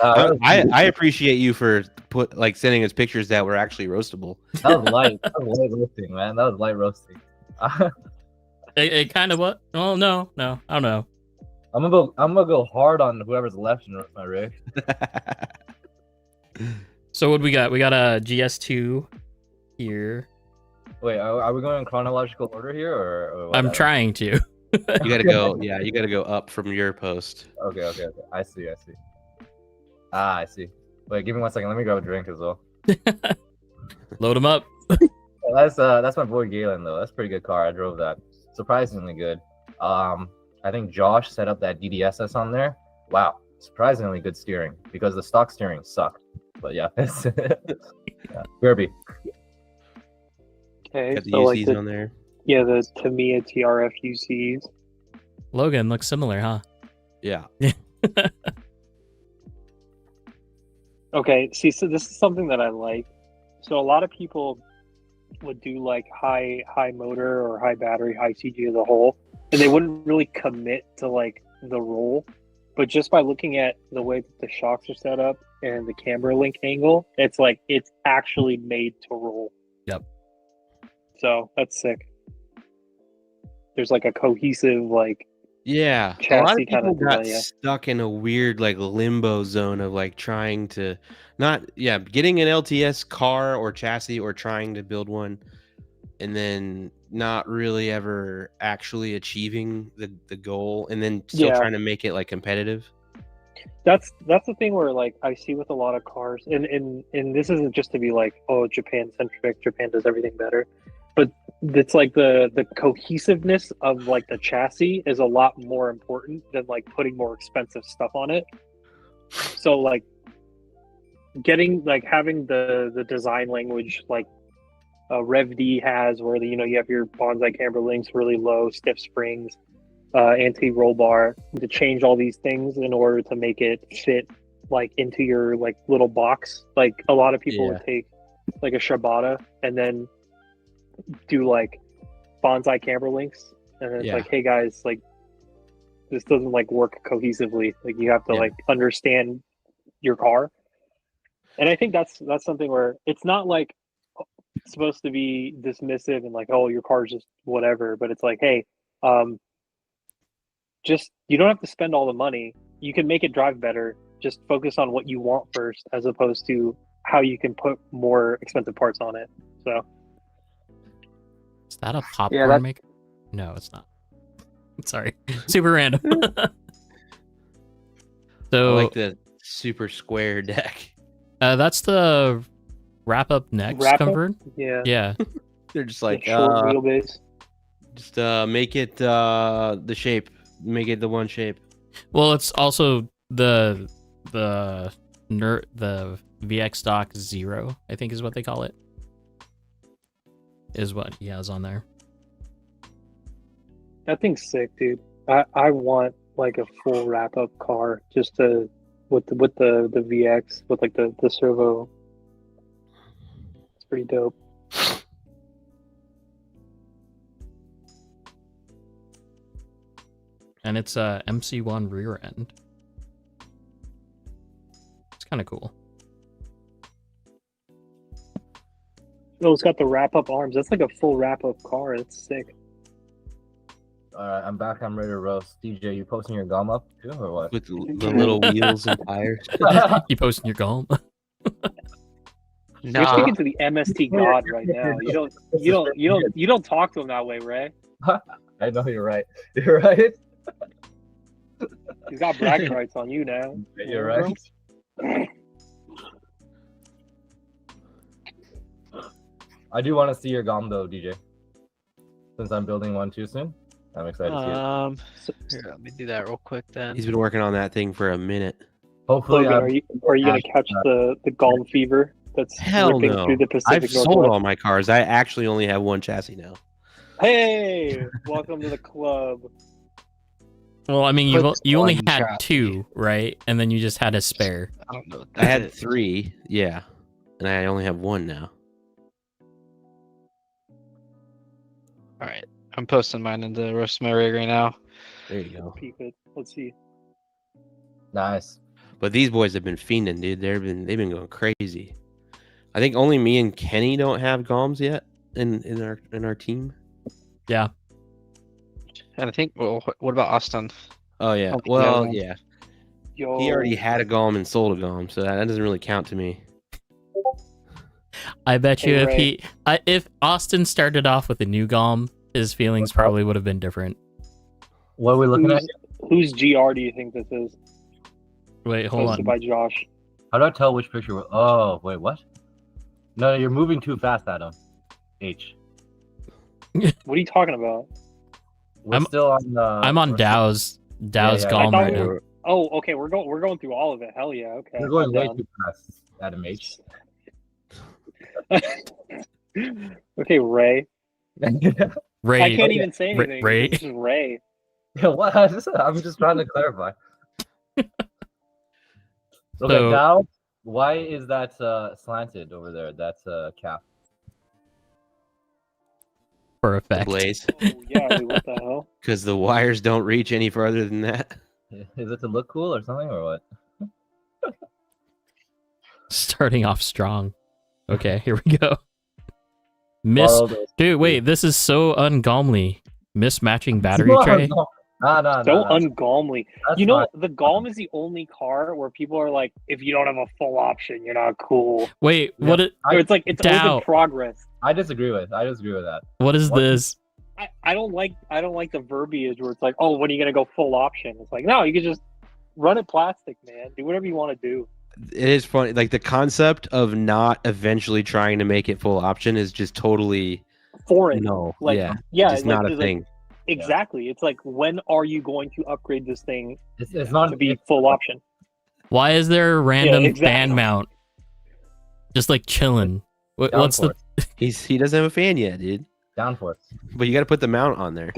[SPEAKER 4] I appreciate you for sending us pictures that were actually roastable.
[SPEAKER 1] That was light. That was light roasting, man. That was light roasting.
[SPEAKER 2] It kind of what? Oh no, I don't know.
[SPEAKER 1] I'm gonna go hard on whoever's left in my rig.
[SPEAKER 2] So what we got? We got a GS2 here.
[SPEAKER 1] Wait, are we going in chronological order here, or
[SPEAKER 2] I'm trying to.
[SPEAKER 4] You gotta go. Yeah, you gotta go up from your post.
[SPEAKER 1] Okay. I see. I see. Wait, give me 1 second. Let me grab a drink as well.
[SPEAKER 2] Load them up.
[SPEAKER 1] That's my boy Galen though. That's a pretty good car. I drove that. Surprisingly good. I think Josh set up that DDSS on there. Wow, surprisingly good steering, because the stock steering sucked. But yeah, yeah. Kirby.
[SPEAKER 3] Okay.
[SPEAKER 4] Got the
[SPEAKER 3] So
[SPEAKER 4] UCs
[SPEAKER 3] like
[SPEAKER 4] on there.
[SPEAKER 3] yeah, the Tamiya TRF UCs.
[SPEAKER 2] Logan looks similar, huh?
[SPEAKER 4] Yeah.
[SPEAKER 3] Okay, see, so this is something that I like. So a lot of people would do like high motor or high battery, high CG as a whole, and they wouldn't really commit to like the roll. But just by looking at the way that the shocks are set up and the camber link angle, it's like it's actually made to roll.
[SPEAKER 2] Yep.
[SPEAKER 3] So that's sick. There's like a cohesive like
[SPEAKER 4] Yeah, a
[SPEAKER 3] chassis
[SPEAKER 4] lot of people
[SPEAKER 3] kind of
[SPEAKER 4] got
[SPEAKER 3] design, yeah.
[SPEAKER 4] stuck in a weird like limbo zone of like trying to getting an LTS car or chassis or trying to build one, and then not really ever actually achieving the goal, and then still trying to make it like competitive.
[SPEAKER 3] That's the thing where like I see with a lot of cars, and this isn't just to be like, oh, Japan centric, Japan does everything better, but it's like the cohesiveness of like the chassis is a lot more important than like putting more expensive stuff on it. So like having the design language like Rev D has, where you have your bonsai camber links, really low stiff springs, anti-roll bar, to change all these things in order to make it fit like into your like little box. Like a lot of people would take like a Shibata and then do like bonsai camber links, and then it's like, hey guys, like this doesn't like work cohesively. Like you have to like understand your car. And I think that's something where it's not like supposed to be dismissive and like, oh, your car's just whatever, but it's like, hey, just you don't have to spend all the money. You can make it drive better. Just focus on what you want first, as opposed to how you can put more expensive parts on it. So,
[SPEAKER 2] is that a popcorn maker? No, it's not. Sorry, super random. So
[SPEAKER 4] I like the super square deck.
[SPEAKER 2] That's the wrap up next covered. Yeah.
[SPEAKER 4] They're just like
[SPEAKER 3] short wheelbase.
[SPEAKER 4] Just make it the shape. Make it the one shape.
[SPEAKER 2] Well, it's also the VX stock 0, I think is what they call it. Is what he has on there.
[SPEAKER 3] That thing's sick, dude. I want like a full wrap up car just to with the VX with like the servo. It's pretty dope.
[SPEAKER 2] And it's a MC1 rear end. It's kind of cool.
[SPEAKER 3] Oh, it's got the wrap up arms. That's like a full wrap up car. That's sick.
[SPEAKER 1] All right, I'm back. I'm ready to roast. DJ, you posting your gum up too, or what?
[SPEAKER 4] With the little wheels and tires.
[SPEAKER 2] You posting your gum?
[SPEAKER 3] You're speaking to the MST god right now. You don't talk to him that way, Ray.
[SPEAKER 1] I know you're right. You're right.
[SPEAKER 3] He's got bragging rights on you now.
[SPEAKER 1] You're right. I do want to see your gom though, DJ. Since I'm building one too soon, I'm excited to see it.
[SPEAKER 5] Here, let me do that real quick then.
[SPEAKER 4] He's been working on that thing for a minute.
[SPEAKER 1] Hopefully,
[SPEAKER 3] Logan, are you gonna catch the Gom fever that's ripping through the Pacific
[SPEAKER 4] I've
[SPEAKER 3] Northwest?
[SPEAKER 4] sold all my cars. I actually only have one chassis now.
[SPEAKER 3] Hey, welcome to the club.
[SPEAKER 2] Well, I mean, you only had 2, right? And then you just had a spare.
[SPEAKER 5] I don't know.
[SPEAKER 4] I had 3, yeah, and I only have 1 now.
[SPEAKER 5] All right, I'm posting mine in the roast my rig right now.
[SPEAKER 4] There you go.
[SPEAKER 3] Peep it. Let's see.
[SPEAKER 1] nice.
[SPEAKER 4] But these boys have been fiending, dude. They've been going crazy. I think only me and Kenny don't have GOMs yet in our team.
[SPEAKER 2] Yeah.
[SPEAKER 5] And I think, well, what about Austin?
[SPEAKER 4] Oh yeah.
[SPEAKER 3] Oh,
[SPEAKER 4] Well,
[SPEAKER 3] yeah.
[SPEAKER 4] yeah.
[SPEAKER 3] Yo,
[SPEAKER 4] He already had a GOM and sold a GOM, so that doesn't really count to me.
[SPEAKER 2] I bet you
[SPEAKER 3] Hey,
[SPEAKER 2] if Austin started off with a new GOM, his feelings probably would have been different.
[SPEAKER 1] What are we looking at?
[SPEAKER 3] whose GR do you think this is?
[SPEAKER 2] Wait, hold
[SPEAKER 3] Posted
[SPEAKER 2] on.
[SPEAKER 3] by Josh.
[SPEAKER 1] How do I tell which picture? Oh, wait, what? No, you're moving too fast, Adam. H.
[SPEAKER 3] What are you talking about?
[SPEAKER 1] We're still on the.
[SPEAKER 2] I'm on Dow's
[SPEAKER 1] yeah.
[SPEAKER 2] GOM
[SPEAKER 3] I
[SPEAKER 2] right
[SPEAKER 3] thought
[SPEAKER 2] now.
[SPEAKER 3] we Oh, okay. We're going through all of it. Hell yeah. Okay.
[SPEAKER 1] We're going
[SPEAKER 3] I'm
[SPEAKER 1] way
[SPEAKER 3] down.
[SPEAKER 1] too fast, Adam H.
[SPEAKER 3] Okay, Ray.
[SPEAKER 2] Ray,
[SPEAKER 3] I can't even say anything.
[SPEAKER 2] Ray.
[SPEAKER 3] This is Ray.
[SPEAKER 1] What? I'm just trying to clarify. Okay,
[SPEAKER 2] So-
[SPEAKER 1] now, why is that slanted over there? That's cap.
[SPEAKER 2] for
[SPEAKER 4] The
[SPEAKER 2] effect.
[SPEAKER 4] blaze,
[SPEAKER 3] Oh, yeah, dude, what the hell?
[SPEAKER 4] because the wires don't reach any farther than that.
[SPEAKER 1] Is it to look cool or something, or what?
[SPEAKER 2] Starting off strong. Okay, here we go. Dude, wait, this is so ungomly. Mismatching battery tray.
[SPEAKER 1] No,
[SPEAKER 3] So ungomly.
[SPEAKER 1] that's
[SPEAKER 3] You know,
[SPEAKER 1] fine.
[SPEAKER 3] the Golm is the only car where people are like, if you don't have a full option, you're not cool.
[SPEAKER 2] Wait,
[SPEAKER 1] Yeah.
[SPEAKER 2] what?
[SPEAKER 3] Or it's like it's
[SPEAKER 2] Dow.
[SPEAKER 3] open progress.
[SPEAKER 1] I disagree with that.
[SPEAKER 2] What is
[SPEAKER 1] What?
[SPEAKER 2] this?
[SPEAKER 3] I don't like the verbiage where it's like, oh, when are you gonna go full option? It's like, no, you can just run it plastic, man. Do whatever you want to do.
[SPEAKER 4] It is funny. Like the concept of not eventually trying to make it full option is just totally
[SPEAKER 3] Foreign.
[SPEAKER 4] no.
[SPEAKER 3] Like,
[SPEAKER 4] yeah,
[SPEAKER 3] yeah,
[SPEAKER 4] it's
[SPEAKER 3] like,
[SPEAKER 4] not a
[SPEAKER 3] like,
[SPEAKER 4] thing.
[SPEAKER 3] Exactly. It's like, when are you going to upgrade this thing
[SPEAKER 1] It's not
[SPEAKER 3] to be full option?
[SPEAKER 2] Why is there a random
[SPEAKER 3] exactly.
[SPEAKER 2] fan mount? Just like chilling. What's the?
[SPEAKER 4] He doesn't have a fan yet, dude.
[SPEAKER 1] downforce?
[SPEAKER 4] But you got to put the mount on there.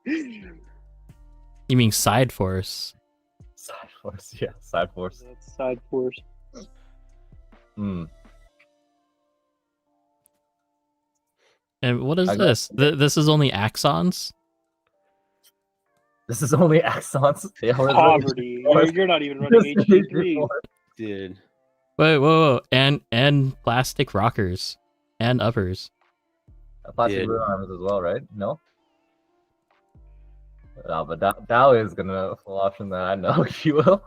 [SPEAKER 2] You mean side force?
[SPEAKER 1] Side force, yeah, side force.
[SPEAKER 3] That's side force.
[SPEAKER 1] Hmm.
[SPEAKER 2] And what is
[SPEAKER 1] I got-
[SPEAKER 2] this? This is only axons?
[SPEAKER 1] This is only axons. Yeah, we're-
[SPEAKER 3] Poverty. You're not even running HG3.
[SPEAKER 4] Dude.
[SPEAKER 2] Wait, whoa. And plastic rockers. And uppers.
[SPEAKER 1] Plastic
[SPEAKER 4] Dude.
[SPEAKER 1] rear arms as well, right? No? No, but Dow is gonna full option that I know she will.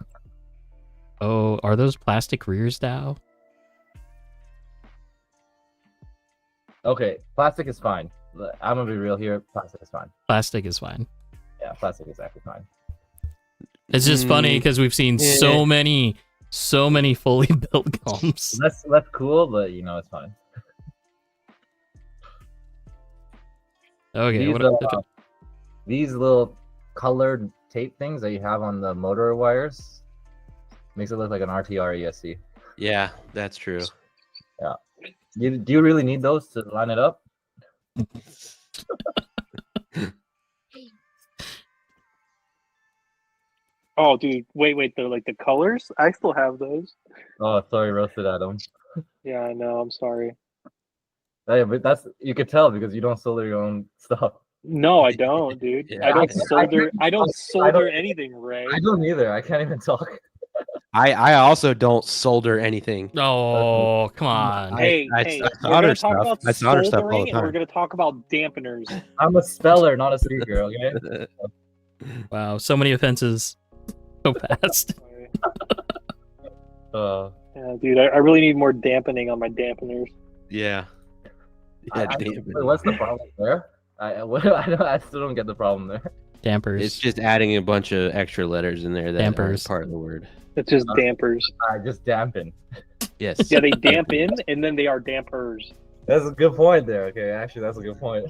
[SPEAKER 2] Oh, are those plastic rears, Dow?
[SPEAKER 1] Okay, plastic is fine. I'm gonna be real here. Plastic is fine.
[SPEAKER 2] Plastic is fine.
[SPEAKER 1] Yeah, plastic is actually fine.
[SPEAKER 2] It's just funny because we've seen so
[SPEAKER 4] Yeah.
[SPEAKER 2] many fully built combs.
[SPEAKER 1] That's cool, but you know it's fine.
[SPEAKER 2] Okay,
[SPEAKER 1] These,
[SPEAKER 2] what,
[SPEAKER 1] these little colored tape things that you have on the motor wires makes it look like an RTR ESC.
[SPEAKER 4] Yeah, that's true.
[SPEAKER 1] Do you really need those to line it up?
[SPEAKER 3] Oh, dude, wait. The like the colors. I still have those.
[SPEAKER 1] Oh, sorry, roasted Adam.
[SPEAKER 3] Yeah, I know. I'm sorry.
[SPEAKER 1] Hey, but that's you could tell because you don't solder your own stuff.
[SPEAKER 3] No, I don't, dude.
[SPEAKER 4] Yeah.
[SPEAKER 3] I don't
[SPEAKER 1] I
[SPEAKER 3] solder. I don't
[SPEAKER 1] I
[SPEAKER 3] solder
[SPEAKER 1] don't-
[SPEAKER 3] anything, Ray.
[SPEAKER 1] I don't either. I can't even talk.
[SPEAKER 4] I also don't solder anything.
[SPEAKER 2] oh, come on.
[SPEAKER 3] Hey,
[SPEAKER 4] I
[SPEAKER 3] hey,
[SPEAKER 4] solder
[SPEAKER 3] we're gonna talk
[SPEAKER 4] stuff.
[SPEAKER 3] about
[SPEAKER 4] I solder stuff all
[SPEAKER 3] soldering,
[SPEAKER 4] the
[SPEAKER 3] and we're
[SPEAKER 4] time.
[SPEAKER 3] gonna talk about dampeners.
[SPEAKER 1] I'm a speller, not a speaker. Okay.
[SPEAKER 2] Wow, so many offenses so fast.
[SPEAKER 3] Sorry.
[SPEAKER 1] Uh,
[SPEAKER 3] Yeah, dude, I really need more dampening on my dampeners.
[SPEAKER 4] Yeah.
[SPEAKER 1] I,
[SPEAKER 4] Yeah,
[SPEAKER 1] I,
[SPEAKER 4] damn it.
[SPEAKER 1] wait, what's the problem there? I still don't get the problem there.
[SPEAKER 2] Dampers.
[SPEAKER 4] It's just adding a bunch of extra letters in there that aren't
[SPEAKER 2] Dampers.
[SPEAKER 4] part of the word.
[SPEAKER 3] It's just dampers.
[SPEAKER 1] I just dampen.
[SPEAKER 4] Yes.
[SPEAKER 3] Yeah, they dampen and then they are dampers.
[SPEAKER 1] That's a good point there. Okay, actually, that's a good point.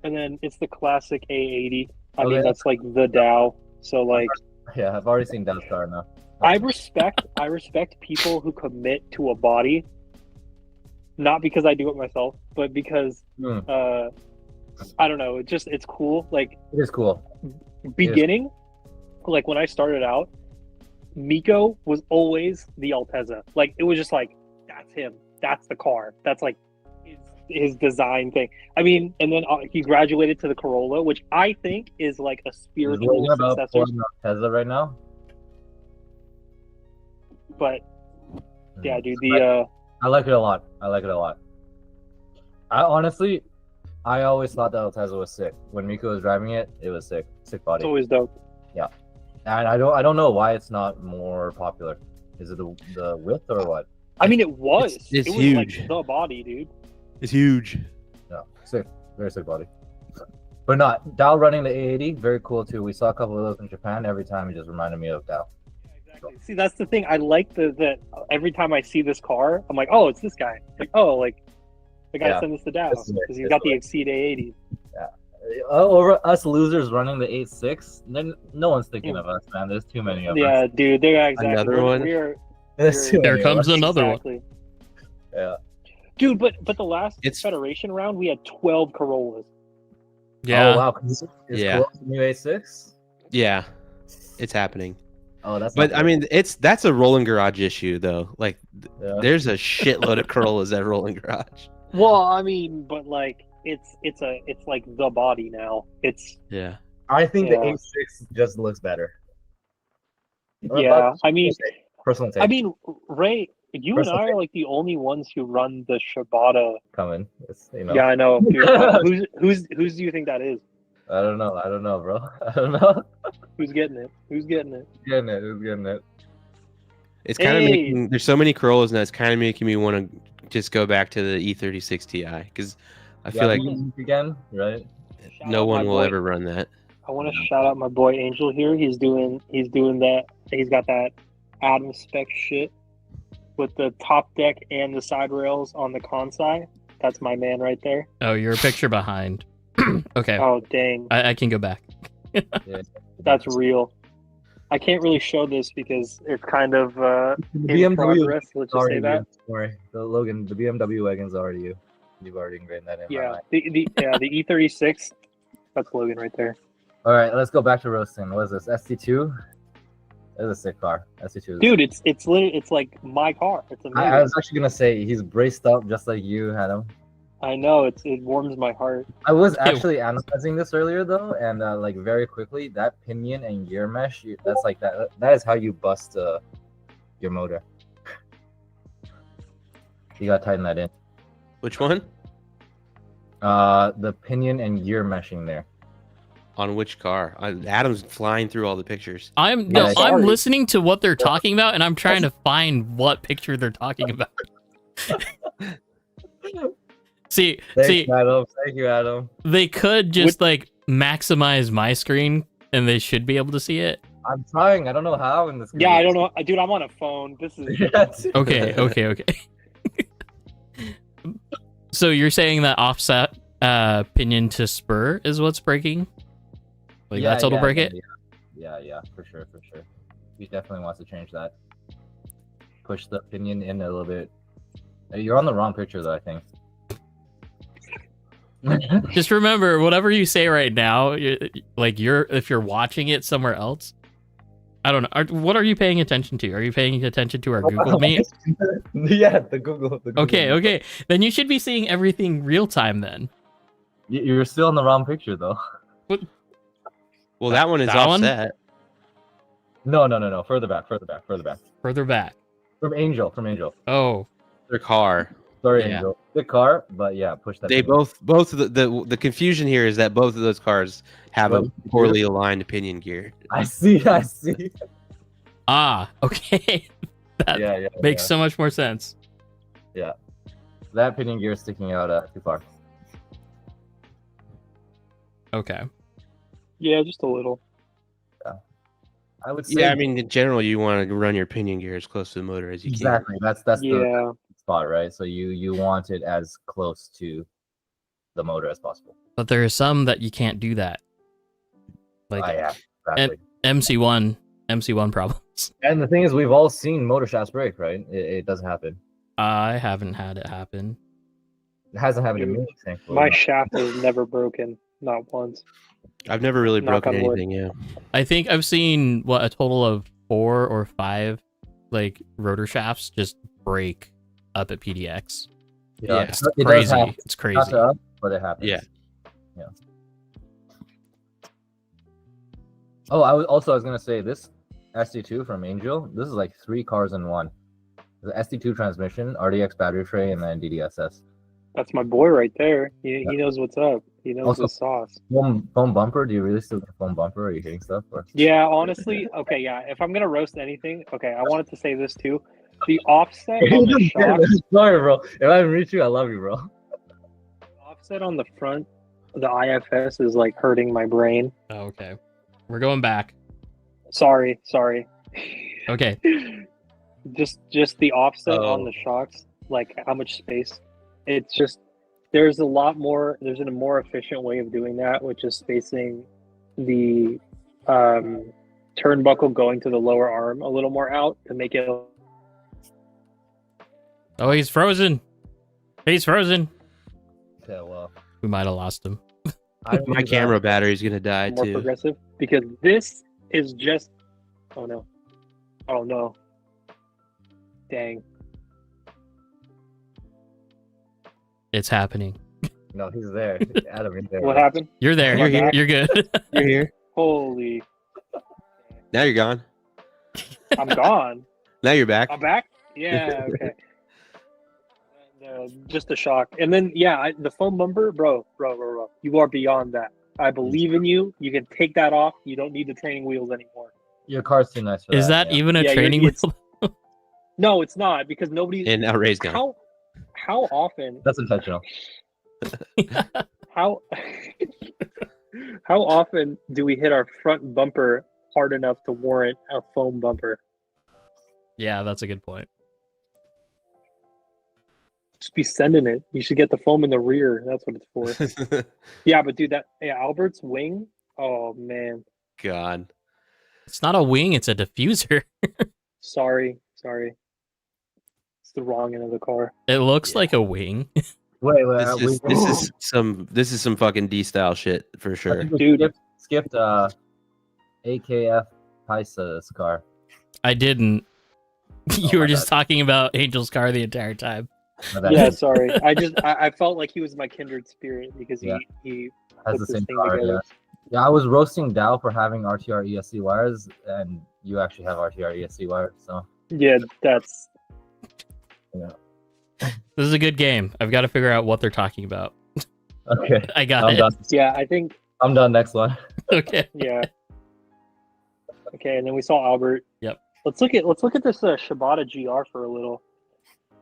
[SPEAKER 3] And then it's the classic A80. I
[SPEAKER 1] Okay.
[SPEAKER 3] mean, that's like the Dow. So like,
[SPEAKER 1] Yeah, I've already seen that car enough.
[SPEAKER 3] I respect people who commit to a body, not because I do it myself, but because
[SPEAKER 1] Hmm,
[SPEAKER 3] I don't know. It's cool. Like
[SPEAKER 1] it is cool.
[SPEAKER 3] beginning, like when I started out, Miko was always the Altezza. Like it was just like that's him. That's the car. That's like his design thing. I mean, and then he graduated to the Corolla, which I think is like a
[SPEAKER 1] Is
[SPEAKER 3] spiritual
[SPEAKER 1] Logan about
[SPEAKER 3] successor.
[SPEAKER 1] pulling up Tesla right now?
[SPEAKER 3] But yeah,
[SPEAKER 1] Hmm.
[SPEAKER 3] dude, the
[SPEAKER 1] I like it a lot. I like it a lot. I honestly, I always thought that Tesla was sick. When Miko was driving it, it was sick. Sick body.
[SPEAKER 3] it's always dope.
[SPEAKER 1] And I don't know why it's not more popular. Is it the width or what?
[SPEAKER 3] I mean, it was.
[SPEAKER 4] It's
[SPEAKER 3] it was
[SPEAKER 4] huge.
[SPEAKER 3] like the body, dude.
[SPEAKER 4] It's huge.
[SPEAKER 1] No, sick. Very sick body. But not Dow running the A80, very cool too. We saw a couple of those in Japan. Every time it just reminded me of Dow.
[SPEAKER 3] Exactly. See, that's the thing. I like the every time I see this car, I'm like, oh, it's this guy. Like, oh, like the guy
[SPEAKER 1] Yeah.
[SPEAKER 3] sent this to Dow
[SPEAKER 1] This is it.
[SPEAKER 3] because he's
[SPEAKER 1] This
[SPEAKER 3] got the
[SPEAKER 1] way.
[SPEAKER 3] Exceed A80.
[SPEAKER 1] Over us losers running the 8.6, then no one's thinking of us, man. There's too many of us.
[SPEAKER 3] Yeah, dude. They're exactly.
[SPEAKER 4] Another one?
[SPEAKER 3] We're
[SPEAKER 1] There's too
[SPEAKER 2] There
[SPEAKER 1] many
[SPEAKER 2] comes
[SPEAKER 1] of us.
[SPEAKER 2] another one.
[SPEAKER 3] exactly.
[SPEAKER 1] Yeah.
[SPEAKER 3] Dude, but the last
[SPEAKER 4] It's-
[SPEAKER 3] Federation round, we had 12 Corollas.
[SPEAKER 2] Yeah.
[SPEAKER 1] Oh wow. Is
[SPEAKER 4] Yeah.
[SPEAKER 1] Corolla the new 8.6?
[SPEAKER 4] Yeah. It's happening.
[SPEAKER 1] Oh, that's.
[SPEAKER 4] But
[SPEAKER 1] not
[SPEAKER 4] I mean, that's a rolling garage issue though. Like
[SPEAKER 1] good. Yeah.
[SPEAKER 4] there's a shitload of Corollas at rolling garage.
[SPEAKER 3] Well, I mean, but like it's like the body now. It's
[SPEAKER 4] Yeah.
[SPEAKER 1] I think
[SPEAKER 3] Yeah.
[SPEAKER 1] the 8.6 just looks better.
[SPEAKER 3] yeah. I mean,
[SPEAKER 1] personal take.
[SPEAKER 3] I mean, Ray, you and I are like the only ones who run the Shibata.
[SPEAKER 1] coming. It's, you know.
[SPEAKER 3] Yeah, I know. Dude, who's do you think that is?
[SPEAKER 1] I don't know, bro. I don't know.
[SPEAKER 3] Who's getting it? Who's getting it?
[SPEAKER 1] Who's getting it?
[SPEAKER 4] It's kind of
[SPEAKER 3] Hey.
[SPEAKER 4] making there's so many Corollas now. It's kind of making me want to just go back to the E36 Ti because I feel like
[SPEAKER 1] again, right?
[SPEAKER 3] Shout
[SPEAKER 4] no
[SPEAKER 3] out
[SPEAKER 4] one
[SPEAKER 3] my
[SPEAKER 4] will
[SPEAKER 3] boy-
[SPEAKER 4] ever run that.
[SPEAKER 3] I want to shout out my boy Angel here. He's doing that. He's got that Adam spec shit with the top deck and the side rails on the Kansai. That's my man right there.
[SPEAKER 2] Oh, you're a picture behind. Okay.
[SPEAKER 3] Oh dang,
[SPEAKER 2] I can go back.
[SPEAKER 3] that's real. I can't really show this because it's kind of
[SPEAKER 1] The
[SPEAKER 3] in
[SPEAKER 1] BMW
[SPEAKER 3] progress. Let's just say
[SPEAKER 1] already
[SPEAKER 3] that.
[SPEAKER 1] you. Don't worry. The Logan, the BMW wagon's already you. You've already ingrained that in my
[SPEAKER 3] Yeah,
[SPEAKER 1] mind.
[SPEAKER 3] the E36. That's Logan right there.
[SPEAKER 1] All right, let's go back to roasting. What is this? ST2? It's a sick car. ST2 is
[SPEAKER 3] Dude, it's literally it's like my car. It's amazing.
[SPEAKER 1] I was actually gonna say he's braced up just like you, Adam.
[SPEAKER 3] I know it warms my heart.
[SPEAKER 1] I was actually analyzing this earlier though, and like very quickly, that pinion and gear mesh, that's like that. That is how you bust your motor. You gotta tighten that in.
[SPEAKER 4] Which one?
[SPEAKER 1] The pinion and gear meshing there.
[SPEAKER 4] On which car? Adam's flying through all the pictures.
[SPEAKER 2] I'm
[SPEAKER 3] sorry.
[SPEAKER 2] listening to what they're talking about, and I'm trying to find what picture they're talking about. see,
[SPEAKER 1] Thank you, Adam.
[SPEAKER 2] they could just like maximize my screen, and they should be able to see it.
[SPEAKER 1] I'm trying. I don't know how in this.
[SPEAKER 3] Yeah, I don't know, dude. I'm on a phone. This is
[SPEAKER 1] Yes.
[SPEAKER 2] Okay. So you're saying that offset pinion to spur is what's breaking? Like that's what'll break it?
[SPEAKER 1] Yeah, for sure. He definitely wants to change that. Push the pinion in a little bit. You're on the wrong picture though, I think.
[SPEAKER 2] Just remember, whatever you say right now, if you're watching it somewhere else, I don't know. What are you paying attention to? Are you paying attention to our Google Meet?
[SPEAKER 1] Yeah, the Google
[SPEAKER 2] Okay. Then you should be seeing everything real time then.
[SPEAKER 1] You're still in the wrong picture though.
[SPEAKER 4] Well, that one is
[SPEAKER 2] That one?
[SPEAKER 4] offset.
[SPEAKER 1] No. Further back.
[SPEAKER 2] Further back.
[SPEAKER 1] From Angel.
[SPEAKER 2] Oh,
[SPEAKER 4] Their car.
[SPEAKER 1] Sorry,
[SPEAKER 2] Yeah.
[SPEAKER 1] Angel. Good car, but yeah, push that.
[SPEAKER 4] They
[SPEAKER 1] pinion.
[SPEAKER 4] both of the confusion here is that both of those cars have a poorly aligned pinion gear.
[SPEAKER 1] I see.
[SPEAKER 2] okay. That
[SPEAKER 1] Yeah.
[SPEAKER 2] makes so much more sense.
[SPEAKER 1] That pinion gear is sticking out too far.
[SPEAKER 2] Okay.
[SPEAKER 3] yeah, just a little.
[SPEAKER 1] I would say
[SPEAKER 4] Yeah, I mean, in general, you want to run your pinion gear as close to the motor as you
[SPEAKER 1] exactly. That's the
[SPEAKER 3] Yeah,
[SPEAKER 1] spot, right? So you want it as close to the motor as possible.
[SPEAKER 2] But there are some that you can't do that. Like
[SPEAKER 1] Yeah, exactly.
[SPEAKER 2] MC1 problems.
[SPEAKER 1] And the thing is, we've all seen motor shafts break, right? It doesn't happen.
[SPEAKER 2] I haven't had it happen.
[SPEAKER 1] It hasn't happened to me, thankfully.
[SPEAKER 3] my shaft is never broken, not once.
[SPEAKER 4] can. I've never really
[SPEAKER 3] Knock
[SPEAKER 4] broken
[SPEAKER 3] on wood.
[SPEAKER 4] anything, yeah.
[SPEAKER 2] I think I've seen a total of 4 or 5 like rotor shafts just break up at PDX.
[SPEAKER 1] Yeah,
[SPEAKER 4] Yeah.
[SPEAKER 1] it does
[SPEAKER 2] Crazy.
[SPEAKER 1] happen.
[SPEAKER 2] It's crazy.
[SPEAKER 1] Not to us, but it happens.
[SPEAKER 4] Yeah.
[SPEAKER 1] Oh, I was gonna say this ST2 from Angel. This is like 3 cars in one. The ST2 transmission, RDX battery tray, and then DDSS.
[SPEAKER 3] That's my boy right there. He knows what's up. He knows
[SPEAKER 1] Also-
[SPEAKER 3] the sauce.
[SPEAKER 1] Foam bumper. Do you really still get foam bumper? Or are you hitting stuff? Or?
[SPEAKER 3] Yeah, honestly, okay, yeah. If I'm gonna roast anything, okay, I wanted to say this too. The offset on the shocks,
[SPEAKER 1] Sorry, bro. If I didn't reach you, I love you, bro.
[SPEAKER 3] offset on the front, the IFS is like hurting my brain.
[SPEAKER 2] Oh, okay. We're going back.
[SPEAKER 3] Sorry.
[SPEAKER 2] Okay.
[SPEAKER 3] Just the offset on
[SPEAKER 1] Oh.
[SPEAKER 3] the shocks, like how much space. It's just there's a more efficient way of doing that, which is spacing the turnbuckle going to the lower arm a little more out to make it.
[SPEAKER 2] Oh, he's frozen.
[SPEAKER 1] Okay, well.
[SPEAKER 2] We might have lost him.
[SPEAKER 4] My camera battery's gonna die
[SPEAKER 3] more
[SPEAKER 4] too.
[SPEAKER 3] progressive, because this is just oh no dang,
[SPEAKER 2] It's happening.
[SPEAKER 1] No, he's there. Adam, he's there.
[SPEAKER 3] what happened?
[SPEAKER 2] You're there.
[SPEAKER 3] You're here.
[SPEAKER 2] You're good.
[SPEAKER 4] You're here.
[SPEAKER 3] Holy,
[SPEAKER 4] Now you're gone.
[SPEAKER 3] I'm gone.
[SPEAKER 4] Now you're back.
[SPEAKER 3] I'm back. Yeah, okay. Just a shock, and then yeah, the foam bumper, bro, you are beyond that. I believe in you. You can take that off. You don't need the training wheels anymore.
[SPEAKER 1] Your car's too nice for
[SPEAKER 2] Is that
[SPEAKER 1] yeah.
[SPEAKER 2] even a
[SPEAKER 3] Yeah,
[SPEAKER 2] training
[SPEAKER 3] it's-
[SPEAKER 2] wheel?
[SPEAKER 3] No, it's not, because nobody.
[SPEAKER 4] And now Ray's gone.
[SPEAKER 3] How often?
[SPEAKER 1] That's intentional.
[SPEAKER 3] How how often do we hit our front bumper hard enough to warrant a foam bumper?
[SPEAKER 2] Yeah, that's a good point.
[SPEAKER 3] Just be sending it. You should get the foam in the rear. That's what it's for. Yeah, but dude, Albert's wing. Oh man,
[SPEAKER 4] God.
[SPEAKER 2] It's not a wing, it's a diffuser.
[SPEAKER 3] sorry. It's the wrong end of the car.
[SPEAKER 2] It looks
[SPEAKER 4] Yeah.
[SPEAKER 2] like a wing.
[SPEAKER 1] Wait,
[SPEAKER 4] This is some fucking D style shit for
[SPEAKER 1] I
[SPEAKER 4] sure.
[SPEAKER 1] think we
[SPEAKER 3] Dude.
[SPEAKER 1] skipped AKF Paisa's car.
[SPEAKER 2] I didn't. You
[SPEAKER 1] my
[SPEAKER 2] were just talking about Angel's car the entire time.
[SPEAKER 1] My bad.
[SPEAKER 3] Yeah, sorry. I felt like he was my kindred spirit because
[SPEAKER 1] Yeah.
[SPEAKER 3] he
[SPEAKER 1] has
[SPEAKER 3] put
[SPEAKER 1] the
[SPEAKER 3] this
[SPEAKER 1] same
[SPEAKER 3] thing
[SPEAKER 1] car.
[SPEAKER 3] together.
[SPEAKER 1] Yeah, I was roasting Dow for having RTR ESC wires, and you actually have RTR ESC wires. So
[SPEAKER 3] Yeah, that's
[SPEAKER 2] This is a good game. I've got to figure out what they're talking about.
[SPEAKER 1] okay,
[SPEAKER 2] I got
[SPEAKER 1] I'm
[SPEAKER 2] it.
[SPEAKER 1] done.
[SPEAKER 3] yeah. I think
[SPEAKER 1] I'm done. Next one.
[SPEAKER 2] Okay.
[SPEAKER 3] yeah. Okay, and then we saw Albert.
[SPEAKER 2] Yep.
[SPEAKER 3] Let's look at this Shibata GR for a little.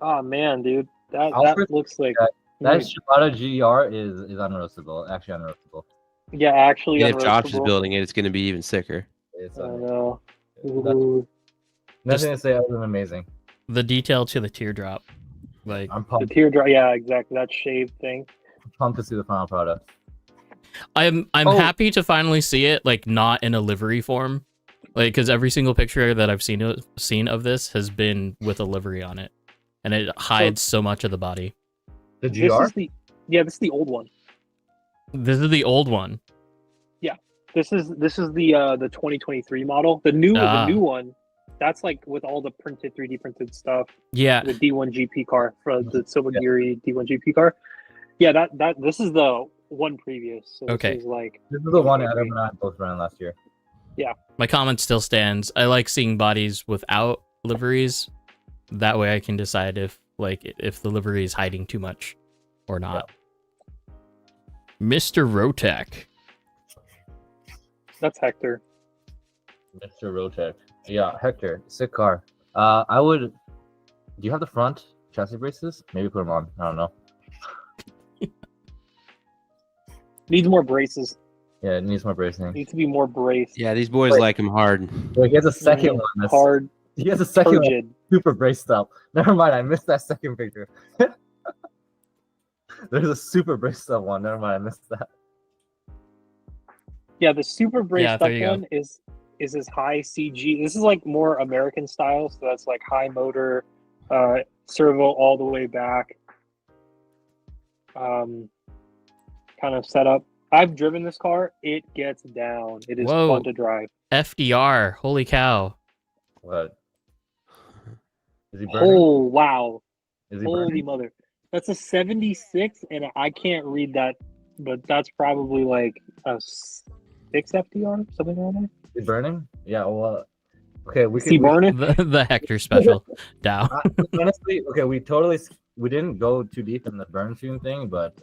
[SPEAKER 3] Oh man, dude, that
[SPEAKER 1] Albert?
[SPEAKER 3] looks like
[SPEAKER 1] That Shibata GR is unroastable. Actually, unroastable.
[SPEAKER 3] yeah, actually
[SPEAKER 4] And if Josh is
[SPEAKER 3] unroastable.
[SPEAKER 4] building it, it's going to be even sicker.
[SPEAKER 1] It's
[SPEAKER 3] I
[SPEAKER 1] unroastable.
[SPEAKER 3] know. Ooh.
[SPEAKER 1] Nothing to say other than amazing.
[SPEAKER 2] The detail to the teardrop. Like,
[SPEAKER 1] I'm
[SPEAKER 3] The
[SPEAKER 1] pumped.
[SPEAKER 3] teardrop, yeah, exactly. That shaved thing.
[SPEAKER 1] Pumped to see the final product.
[SPEAKER 2] I'm
[SPEAKER 1] Oh.
[SPEAKER 2] happy to finally see it, like, not in a livery form. Like, because every single picture that I've seen of this has been with a livery on it. And it hides so much of the body.
[SPEAKER 1] The
[SPEAKER 3] This
[SPEAKER 1] GR.
[SPEAKER 3] is this is the old one.
[SPEAKER 2] This is the old one.
[SPEAKER 3] This is the 2023 model. The new one, that's like with all the 3D printed stuff.
[SPEAKER 2] Yeah.
[SPEAKER 3] The D1 GP car for the Sobagiri D1 GP car. Yeah, that this is the one previous. So
[SPEAKER 2] Okay.
[SPEAKER 3] This is like
[SPEAKER 1] This is the one Adam and I both ran last year.
[SPEAKER 2] My comment still stands. I like seeing bodies without liveries. That way I can decide if the livery is hiding too much or not. Mr. Rotek.
[SPEAKER 3] that's Hector.
[SPEAKER 1] Mr. Rotek. Yeah, Hector, sick car. I would. Do you have the front chassis braces? Maybe put them on. I don't know.
[SPEAKER 3] Needs more braces.
[SPEAKER 1] Yeah, it needs more bracing.
[SPEAKER 3] Needs to be more braced.
[SPEAKER 4] Yeah, these boys
[SPEAKER 1] Wait.
[SPEAKER 4] like him hard.
[SPEAKER 1] Wait, he has a second one. That's,
[SPEAKER 3] Hard,
[SPEAKER 1] he has a second one,
[SPEAKER 3] turgid.
[SPEAKER 1] super braced up. Never mind, I missed that second picture. There's a super braced up one. Never mind, I missed that.
[SPEAKER 3] Yeah, the super braced
[SPEAKER 2] Yeah,
[SPEAKER 3] up
[SPEAKER 2] there you go.
[SPEAKER 3] one is this high CG. This is like more American style, so that's like high motor, servo all the way back, kind of setup. I've driven this car. It gets down. It is
[SPEAKER 2] Whoa.
[SPEAKER 3] fun to drive.
[SPEAKER 2] FDR. Holy cow.
[SPEAKER 1] What? Is he burning?
[SPEAKER 3] Oh wow!
[SPEAKER 1] Is he
[SPEAKER 3] Holy
[SPEAKER 1] burning?
[SPEAKER 3] mother! That's a 76, and I can't read that, but that's probably like a 6 FDR, something like that.
[SPEAKER 1] Is he burning? Yeah. Well, okay. We
[SPEAKER 3] Is he
[SPEAKER 1] can.
[SPEAKER 3] burning?
[SPEAKER 2] The Hector special. Dow.
[SPEAKER 1] Honestly, okay. We didn't go too deep in the burn tune thing, but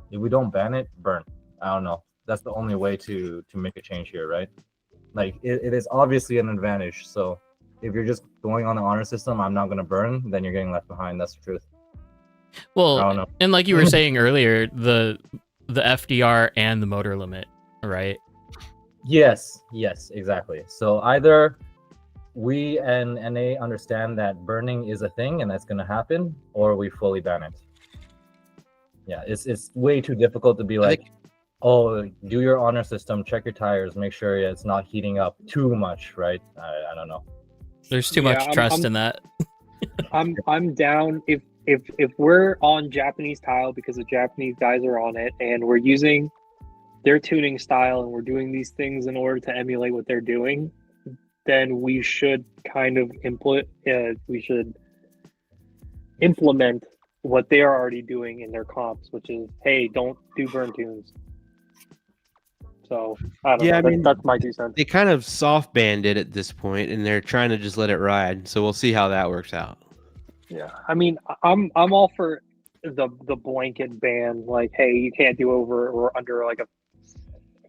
[SPEAKER 1] if we don't ban it, burn. I don't know. That's the only way to make a change here, right? Like it is obviously an advantage. So if you're just going on the honor system, I'm not gonna burn, then you're getting left behind. That's the truth. I
[SPEAKER 2] Well,
[SPEAKER 1] don't know.
[SPEAKER 2] and like you were saying earlier, the FDR and the motor limit, right?
[SPEAKER 1] Yes, exactly. So either we and NA understand that burning is a thing and that's gonna happen, or we fully ban it. Yeah, it's way too difficult to be like, oh, do your honor system, check your tires, make sure it's not heating up too much, right? I don't know.
[SPEAKER 2] There's too
[SPEAKER 3] Yeah,
[SPEAKER 2] much trust in that.
[SPEAKER 3] I'm down if we're on Japanese tile because the Japanese guys are on it and we're using their tuning style and we're doing these things in order to emulate what they're doing, then we should kind of implement what they are already doing in their comps, which is, hey, don't do burn tunes. So I don't know.
[SPEAKER 4] I mean,
[SPEAKER 3] that's my 2 cents.
[SPEAKER 4] They kind of soft banned it at this point, and they're trying to just let it ride. So we'll see how that works out.
[SPEAKER 3] Yeah, I mean, I'm all for the blanket ban, like, hey, you can't do over or under like a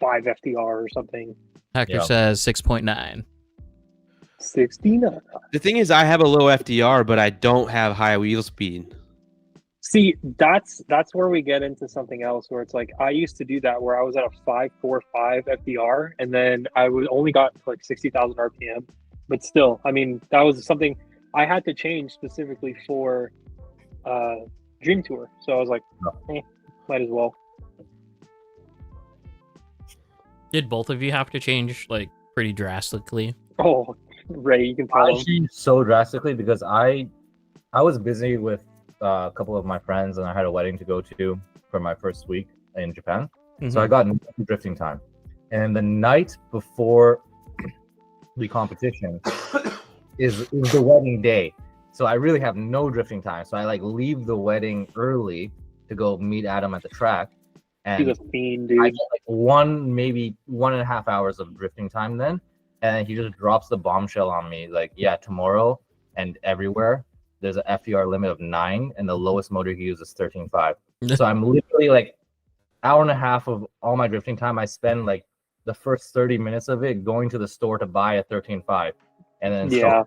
[SPEAKER 3] 5 FDR or something.
[SPEAKER 2] Hector
[SPEAKER 1] Yeah.
[SPEAKER 2] says 6.9.
[SPEAKER 3] 69.
[SPEAKER 4] The thing is, I have a low FDR, but I don't have high wheel speed.
[SPEAKER 3] See, that's where we get into something else where it's like I used to do that where I was at a 545 FDR and then I would only got like 60,000 RPM, but still, I mean, that was something I had to change specifically for Dream Tour. So I was like, might as well.
[SPEAKER 2] Did both of you have to change like pretty drastically?
[SPEAKER 3] Oh, Ray, you can tell
[SPEAKER 1] I
[SPEAKER 3] him.
[SPEAKER 1] changed so drastically because I was busy with a couple of my friends, and I had a wedding to go to for my first week in Japan. So
[SPEAKER 2] Mm-hmm.
[SPEAKER 1] I got no drifting time. And the night before the competition is the wedding day. So I really have no drifting time. So I like leave the wedding early to go meet Adam at the track. And
[SPEAKER 3] He's a fiend,
[SPEAKER 1] I
[SPEAKER 3] dude.
[SPEAKER 1] get like maybe 1.5 hours of drifting time then. And he just drops the bombshell on me like, yeah, tomorrow and everywhere there's an FDR limit of 9 and the lowest motor he uses is 13.5. So I'm literally like hour and a half of all my drifting time. I spend like the first 30 minutes of it going to the store to buy a 13.5 and then
[SPEAKER 3] Yeah.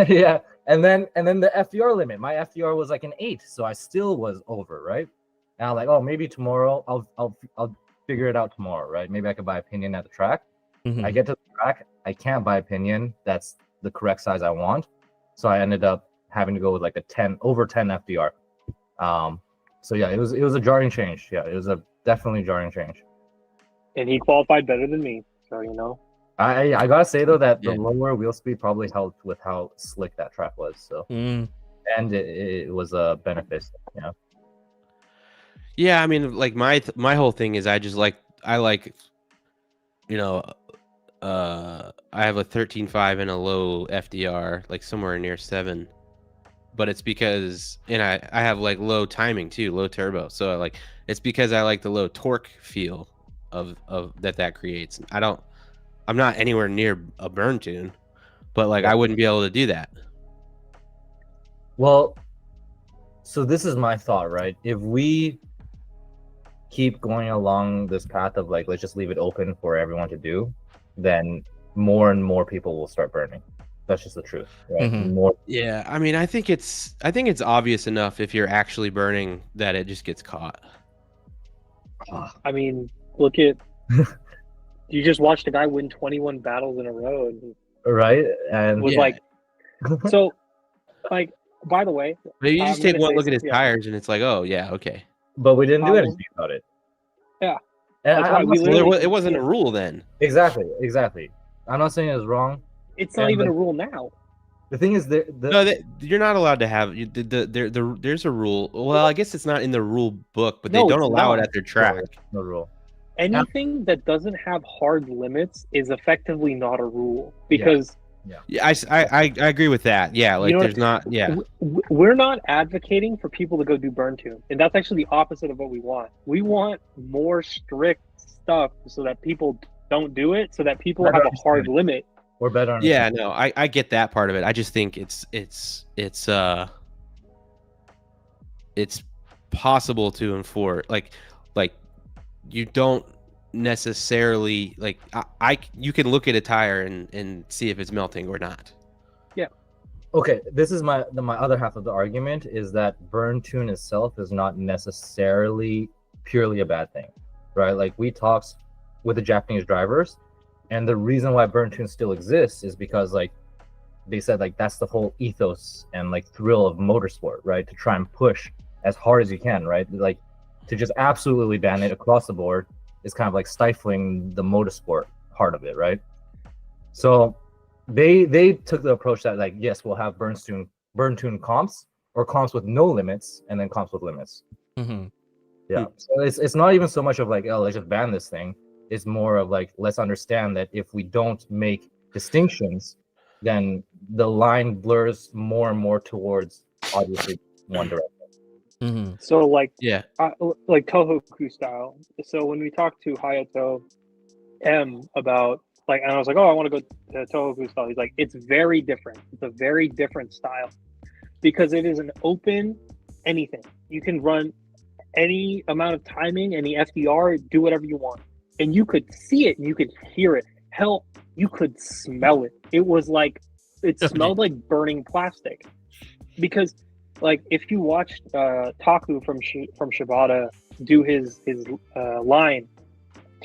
[SPEAKER 1] yeah. And then the FDR limit. My FDR was like an 8, so I still was over, right? And I'm like, oh, maybe tomorrow I'll figure it out tomorrow, right? Maybe I could buy a pinion at the track.
[SPEAKER 2] Mm-hmm.
[SPEAKER 1] I get to the track, I can't buy a pinion that's the correct size I want, so I ended up having to go with like a over 10 FDR. So yeah, it was a jarring change. Yeah, it was a definitely jarring change.
[SPEAKER 3] And he qualified better than me. So, you know.
[SPEAKER 1] I gotta say though that the
[SPEAKER 4] Yeah.
[SPEAKER 1] lower wheel speed probably helped with how slick that track was. So
[SPEAKER 2] Mm.
[SPEAKER 1] and it was a benefit. Yeah.
[SPEAKER 4] Yeah, I mean, like my whole thing is I like, you know, I have a 13.5 and a low FDR, like somewhere near 7. But it's because, and I have like low timing too, low turbo. So like it's because I like the low torque feel of that creates. I'm not anywhere near a burn tune, but like I wouldn't be able to do that.
[SPEAKER 1] Well, so this is my thought, right? If we keep going along this path of like, let's just leave it open for everyone to do, then more and more people will start burning. That's just the truth, right?
[SPEAKER 2] Mhm.
[SPEAKER 1] More.
[SPEAKER 4] Yeah, I mean, I think it's obvious enough if you're actually burning that it just gets caught.
[SPEAKER 3] I mean, look at you just watched a guy win 21 battles in a row and
[SPEAKER 1] Right? And
[SPEAKER 3] was
[SPEAKER 4] Yeah.
[SPEAKER 3] like, so, like, by the way,
[SPEAKER 4] But you
[SPEAKER 3] I'm
[SPEAKER 4] just take
[SPEAKER 3] gonna
[SPEAKER 4] one
[SPEAKER 3] say
[SPEAKER 4] look at his
[SPEAKER 3] yeah.
[SPEAKER 4] tires and it's like, oh yeah, okay.
[SPEAKER 1] but we didn't do
[SPEAKER 3] Um,
[SPEAKER 1] anything about it.
[SPEAKER 3] yeah.
[SPEAKER 1] And
[SPEAKER 3] That's
[SPEAKER 1] I'm
[SPEAKER 3] why
[SPEAKER 1] not
[SPEAKER 3] we
[SPEAKER 1] saying-
[SPEAKER 4] Well,
[SPEAKER 3] literally-
[SPEAKER 4] it wasn't a rule then.
[SPEAKER 1] exactly. I'm not saying it's wrong.
[SPEAKER 3] it's not
[SPEAKER 1] And,
[SPEAKER 3] even
[SPEAKER 1] like,
[SPEAKER 3] a rule now.
[SPEAKER 1] The thing is,
[SPEAKER 4] No, you're not allowed to have there's a rule. Well, I guess it's not in the rule book, but they
[SPEAKER 3] No,
[SPEAKER 4] don't
[SPEAKER 3] it's
[SPEAKER 4] allow it
[SPEAKER 3] not.
[SPEAKER 4] at their track.
[SPEAKER 1] no rule.
[SPEAKER 3] Anything that doesn't have hard limits is effectively not a rule because
[SPEAKER 4] Yeah, I agree with that. Yeah, like
[SPEAKER 3] You know
[SPEAKER 4] there's not. Yeah,
[SPEAKER 3] we're not advocating for people to go do burn tune, and that's actually the opposite of what we want. We want more strict stuff so that people don't do it, so that people
[SPEAKER 1] Better
[SPEAKER 3] have a hard
[SPEAKER 1] understanding.
[SPEAKER 3] limit.
[SPEAKER 1] We're better on
[SPEAKER 4] yeah. No, I get that part of it. I just think it's possible to enforce. Like you don't necessarily like you can look at a tire and see if it's melting or not.
[SPEAKER 1] Okay, this is my other half of the argument is that burn tune itself is not necessarily purely a bad thing, right? Like we talked with the Japanese drivers, and the reason why burn tune still exists is because like they said like that's the whole ethos and like thrill of motorsport, right? To try and push as hard as you can, right? Like to just absolutely ban it across the board is kind of like stifling the motorsport part of it, right? So they took the approach that like yes, we'll have burn tune comps or comps with no limits and then comps with limits.
[SPEAKER 2] Mm-hmm.
[SPEAKER 1] Yeah. So it's not even so much of like, oh, let's just ban this thing. It's more of like, let's understand that if we don't make distinctions, then the line blurs more and more towards obviously one direction.
[SPEAKER 2] Mm-hmm.
[SPEAKER 3] So like
[SPEAKER 4] Yeah,
[SPEAKER 3] like Tohoku style. So when we talked to Hayato M about like, and I was like, oh, I want to go to Tohoku style. He's like, it's very different. It's a very different style because it is an open anything. You can run any amount of timing, any FDR, do whatever you want. And you could see it and you could hear it. Hell, you could smell it. It was like, it smelled like burning plastic. Because like if you watched Taku from Shibata do his line,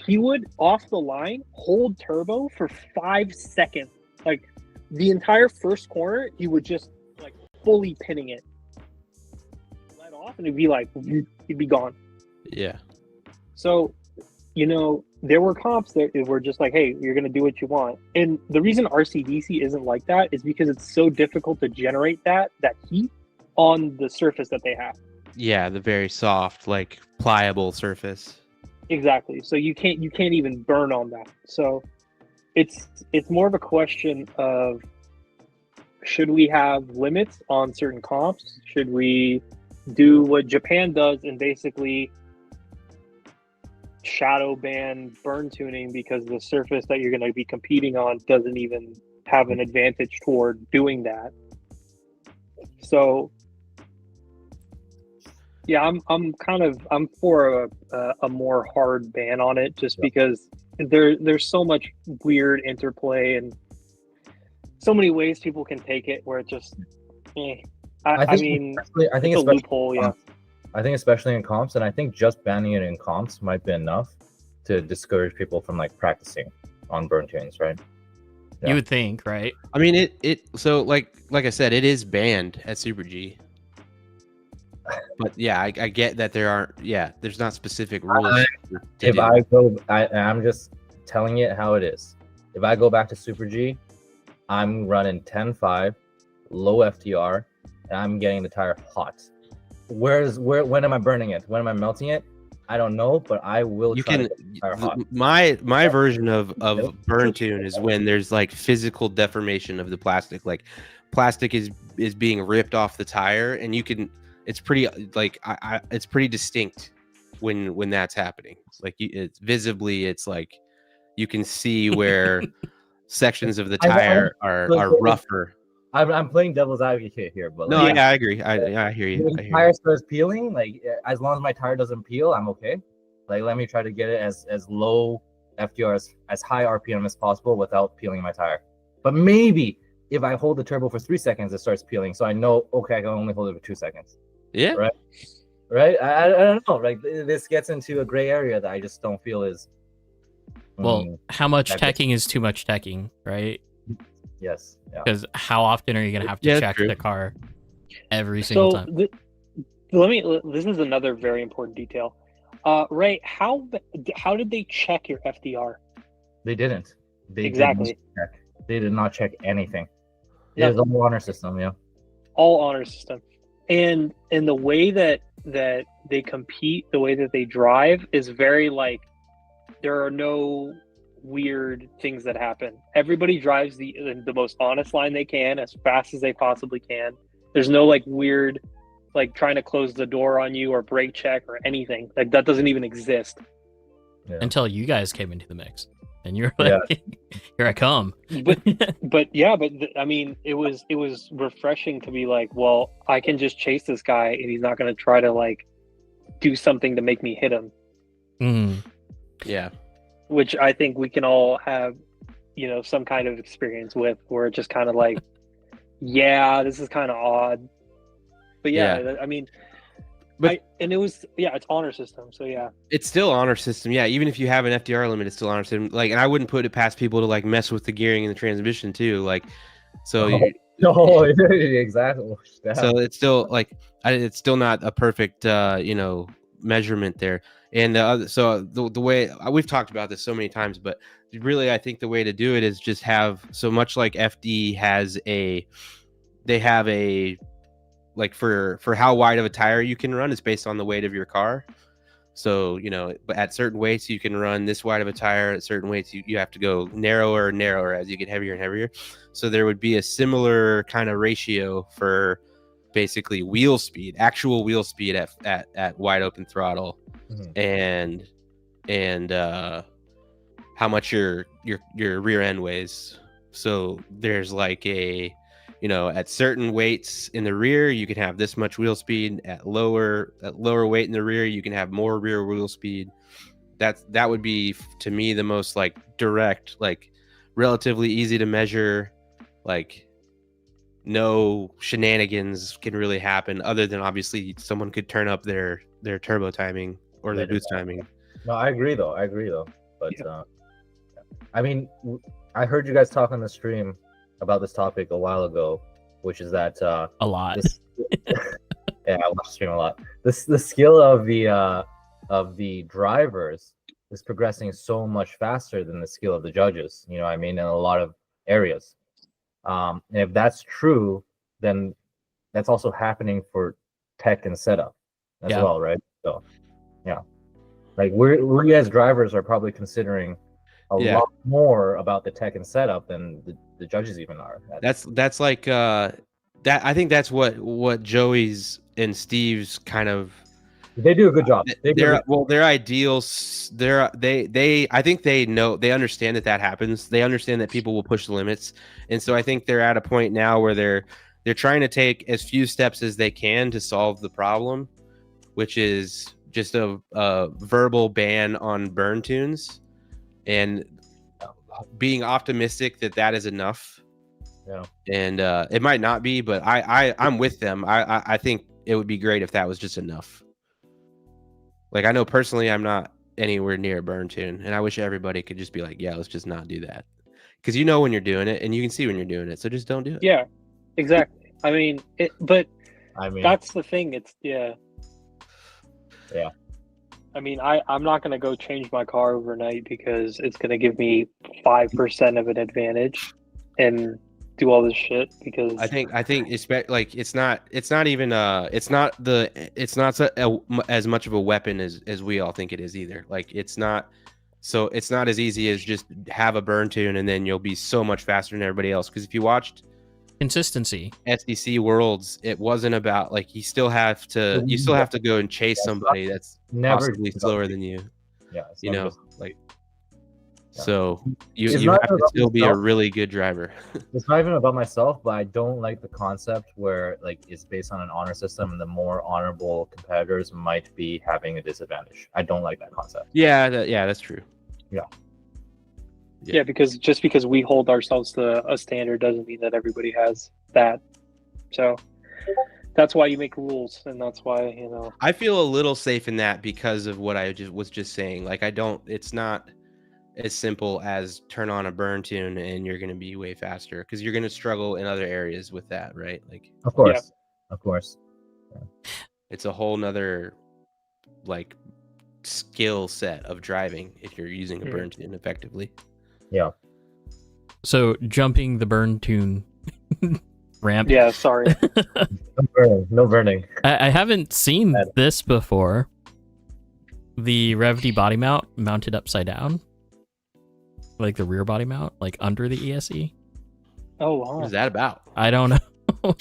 [SPEAKER 3] he would off the line hold turbo for 5 seconds. Like the entire first corner, he would just like fully pinning it. Let off and it'd be like he'd be gone.
[SPEAKER 4] yeah.
[SPEAKER 3] So, you know, there were comps that were just like, hey, you're gonna do what you want. And the reason RCDC isn't like that is because it's so difficult to generate that heat on the surface that they have.
[SPEAKER 4] Yeah, the very soft, like pliable surface.
[SPEAKER 3] Exactly. So you can't even burn on that. So it's more of a question of, should we have limits on certain comps? Should we do what Japan does and basically shadow ban burn tuning because the surface that you're going to be competing on doesn't even have an advantage toward doing that? So yeah, I'm for a more hard ban on it, just because there's so much weird interplay and so many ways people can take it where it just I mean,
[SPEAKER 1] I think
[SPEAKER 3] it's a
[SPEAKER 1] especially
[SPEAKER 3] loophole. Yeah,
[SPEAKER 1] I think especially in comps, and I think just banning it in comps might be enough to discourage people from like practicing on burn tunes, right? Yeah.
[SPEAKER 2] You would think, right?
[SPEAKER 4] I mean, it so like I said, it is banned at Super G. But yeah, I get that there's not specific rules.
[SPEAKER 1] I'm just telling it how it is. If I go back to Super G, I'm running 10.5, low FTR, and I'm getting the tire hot. When am I burning it? When am I melting it? I don't know, but I will.
[SPEAKER 4] My version of burn tune is when there's like physical deformation of the plastic, like plastic is being ripped off the tire, and you can. It's pretty like it's pretty distinct when that's happening. Like it's visibly, it's like you can see where sections of the tire are rougher.
[SPEAKER 1] I'm playing devil's advocate here, but
[SPEAKER 4] no, yeah, I agree. I hear you.
[SPEAKER 1] When the tire starts peeling, like as long as my tire doesn't peel, I'm okay. Like let me try to get it as low FTR as high RPM as possible without peeling my tire. But maybe if I hold the turbo for 3 seconds, it starts peeling, so I know I can only hold it for 2 seconds.
[SPEAKER 4] Yeah.
[SPEAKER 1] Right. I don't know. Like this gets into a gray area that I just don't feel is.
[SPEAKER 2] Well, how much teching is too much teching, right?
[SPEAKER 1] Yes. Yeah.
[SPEAKER 2] Because how often are you gonna have to check the car every single time?
[SPEAKER 3] This is another very important detail. Ray, how did they check your FDR?
[SPEAKER 1] They didn't. They did not check anything. It was all honor system. Yeah.
[SPEAKER 3] All honor system. And the way that they compete, the way that they drive is very like, there are no weird things that happen. Everybody drives the most honest line they can as fast as they possibly can. There's no like weird, like trying to close the door on you or brake check or anything. Like that doesn't even exist.
[SPEAKER 1] Yeah.
[SPEAKER 2] Until you guys came into the mix. And you're like, here I come.
[SPEAKER 3] But I mean, it was refreshing to be like, well, I can just chase this guy and he's not going to try to like do something to make me hit him.
[SPEAKER 2] Mm.
[SPEAKER 4] Yeah.
[SPEAKER 3] Which I think we can all have, some kind of experience with, where it's just kind of like, yeah, this is kind of odd. But I mean, it's honor system, so yeah. It's
[SPEAKER 4] still honor system, yeah. Even if you have an FDR limit, it's still honor system. Like, and I wouldn't put it past people to like mess with the gearing and the transmission too. Like, so
[SPEAKER 1] exactly.
[SPEAKER 4] So it's still like it's still not a perfect measurement there. And the way we've talked about this so many times, but really I think the way to do it is just have, so much like FD has they have a like for how wide of a tire you can run is based on the weight of your car. So, but at certain weights you can run this wide of a tire. At certain weights you have to go narrower and narrower as you get heavier and heavier. So there would be a similar kind of ratio for basically wheel speed, actual wheel speed at wide open throttle, and how much your rear end weighs. So there's like at certain weights in the rear, you can have this much wheel speed. At lower weight in the rear, you can have more rear wheel speed. That would be, to me, the most like direct, like relatively easy to measure. Like no shenanigans can really happen, other than obviously someone could turn up their turbo timing or their boost timing.
[SPEAKER 1] No, I agree though. But I mean, I heard you guys talk on the stream about this topic a while ago, which is that
[SPEAKER 2] a lot.
[SPEAKER 1] Yeah, I watch the stream a lot. The skill of the drivers is progressing so much faster than the skill of the judges. You know what I mean? In a lot of areas. And if that's true, then that's also happening for tech and setup as
[SPEAKER 2] Yeah.
[SPEAKER 1] well, right? So yeah, like we as drivers are probably considering a
[SPEAKER 4] Yeah.
[SPEAKER 1] lot more about the tech and setup than the judges even are.
[SPEAKER 4] That's like that. I think that's what Joey's and Steve's kind of.
[SPEAKER 1] They do a good job.
[SPEAKER 4] Their ideals. They. I think they know. They understand that happens. They understand that people will push the limits, and so I think they're at a point now where they're trying to take as few steps as they can to solve the problem, which is just a verbal ban on burn tunes, and being optimistic that is enough.
[SPEAKER 1] Yeah.
[SPEAKER 4] And it might not be, but I'm with them. I think it would be great if that was just enough. Like, I know personally I'm not anywhere near a burn tune, and I wish everybody could just be like, yeah, let's just not do that. Because you know when you're doing it, and you can see when you're doing it, so just don't do it.
[SPEAKER 3] Yeah, exactly. I mean, that's the thing. It's
[SPEAKER 1] Yeah.
[SPEAKER 3] I mean, I'm not going to go change my car overnight because it's going to give me 5% of an advantage and do all this shit because
[SPEAKER 4] I think it's like it's not even as much of a weapon as we all think it is either. Like it's not as easy as just have a burn tune and then you'll be so much faster than everybody else. Because if you watched
[SPEAKER 2] Consistency.
[SPEAKER 4] SEC Worlds, it wasn't about like you still have to go and chase somebody that's possibly slower than you.
[SPEAKER 1] Yeah,
[SPEAKER 4] you know, like.
[SPEAKER 1] Yeah.
[SPEAKER 4] So you
[SPEAKER 1] It's
[SPEAKER 4] have
[SPEAKER 1] not
[SPEAKER 4] to
[SPEAKER 1] about
[SPEAKER 4] still be a
[SPEAKER 1] myself.
[SPEAKER 4] really good driver.
[SPEAKER 1] It's not even about myself, but I don't like the concept where like it's based on an honor system and the more honorable competitors might be having a disadvantage. I don't like that concept.
[SPEAKER 4] Yeah, that's true.
[SPEAKER 3] yeah, because just because we hold ourselves to a standard doesn't mean that everybody has that. So that's why you make rules, and that's why, you know.
[SPEAKER 4] I feel a little safe in that because of what I was just saying. Like it's not as simple as turn on a burn tune and you're going to be way faster because you're going to struggle in other areas with that, right? Like,
[SPEAKER 1] Of course. Yeah.
[SPEAKER 4] It's a whole nother like skill set of driving if you're using a burn tune effectively.
[SPEAKER 1] Yeah.
[SPEAKER 2] So jumping the burn tune ramp.
[SPEAKER 3] Yeah, sorry.
[SPEAKER 1] No burning.
[SPEAKER 2] I haven't seen this before. The RevD body mount mounted upside down. Like the rear body mount, like under the ESE.
[SPEAKER 3] Oh, wow.
[SPEAKER 4] What is that about?
[SPEAKER 2] I don't know.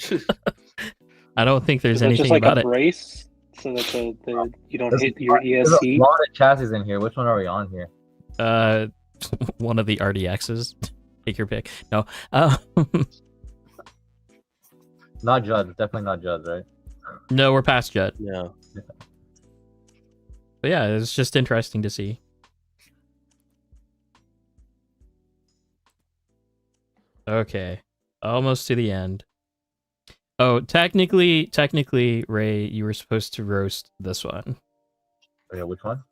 [SPEAKER 2] I don't think there's
[SPEAKER 3] Is that
[SPEAKER 2] anything
[SPEAKER 3] just like
[SPEAKER 2] about
[SPEAKER 3] a
[SPEAKER 2] it.
[SPEAKER 3] brace so that the you don't
[SPEAKER 1] There's
[SPEAKER 3] hit your
[SPEAKER 1] There's a
[SPEAKER 3] ESC?
[SPEAKER 1] lot of chassis in here. Which one are we on here?
[SPEAKER 2] One of the RDXs. Take your pick. No.
[SPEAKER 1] Not Judd. Definitely not Judd, right?
[SPEAKER 2] No, we're past Judd.
[SPEAKER 4] No.
[SPEAKER 2] But yeah, it's just interesting to see. Okay, almost to the end. Oh, technically, Ray, you were supposed to roast this one.
[SPEAKER 1] Okay, which one?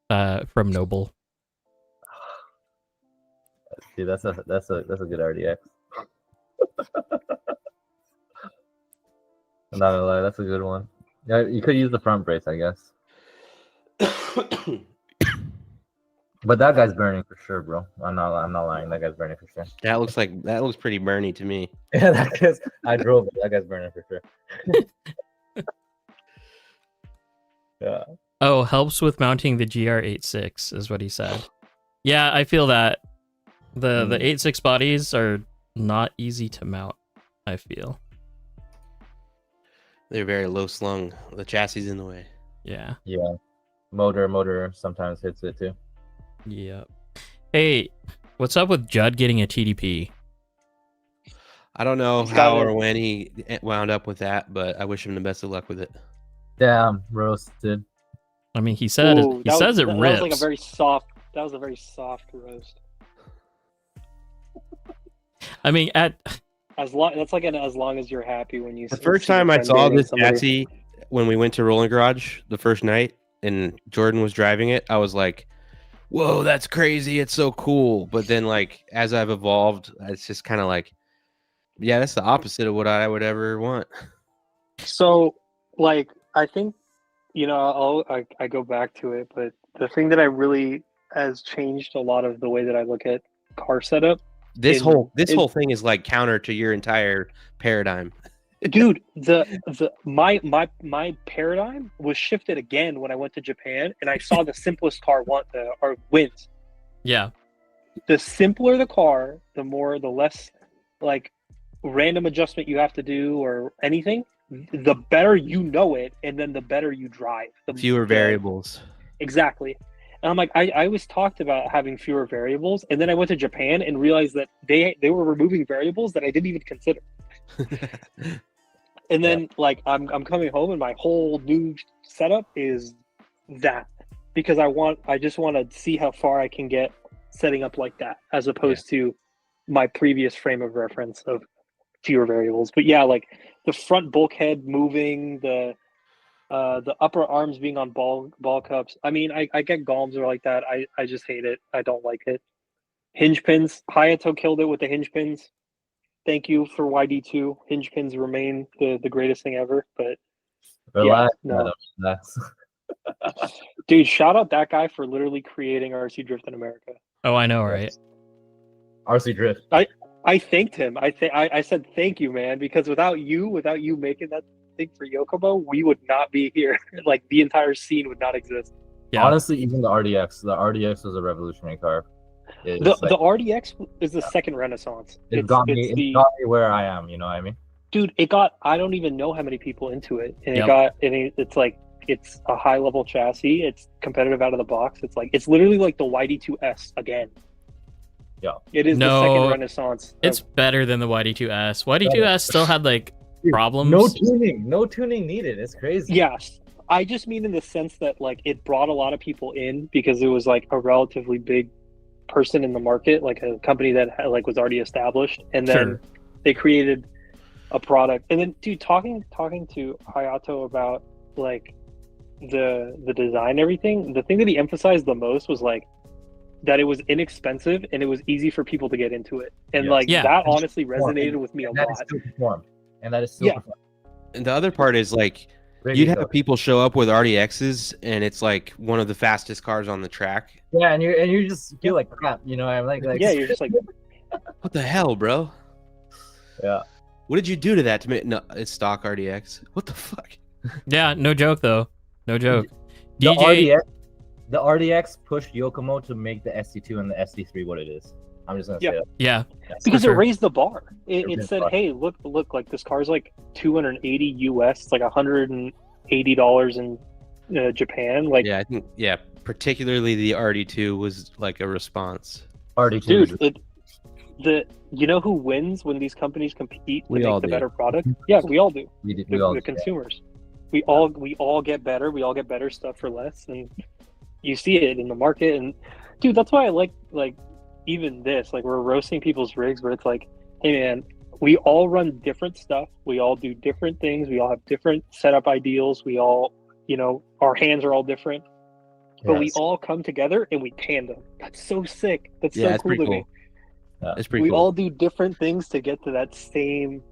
[SPEAKER 2] From Noble.
[SPEAKER 1] See, that's a good RDX. I'm not gonna lie, that's a good one. Yeah, you could use the front brace, I guess. But that guy's burning for sure, bro. I'm not lying. That guy's burning for sure.
[SPEAKER 4] That looks pretty burny to me.
[SPEAKER 1] Yeah, that guy's. I drove it. That guy's burning for sure. Yeah.
[SPEAKER 2] Oh, helps with mounting the GR86 is what he said. Yeah, I feel that the 86 bodies are not easy to mount. I feel
[SPEAKER 4] They're very low slung. The chassis is in the way.
[SPEAKER 2] Yeah.
[SPEAKER 1] Yeah. Motor sometimes hits it too.
[SPEAKER 2] Yeah. Hey, what's up with Judd getting a TDP?
[SPEAKER 4] I don't know
[SPEAKER 3] He's got
[SPEAKER 4] how
[SPEAKER 3] it.
[SPEAKER 4] or when he wound up with that, but I wish him the best of luck with it.
[SPEAKER 1] Damn, roasted.
[SPEAKER 2] I mean, he said
[SPEAKER 3] Ooh,
[SPEAKER 2] he says it
[SPEAKER 3] that
[SPEAKER 2] rips.
[SPEAKER 3] was like a very soft. That was a very soft roast.
[SPEAKER 2] I mean,
[SPEAKER 3] That's as long as you're happy when you.
[SPEAKER 4] The first
[SPEAKER 3] see your
[SPEAKER 4] time I
[SPEAKER 3] friend
[SPEAKER 4] saw
[SPEAKER 3] dating
[SPEAKER 4] this
[SPEAKER 3] somebody.
[SPEAKER 4] chassis when we went to Rolling Garage the first night and Jordan was driving it, I was like, whoa, that's crazy. It's so cool. But then like as I've evolved, it's just kind of like, yeah, that's the opposite of what I would ever want.
[SPEAKER 3] So, like, I think, I go back to it, but the thing that I really has changed a lot of the way that I look at car setup.
[SPEAKER 4] This whole thing is like counter to your entire paradigm.
[SPEAKER 3] Dude, my paradigm was shifted again when I went to Japan and I saw the simplest car wins.
[SPEAKER 2] Yeah.
[SPEAKER 3] The simpler the car, the less like random adjustment you have to do or anything, the better you know it, and then the better you drive.
[SPEAKER 4] Fewer variables.
[SPEAKER 3] Exactly. And I'm like, I always talked about having fewer variables, and then I went to Japan and realized that they were removing variables that I didn't even consider. And then like I'm coming home and my whole new setup is that, because I just want to see how far I can get setting up like that, as opposed to my previous frame of reference of fewer variables. But yeah, like the front bulkhead moving, the upper arms being on ball cups. I mean, I get Galms or like that. I just hate it. I don't like it. Hinge pins. Hayato killed it with the hinge pins. Thank you for YD2. Hinge pins remain the greatest thing ever. But
[SPEAKER 1] Relax,
[SPEAKER 3] yeah, no.
[SPEAKER 1] Adam, relax.
[SPEAKER 3] Dude, shout out that guy for literally creating RC Drift in America.
[SPEAKER 2] Oh, I know, right?
[SPEAKER 1] RC Drift.
[SPEAKER 3] I thanked him. I said thank you, man, because without you making that thing for Yokobo, we would not be here. Like the entire scene would not exist.
[SPEAKER 2] Yeah.
[SPEAKER 1] Honestly, even the RDX was a revolutionary car.
[SPEAKER 3] The RDX is the second renaissance.
[SPEAKER 1] It got me where I am. You know what I mean?
[SPEAKER 3] Dude, I don't even know how many people into it, and it's like, it's a high level chassis. It's competitive out of the box. It's literally like the YD2S again.
[SPEAKER 1] Yeah,
[SPEAKER 3] it is the second renaissance.
[SPEAKER 2] It's better than the YD2S. YD2S still had like problems.
[SPEAKER 1] No tuning needed. It's crazy.
[SPEAKER 3] Yes, I just mean in the sense that like it brought a lot of people in because it was like a relatively big person in the market, like a company that like was already established, and then they created a product. And then, dude, talking to Hayato about like the design and everything, the thing that he emphasized the most was like that it was inexpensive and it was easy for people to get into it, and that honestly resonated with me a lot.
[SPEAKER 1] And that is still performed.
[SPEAKER 4] And the other part is like you'd have people show up with RDXs and it's like one of the fastest cars on the track.
[SPEAKER 1] Yeah, and you just feel like crap, you know. I'm like
[SPEAKER 3] yeah, you're just like,
[SPEAKER 4] what the hell, bro?
[SPEAKER 1] Yeah.
[SPEAKER 4] What did you do to that to make? No, it's stock RDX. What the fuck?
[SPEAKER 2] Yeah, no joke though. No joke.
[SPEAKER 1] The RDX pushed Yokomo to make the ST2 and the ST3 what it is. I'm just gonna say that.
[SPEAKER 2] Yeah.
[SPEAKER 3] Because it raised the bar. It said, hey, look, like this car's like $280 US. It's like $180 in Japan. Like,
[SPEAKER 4] yeah, I think particularly the RD2 was like a response.
[SPEAKER 1] RD2,
[SPEAKER 3] dude. You know who wins when these companies compete to make the better product?
[SPEAKER 1] Mm-hmm.
[SPEAKER 3] Yeah, we all do.
[SPEAKER 1] The
[SPEAKER 3] consumers. We all get better. We all get better stuff for less, and you see it in the market. And dude, that's why I like even this. Like, we're roasting people's rigs, where it's like, hey man, we all run different stuff. We all do different things. We all have different setup ideals. We all, our hands are all different, but we all come together and we tandem. That's so sick. That's so cool to me.
[SPEAKER 1] Yeah.
[SPEAKER 4] It's pretty
[SPEAKER 3] we
[SPEAKER 4] cool.
[SPEAKER 3] all do different things to get to that same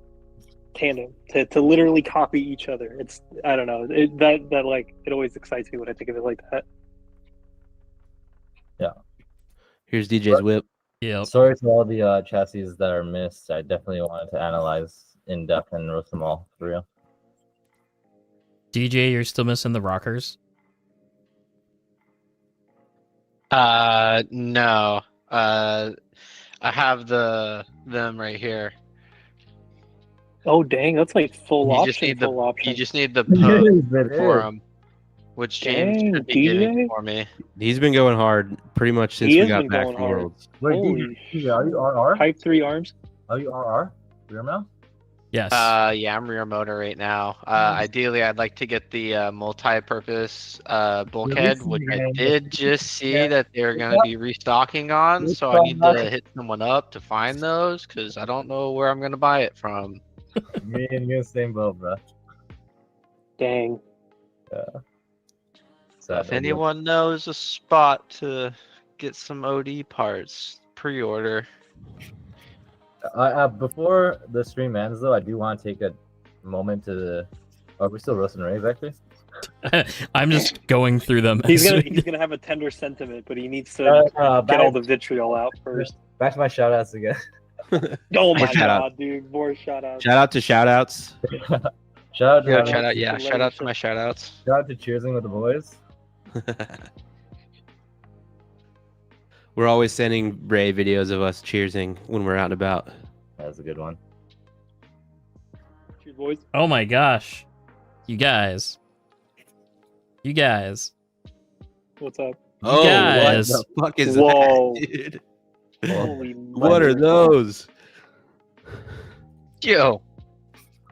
[SPEAKER 3] tandem, to literally copy each other. It's, I don't know, that like, it always excites me when I think of it like that.
[SPEAKER 1] Yeah.
[SPEAKER 4] Here's DJ's whip.
[SPEAKER 2] Yeah.
[SPEAKER 1] Sorry to all the chassis that are missed. I definitely wanted to analyze in depth and roast them all for real.
[SPEAKER 2] DJ, you're still missing the rockers?
[SPEAKER 5] No. I have them right here.
[SPEAKER 3] Oh dang, that's like full
[SPEAKER 5] You
[SPEAKER 3] option.
[SPEAKER 5] just need
[SPEAKER 3] option.
[SPEAKER 5] You just need the post
[SPEAKER 1] It
[SPEAKER 5] for
[SPEAKER 1] is.
[SPEAKER 5] them, which James should be
[SPEAKER 3] DJ?
[SPEAKER 5] getting for me.
[SPEAKER 4] He's been going hard pretty much since
[SPEAKER 3] He
[SPEAKER 4] we
[SPEAKER 3] has
[SPEAKER 4] got
[SPEAKER 3] been
[SPEAKER 4] back
[SPEAKER 3] going
[SPEAKER 4] from
[SPEAKER 3] hard.
[SPEAKER 4] Worlds.
[SPEAKER 1] Wait,
[SPEAKER 3] Holy
[SPEAKER 1] DJ, are you RR?
[SPEAKER 3] Type 3 arms.
[SPEAKER 1] Are you RR? Rear mount?
[SPEAKER 2] Yes.
[SPEAKER 5] Yeah, I'm rear motor right now. Ideally, I'd like to get the multi-purpose bulkhead, which I did just see that they're going to be restocking on. So I need to hit someone up to find those, because I don't know where I'm going to buy it from.
[SPEAKER 1] Me and you same boat, bro.
[SPEAKER 3] Dang.
[SPEAKER 5] So if anyone knows a spot to get some OD parts, pre-order.
[SPEAKER 1] Before the stream ends, though, I do want to take a moment to. Are we still roasting raves, actually?
[SPEAKER 2] I'm just going through them.
[SPEAKER 3] He's gonna have a tender sentiment, but he needs to get all the vitriol out first.
[SPEAKER 1] Back to my shout outs again.
[SPEAKER 3] Oh my
[SPEAKER 4] Shout out.
[SPEAKER 3] god, dude! More shout outs.
[SPEAKER 4] Shout out to shout outs.
[SPEAKER 1] Shout out to
[SPEAKER 5] Yeah,
[SPEAKER 3] out
[SPEAKER 5] shout out,
[SPEAKER 3] to
[SPEAKER 5] yeah,
[SPEAKER 3] the
[SPEAKER 5] shout out to my
[SPEAKER 3] relationship.
[SPEAKER 5] shout outs.
[SPEAKER 1] shout out to cheersing with the boys.
[SPEAKER 4] We're always sending Ray videos of us cheersing when we're out and about.
[SPEAKER 1] That's a good one.
[SPEAKER 3] Cheers, boys.
[SPEAKER 2] Oh my gosh. You guys.
[SPEAKER 3] What's up?
[SPEAKER 4] Oh,
[SPEAKER 2] guys.
[SPEAKER 4] what the fuck is
[SPEAKER 3] Whoa.
[SPEAKER 4] that, dude?
[SPEAKER 3] Holy
[SPEAKER 4] What are
[SPEAKER 3] mother-
[SPEAKER 4] those?
[SPEAKER 5] Yo,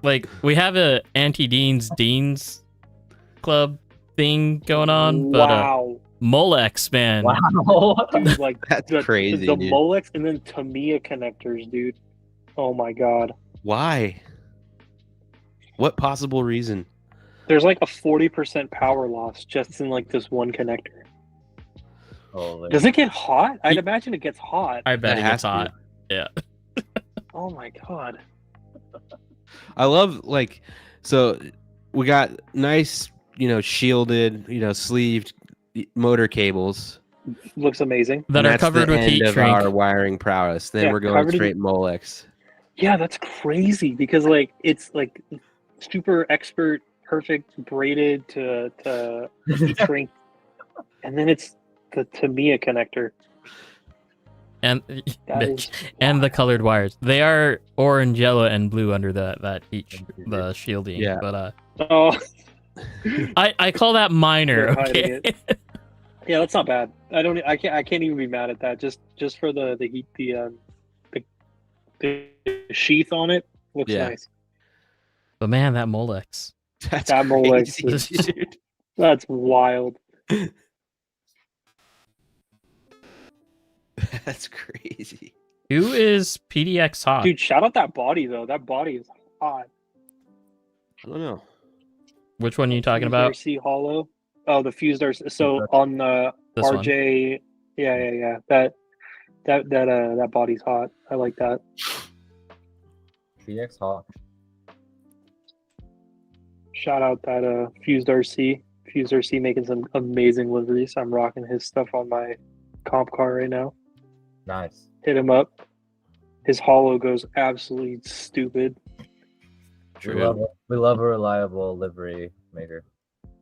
[SPEAKER 2] Like, we have a Dean's Club thing going on, but
[SPEAKER 3] Wow.
[SPEAKER 2] Molex, man.
[SPEAKER 1] Wow.
[SPEAKER 3] Dude, like
[SPEAKER 4] That's crazy,
[SPEAKER 3] The
[SPEAKER 4] dude.
[SPEAKER 3] Molex and then Tamiya connectors, dude. Oh my god.
[SPEAKER 4] Why? What possible reason?
[SPEAKER 3] There's like a 40% power loss just in like this one connector.
[SPEAKER 1] Holy.
[SPEAKER 3] Does it get hot? I'd
[SPEAKER 2] Ye-
[SPEAKER 3] imagine it gets hot.
[SPEAKER 2] I bet
[SPEAKER 4] It
[SPEAKER 2] it
[SPEAKER 4] has
[SPEAKER 2] gets
[SPEAKER 4] to.
[SPEAKER 2] hot. Yeah.
[SPEAKER 3] Oh my god.
[SPEAKER 4] I love like so we got nice, shielded, sleeved motor cables.
[SPEAKER 3] Looks amazing.
[SPEAKER 2] That
[SPEAKER 4] and
[SPEAKER 2] are
[SPEAKER 4] that's
[SPEAKER 2] covered
[SPEAKER 4] the
[SPEAKER 2] with
[SPEAKER 4] end
[SPEAKER 2] heat
[SPEAKER 4] of
[SPEAKER 2] shrink.
[SPEAKER 4] our wiring prowess. Then
[SPEAKER 3] Yeah,
[SPEAKER 4] we're going
[SPEAKER 3] covered in-
[SPEAKER 4] straight Molex.
[SPEAKER 3] Yeah, that's crazy because like it's like super expert, perfect braided to heat shrink, and then it's the Tamiya connector.
[SPEAKER 2] And
[SPEAKER 3] That is
[SPEAKER 2] and the colored wires. They are orange, yellow, and blue under the the shielding.
[SPEAKER 4] Yeah.
[SPEAKER 2] But
[SPEAKER 3] Oh
[SPEAKER 2] I call that minor.
[SPEAKER 3] They're hiding
[SPEAKER 2] Okay.
[SPEAKER 3] yeah, that's not bad. I can't even be mad at that. Just for the heat the sheath on it looks
[SPEAKER 4] Yeah.
[SPEAKER 3] nice.
[SPEAKER 2] But man, that Molex.
[SPEAKER 4] That's
[SPEAKER 3] That Molex
[SPEAKER 4] crazy,
[SPEAKER 3] is-
[SPEAKER 4] dude.
[SPEAKER 3] That's wild.
[SPEAKER 4] That's crazy.
[SPEAKER 2] Who is PDX Hawk?
[SPEAKER 3] Dude, shout out that body though. That body is hot.
[SPEAKER 4] I don't know.
[SPEAKER 2] Which one are you talking
[SPEAKER 3] Fused
[SPEAKER 2] about?
[SPEAKER 3] RC Hollow. Oh, the fused RC. So on the
[SPEAKER 2] This one.
[SPEAKER 3] RJ, yeah. That body's hot. I like that.
[SPEAKER 1] PX Hawk.
[SPEAKER 3] Shout out that fused RC. Fused RC making some amazing liveries. I'm rocking his stuff on my comp car right now.
[SPEAKER 1] Nice.
[SPEAKER 3] Hit him up. His hollow goes absolutely stupid.
[SPEAKER 1] We love a reliable livery maker.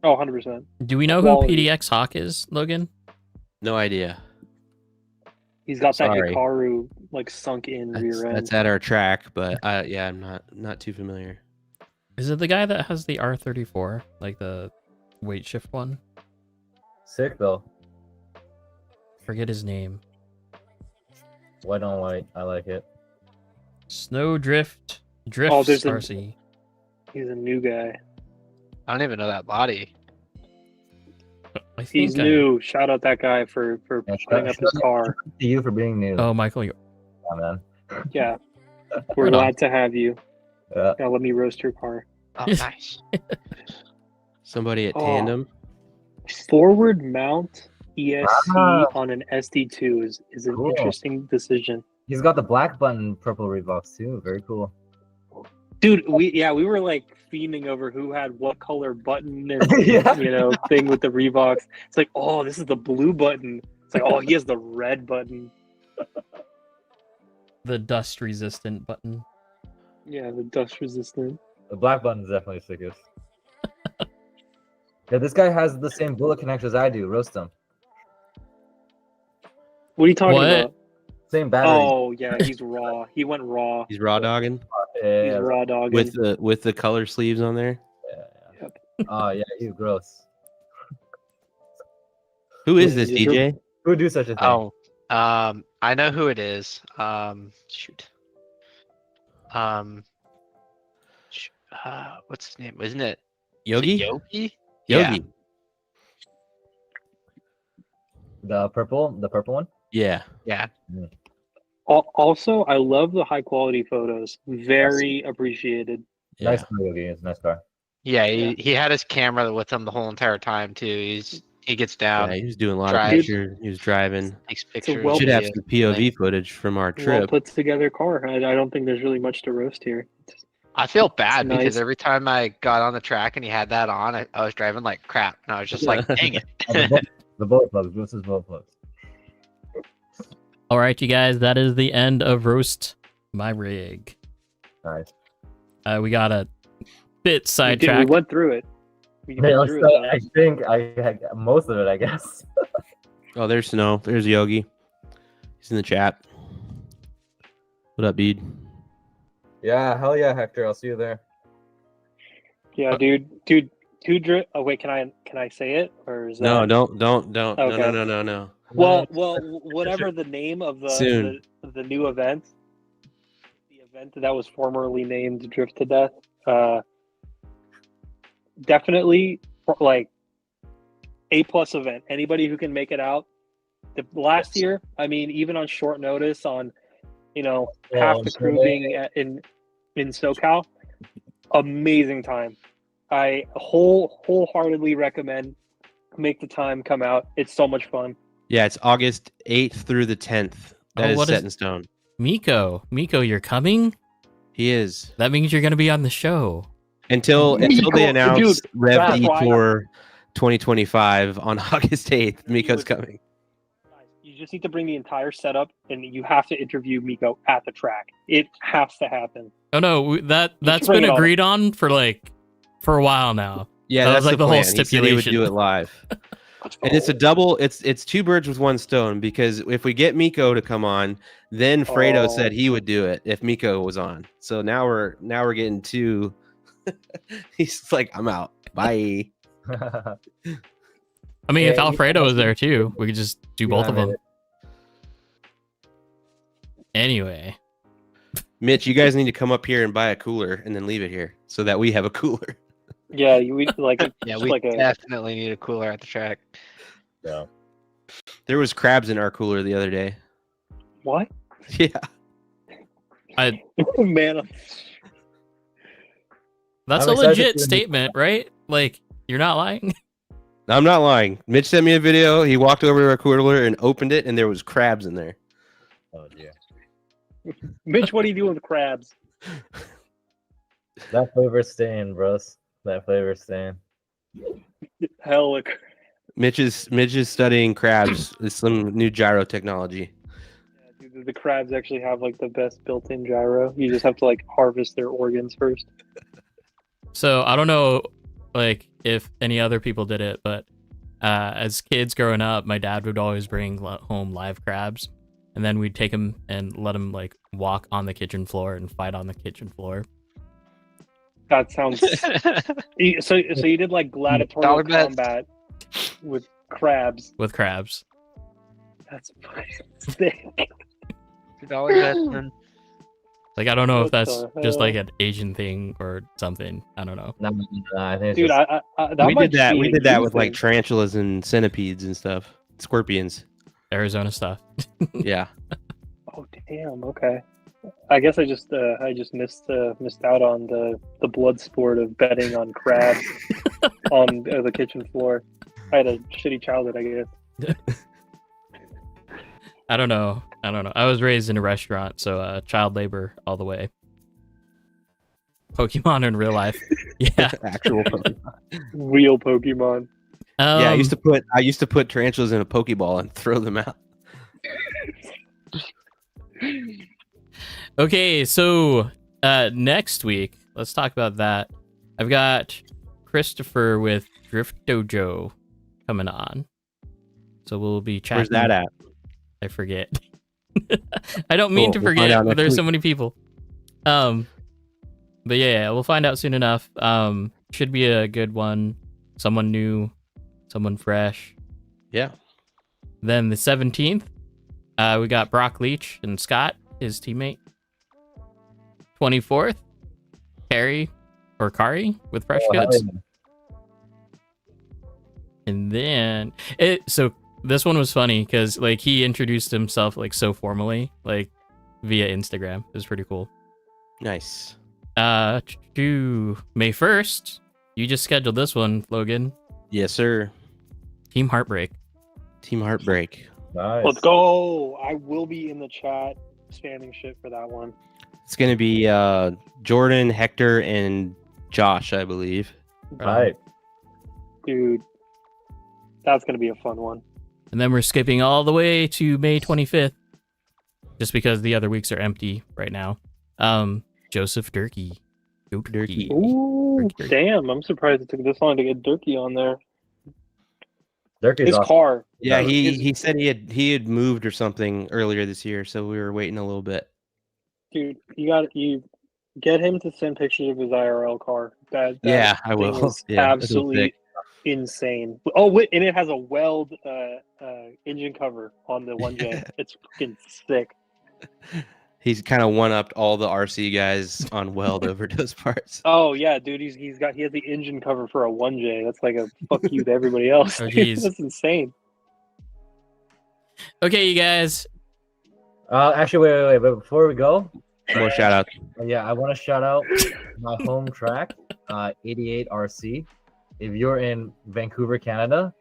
[SPEAKER 3] Oh, 100%.
[SPEAKER 2] Do we know who
[SPEAKER 3] Quality.
[SPEAKER 2] PDX Hawk is, Logan?
[SPEAKER 4] No idea.
[SPEAKER 3] He's got that
[SPEAKER 4] Sorry.
[SPEAKER 3] Hikaru like sunk in rear end.
[SPEAKER 4] That's at our track, but yeah, I'm not too familiar.
[SPEAKER 2] Is it the guy that has the R34, like the weight shift one?
[SPEAKER 1] Sick though.
[SPEAKER 2] Forget his name.
[SPEAKER 1] White on white. I like it.
[SPEAKER 2] Snowdrift
[SPEAKER 3] Oh, there's a-
[SPEAKER 2] RC.
[SPEAKER 3] He's a new guy.
[SPEAKER 5] I don't even know that body.
[SPEAKER 2] I
[SPEAKER 3] He's
[SPEAKER 2] think I-
[SPEAKER 3] new. Shout out that guy for
[SPEAKER 1] Yeah,
[SPEAKER 3] putting up his car.
[SPEAKER 1] To you for being new.
[SPEAKER 2] Oh, Michael, you
[SPEAKER 1] Yeah, man.
[SPEAKER 3] Yeah. We're
[SPEAKER 2] Right on.
[SPEAKER 3] glad to have you.
[SPEAKER 1] Yeah.
[SPEAKER 3] Now let me roast your car.
[SPEAKER 5] Oh, nice.
[SPEAKER 4] Somebody at
[SPEAKER 3] Oh.
[SPEAKER 4] Tandem.
[SPEAKER 3] Forward mount ESC
[SPEAKER 1] Ah.
[SPEAKER 3] on an SD2 is an
[SPEAKER 1] Cool.
[SPEAKER 3] interesting decision.
[SPEAKER 1] He's got the black button purple Reeboks too. Very cool.
[SPEAKER 3] Dude, we were like fiending over who had what color button and
[SPEAKER 1] Yeah.
[SPEAKER 3] thing with the Reeboks. It's like, oh, this is the blue button. It's like, oh, he has the red button.
[SPEAKER 2] the dust resistant button.
[SPEAKER 3] Yeah, the dust resistant.
[SPEAKER 1] The black button is definitely sickest. Yeah, this guy has the same bullet connector as I do. Roast him.
[SPEAKER 3] What are you talking
[SPEAKER 2] What?
[SPEAKER 3] about?
[SPEAKER 1] Same battery.
[SPEAKER 3] Oh yeah, he's raw. He went raw.
[SPEAKER 4] He's raw dogging
[SPEAKER 1] yeah,
[SPEAKER 3] He's raw dogging.
[SPEAKER 4] with the color sleeves on there.
[SPEAKER 1] yeah. Oh yeah, he's gross.
[SPEAKER 4] Who is this,
[SPEAKER 3] Is it-
[SPEAKER 4] DJ?
[SPEAKER 1] Who would do such a thing?
[SPEAKER 5] Oh, I know who it is. Shoot. What's his name? Isn't it
[SPEAKER 4] Yogi?
[SPEAKER 5] Yogi? Yeah.
[SPEAKER 4] Yogi.
[SPEAKER 1] The purple one.
[SPEAKER 4] Yeah.
[SPEAKER 5] Yeah.
[SPEAKER 3] Also, I love the high quality photos. Very appreciated.
[SPEAKER 4] Yeah.
[SPEAKER 1] Nice car, Yogi. It's a nice car.
[SPEAKER 5] Yeah, he had his camera with him the whole entire time too. He gets down,
[SPEAKER 4] Yeah, he was doing a lot
[SPEAKER 5] drive.
[SPEAKER 4] of pictures. He was driving.
[SPEAKER 5] takes
[SPEAKER 3] a
[SPEAKER 5] pictures.
[SPEAKER 3] well-
[SPEAKER 4] Should have
[SPEAKER 5] yeah.
[SPEAKER 4] some POV footage from our
[SPEAKER 3] Well
[SPEAKER 4] trip.
[SPEAKER 3] put together car. I don't think there's really much to roast here.
[SPEAKER 5] I feel bad
[SPEAKER 3] Nice.
[SPEAKER 5] because every time I got on the track and he had that on, I was driving like crap. And I was just like, dang it.
[SPEAKER 1] The bullet plugs. Versus bullet plugs.
[SPEAKER 2] All right, you guys, that is the end of roast my rig.
[SPEAKER 1] Nice.
[SPEAKER 2] We got a bit
[SPEAKER 3] We
[SPEAKER 2] sidetracked.
[SPEAKER 3] went through it. We
[SPEAKER 1] Yeah,
[SPEAKER 3] went through it,
[SPEAKER 1] so
[SPEAKER 3] though.
[SPEAKER 1] I think I had most of it, I guess.
[SPEAKER 4] Oh, there's Snow. There's Yogi. He's in the chat. What up, dude?
[SPEAKER 1] Yeah, hell yeah, Hector. I'll see you there.
[SPEAKER 3] Yeah, dude. Oh wait, can I say it or is
[SPEAKER 4] No,
[SPEAKER 3] that?
[SPEAKER 4] don't.
[SPEAKER 3] Okay.
[SPEAKER 4] No.
[SPEAKER 3] Well, whatever the name of
[SPEAKER 4] Soon.
[SPEAKER 3] the new event, the event that was formerly named Drift to Death, definitely like A+ event. Anybody who can make it out. The last year, I mean, even on short notice, on half the crew being in SoCal, amazing time. I wholeheartedly recommend make the time, come out. It's so much fun.
[SPEAKER 4] Yeah, it's August 8th through the 10th. That is
[SPEAKER 2] what
[SPEAKER 4] set
[SPEAKER 2] is-
[SPEAKER 4] in stone.
[SPEAKER 2] Miko, you're coming?
[SPEAKER 4] He is.
[SPEAKER 2] That means you're gonna be on the show.
[SPEAKER 4] Until
[SPEAKER 3] Miko,
[SPEAKER 4] they announce
[SPEAKER 3] dude,
[SPEAKER 4] Rev
[SPEAKER 3] that's
[SPEAKER 4] D
[SPEAKER 3] why
[SPEAKER 4] for 2025 on August 8th. Miko's coming.
[SPEAKER 3] You just need to bring the entire setup, and you have to interview Miko at the track. It has to happen.
[SPEAKER 2] Oh no, that's
[SPEAKER 3] bring
[SPEAKER 2] been
[SPEAKER 3] it on.
[SPEAKER 2] agreed on for a while now.
[SPEAKER 4] Yeah,
[SPEAKER 2] That
[SPEAKER 4] that's
[SPEAKER 2] was like
[SPEAKER 4] the
[SPEAKER 2] the whole
[SPEAKER 4] plan. He said he would
[SPEAKER 2] stipulation.
[SPEAKER 4] do it live. And it's a double. It's two birds with one stone, because if we get Miko to come on, then Fredo
[SPEAKER 3] Oh.
[SPEAKER 4] said he would do it if Miko was on. So now we're getting two. He's like, I'm out. Bye.
[SPEAKER 2] I mean, if
[SPEAKER 1] Yeah,
[SPEAKER 2] Alfredo was there too, we could just do both of them. Anyway,
[SPEAKER 4] Mitch, you guys need to come up here and buy a cooler and then leave it here so that we have a cooler.
[SPEAKER 3] Yeah, we like
[SPEAKER 5] Yeah,
[SPEAKER 3] just
[SPEAKER 5] we
[SPEAKER 3] like a
[SPEAKER 5] definitely need a cooler at the track.
[SPEAKER 1] Yeah.
[SPEAKER 4] There was crabs in our cooler the other day.
[SPEAKER 3] what?
[SPEAKER 4] Yeah.
[SPEAKER 3] Man,
[SPEAKER 2] that's
[SPEAKER 1] I'm
[SPEAKER 2] a
[SPEAKER 1] excited
[SPEAKER 2] legit
[SPEAKER 1] to see-
[SPEAKER 2] statement, right? Like, you're not lying.
[SPEAKER 4] I'm not lying. Mitch sent me a video. He walked over to our cooler and opened it, and there was crabs in there.
[SPEAKER 1] Oh dear.
[SPEAKER 3] Mitch, what are you doing with crabs?
[SPEAKER 1] That flavor stain, bros. That flavor stain.
[SPEAKER 3] Hell,
[SPEAKER 4] Mitch is studying crabs. It's some new gyro technology.
[SPEAKER 3] dude, the crabs actually have like the best built-in gyro. You just have to like harvest their organs first.
[SPEAKER 2] So I don't know, like, if any other people did it, but as kids growing up, my dad would always bring home live crabs, and then we'd take them and let them like walk on the kitchen floor and fight on the kitchen floor.
[SPEAKER 3] That sounds so you did like gladiatorial
[SPEAKER 5] Dollar bets.
[SPEAKER 3] combat with crabs.
[SPEAKER 2] With crabs.
[SPEAKER 3] That's fucking sick.
[SPEAKER 5] $2 bet, man.
[SPEAKER 2] Like, I don't know if
[SPEAKER 3] What
[SPEAKER 2] that's
[SPEAKER 3] the
[SPEAKER 2] just like
[SPEAKER 3] hell?
[SPEAKER 2] an Asian thing or something. I don't know.
[SPEAKER 1] No, I think it's
[SPEAKER 3] Dude,
[SPEAKER 1] just,
[SPEAKER 3] that
[SPEAKER 4] We
[SPEAKER 3] might
[SPEAKER 4] did that.
[SPEAKER 3] be
[SPEAKER 4] We
[SPEAKER 3] a
[SPEAKER 4] did that
[SPEAKER 3] you
[SPEAKER 4] with like
[SPEAKER 3] thing.
[SPEAKER 4] tarantulas and centipedes and stuff. Scorpions.
[SPEAKER 2] Arizona stuff.
[SPEAKER 4] Yeah.
[SPEAKER 3] Oh damn. Okay. I guess I just missed out on the blood sport of betting on crabs on the kitchen floor. I had a shitty childhood, I guess.
[SPEAKER 2] I don't know. I was raised in a restaurant, so child labor all the way. Pokemon in real life. Yeah.
[SPEAKER 4] Actual Pokemon.
[SPEAKER 3] Real Pokemon.
[SPEAKER 4] Yeah, I used to put tarantulas in a Pokeball and throw them out.
[SPEAKER 2] Okay, so next week, let's talk about that. I've got Christopher with Drift Dojo coming on. So we'll be chatting.
[SPEAKER 4] Where's that at?
[SPEAKER 2] I forget. I don't mean
[SPEAKER 4] Cool,
[SPEAKER 2] to
[SPEAKER 4] we'll find
[SPEAKER 2] forget,
[SPEAKER 4] out
[SPEAKER 2] but
[SPEAKER 4] next
[SPEAKER 2] there's so
[SPEAKER 4] week.
[SPEAKER 2] many people. But yeah, we'll find out soon enough. Should be a good one. Someone new, someone fresh.
[SPEAKER 4] Yeah.
[SPEAKER 2] Then the 17th, we got Brock Leach and Scott, his teammate. 24th, Kari with Fresh
[SPEAKER 1] oh, hell
[SPEAKER 2] Goods.
[SPEAKER 1] yeah.
[SPEAKER 2] And then so this one was funny because like he introduced himself like so formally, like via Instagram. It was pretty cool.
[SPEAKER 4] Nice.
[SPEAKER 2] To May 1st, you just scheduled this one, Logan.
[SPEAKER 4] Yes, sir.
[SPEAKER 2] Team Heartbreak.
[SPEAKER 4] Team Heartbreak.
[SPEAKER 1] Nice.
[SPEAKER 3] Let's go. I will be in the chat spamming shit for that one.
[SPEAKER 4] It's gonna be Jordan, Hector, and Josh, I believe.
[SPEAKER 1] Right.
[SPEAKER 3] Dude, that's gonna be a fun one.
[SPEAKER 2] And then we're skipping all the way to May 25th. just because the other weeks are empty right now. Joseph Durkee. Durkee.
[SPEAKER 3] Ooh,
[SPEAKER 2] Durkee.
[SPEAKER 3] damn! I'm surprised it took this long to get Durkee on there.
[SPEAKER 1] Dirk is
[SPEAKER 3] His
[SPEAKER 1] awesome.
[SPEAKER 3] car.
[SPEAKER 4] Yeah,
[SPEAKER 3] his-
[SPEAKER 4] he said he had moved or something earlier this year, so we were waiting a little bit.
[SPEAKER 3] Dude, you get him to send pictures of his IRL car. That
[SPEAKER 4] Yeah, I
[SPEAKER 3] thing
[SPEAKER 4] will.
[SPEAKER 3] is
[SPEAKER 4] Yeah, this is
[SPEAKER 3] absolutely
[SPEAKER 4] sick.
[SPEAKER 3] insane. Oh, wait, and it has a weld engine cover on the 1J. It's fucking sick.
[SPEAKER 4] He's kind of one-upped all the RC guys on weld overdose parts.
[SPEAKER 3] Oh yeah, dude, he has the engine cover for a 1J. That's like a fuck you to everybody else.
[SPEAKER 2] Oh,
[SPEAKER 3] dude.
[SPEAKER 2] geez.
[SPEAKER 3] That's insane.
[SPEAKER 2] Okay, you guys.
[SPEAKER 1] Actually, wait. But before we go,
[SPEAKER 4] More shout outs.
[SPEAKER 1] yeah, I want to shout out my home track, 88 RC. If you're in Vancouver, Canada,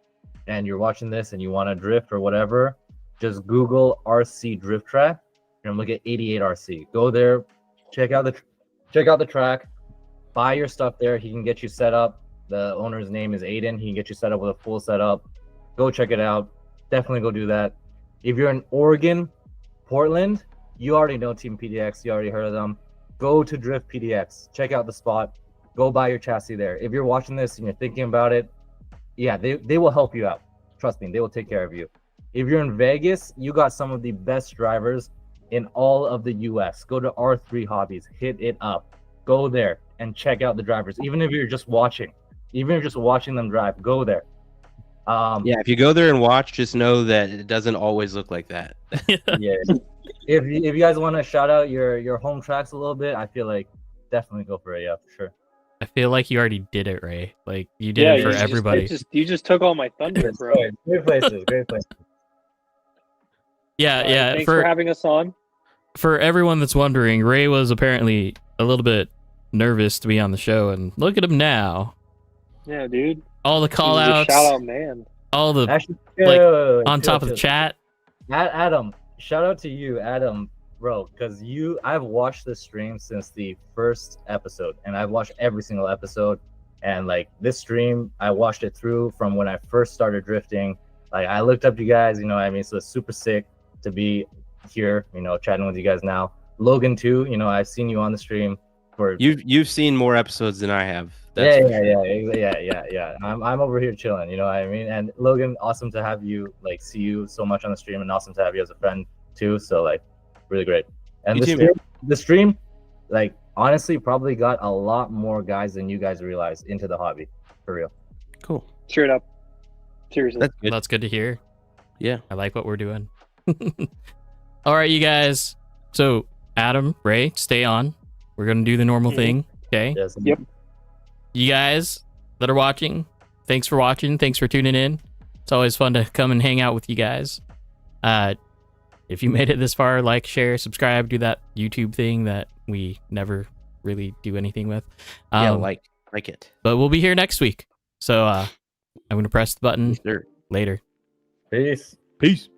[SPEAKER 1] and you're watching this and you want to drift or whatever, just Google RC drift track and look at 88 RC. Go there, check out the track, buy your stuff there. He can get you set up. The owner's name is Aiden. He can get you set up with a full setup. Go check it out. Definitely go do that. If you're in Oregon, Portland, you already know Team PDX. You already heard of them. Go to Drift PDX. Check out the spot. Go buy your chassis there. If you're watching this and you're thinking about it, yeah, they will help you out. Trust me, they will take care of you. If you're in Vegas, you got some of the best drivers in all of the US. Go to R3 Hobbies. Hit it up. Go there and check out the drivers. Even if you're just watching. Even if you're just watching them drive, go there.
[SPEAKER 4] Yeah, if you go there and watch, just know that it doesn't always look like that.
[SPEAKER 1] Yeah. If you guys want to shout out your home tracks a little bit, I feel like definitely go for it. Yeah, for sure.
[SPEAKER 2] I feel like you already did it, Ray. Like you did
[SPEAKER 3] Yeah,
[SPEAKER 2] it for
[SPEAKER 3] you just-
[SPEAKER 2] everybody.
[SPEAKER 3] You just took all my thunder, bro.
[SPEAKER 1] Great places. Great places.
[SPEAKER 2] Yeah, yeah.
[SPEAKER 3] Thanks for having us on.
[SPEAKER 2] For everyone that's wondering, Ray was apparently a little bit nervous to be on the show, and look at him now.
[SPEAKER 3] Yeah, dude.
[SPEAKER 2] All the call
[SPEAKER 3] He's a
[SPEAKER 2] outs,
[SPEAKER 3] shout out man.
[SPEAKER 2] all the
[SPEAKER 1] Actually,
[SPEAKER 2] like,
[SPEAKER 1] wait,
[SPEAKER 2] on
[SPEAKER 1] chill,
[SPEAKER 2] top of the
[SPEAKER 1] chill.
[SPEAKER 2] chat.
[SPEAKER 1] Adam, shout out to you, Adam, bro, because I've watched this stream since the first episode, and I've watched every single episode. And like this stream, I watched it through from when I first started drifting. Like I looked up you guys, you know what I mean? So it's super sick to be here, you know, chatting with you guys now. Logan too, you know, I've seen you on the stream for
[SPEAKER 4] You've seen more episodes than I have.
[SPEAKER 1] yeah.
[SPEAKER 4] for sure.
[SPEAKER 1] I'm over here chilling, you know what I mean? And Logan, awesome to have you, like, see you so much on the stream, and awesome to have you as a friend too. So like, really great. And
[SPEAKER 4] You
[SPEAKER 1] the
[SPEAKER 4] too,
[SPEAKER 1] stream, the stream, like, honestly, probably got a lot more guys than you guys realize into the hobby, for real.
[SPEAKER 4] Cool.
[SPEAKER 3] Straight up. Seriously.
[SPEAKER 4] That's good.
[SPEAKER 2] That's good to hear.
[SPEAKER 4] Yeah.
[SPEAKER 2] I like what we're doing. All right, you guys. So Adam, Ray, stay on. We're gonna do the normal
[SPEAKER 3] Mhm.
[SPEAKER 2] thing. Okay.
[SPEAKER 1] Yes.
[SPEAKER 3] Yep.
[SPEAKER 2] You guys that are watching, thanks for watching. Thanks for tuning in. It's always fun to come and hang out with you guys. If you made it this far, like, share, subscribe, do that YouTube thing that we never really do anything with.
[SPEAKER 4] Yeah, like it.
[SPEAKER 2] But we'll be here next week. So I'm gonna press the button
[SPEAKER 4] Sure.
[SPEAKER 2] later.
[SPEAKER 1] Peace.
[SPEAKER 4] Peace.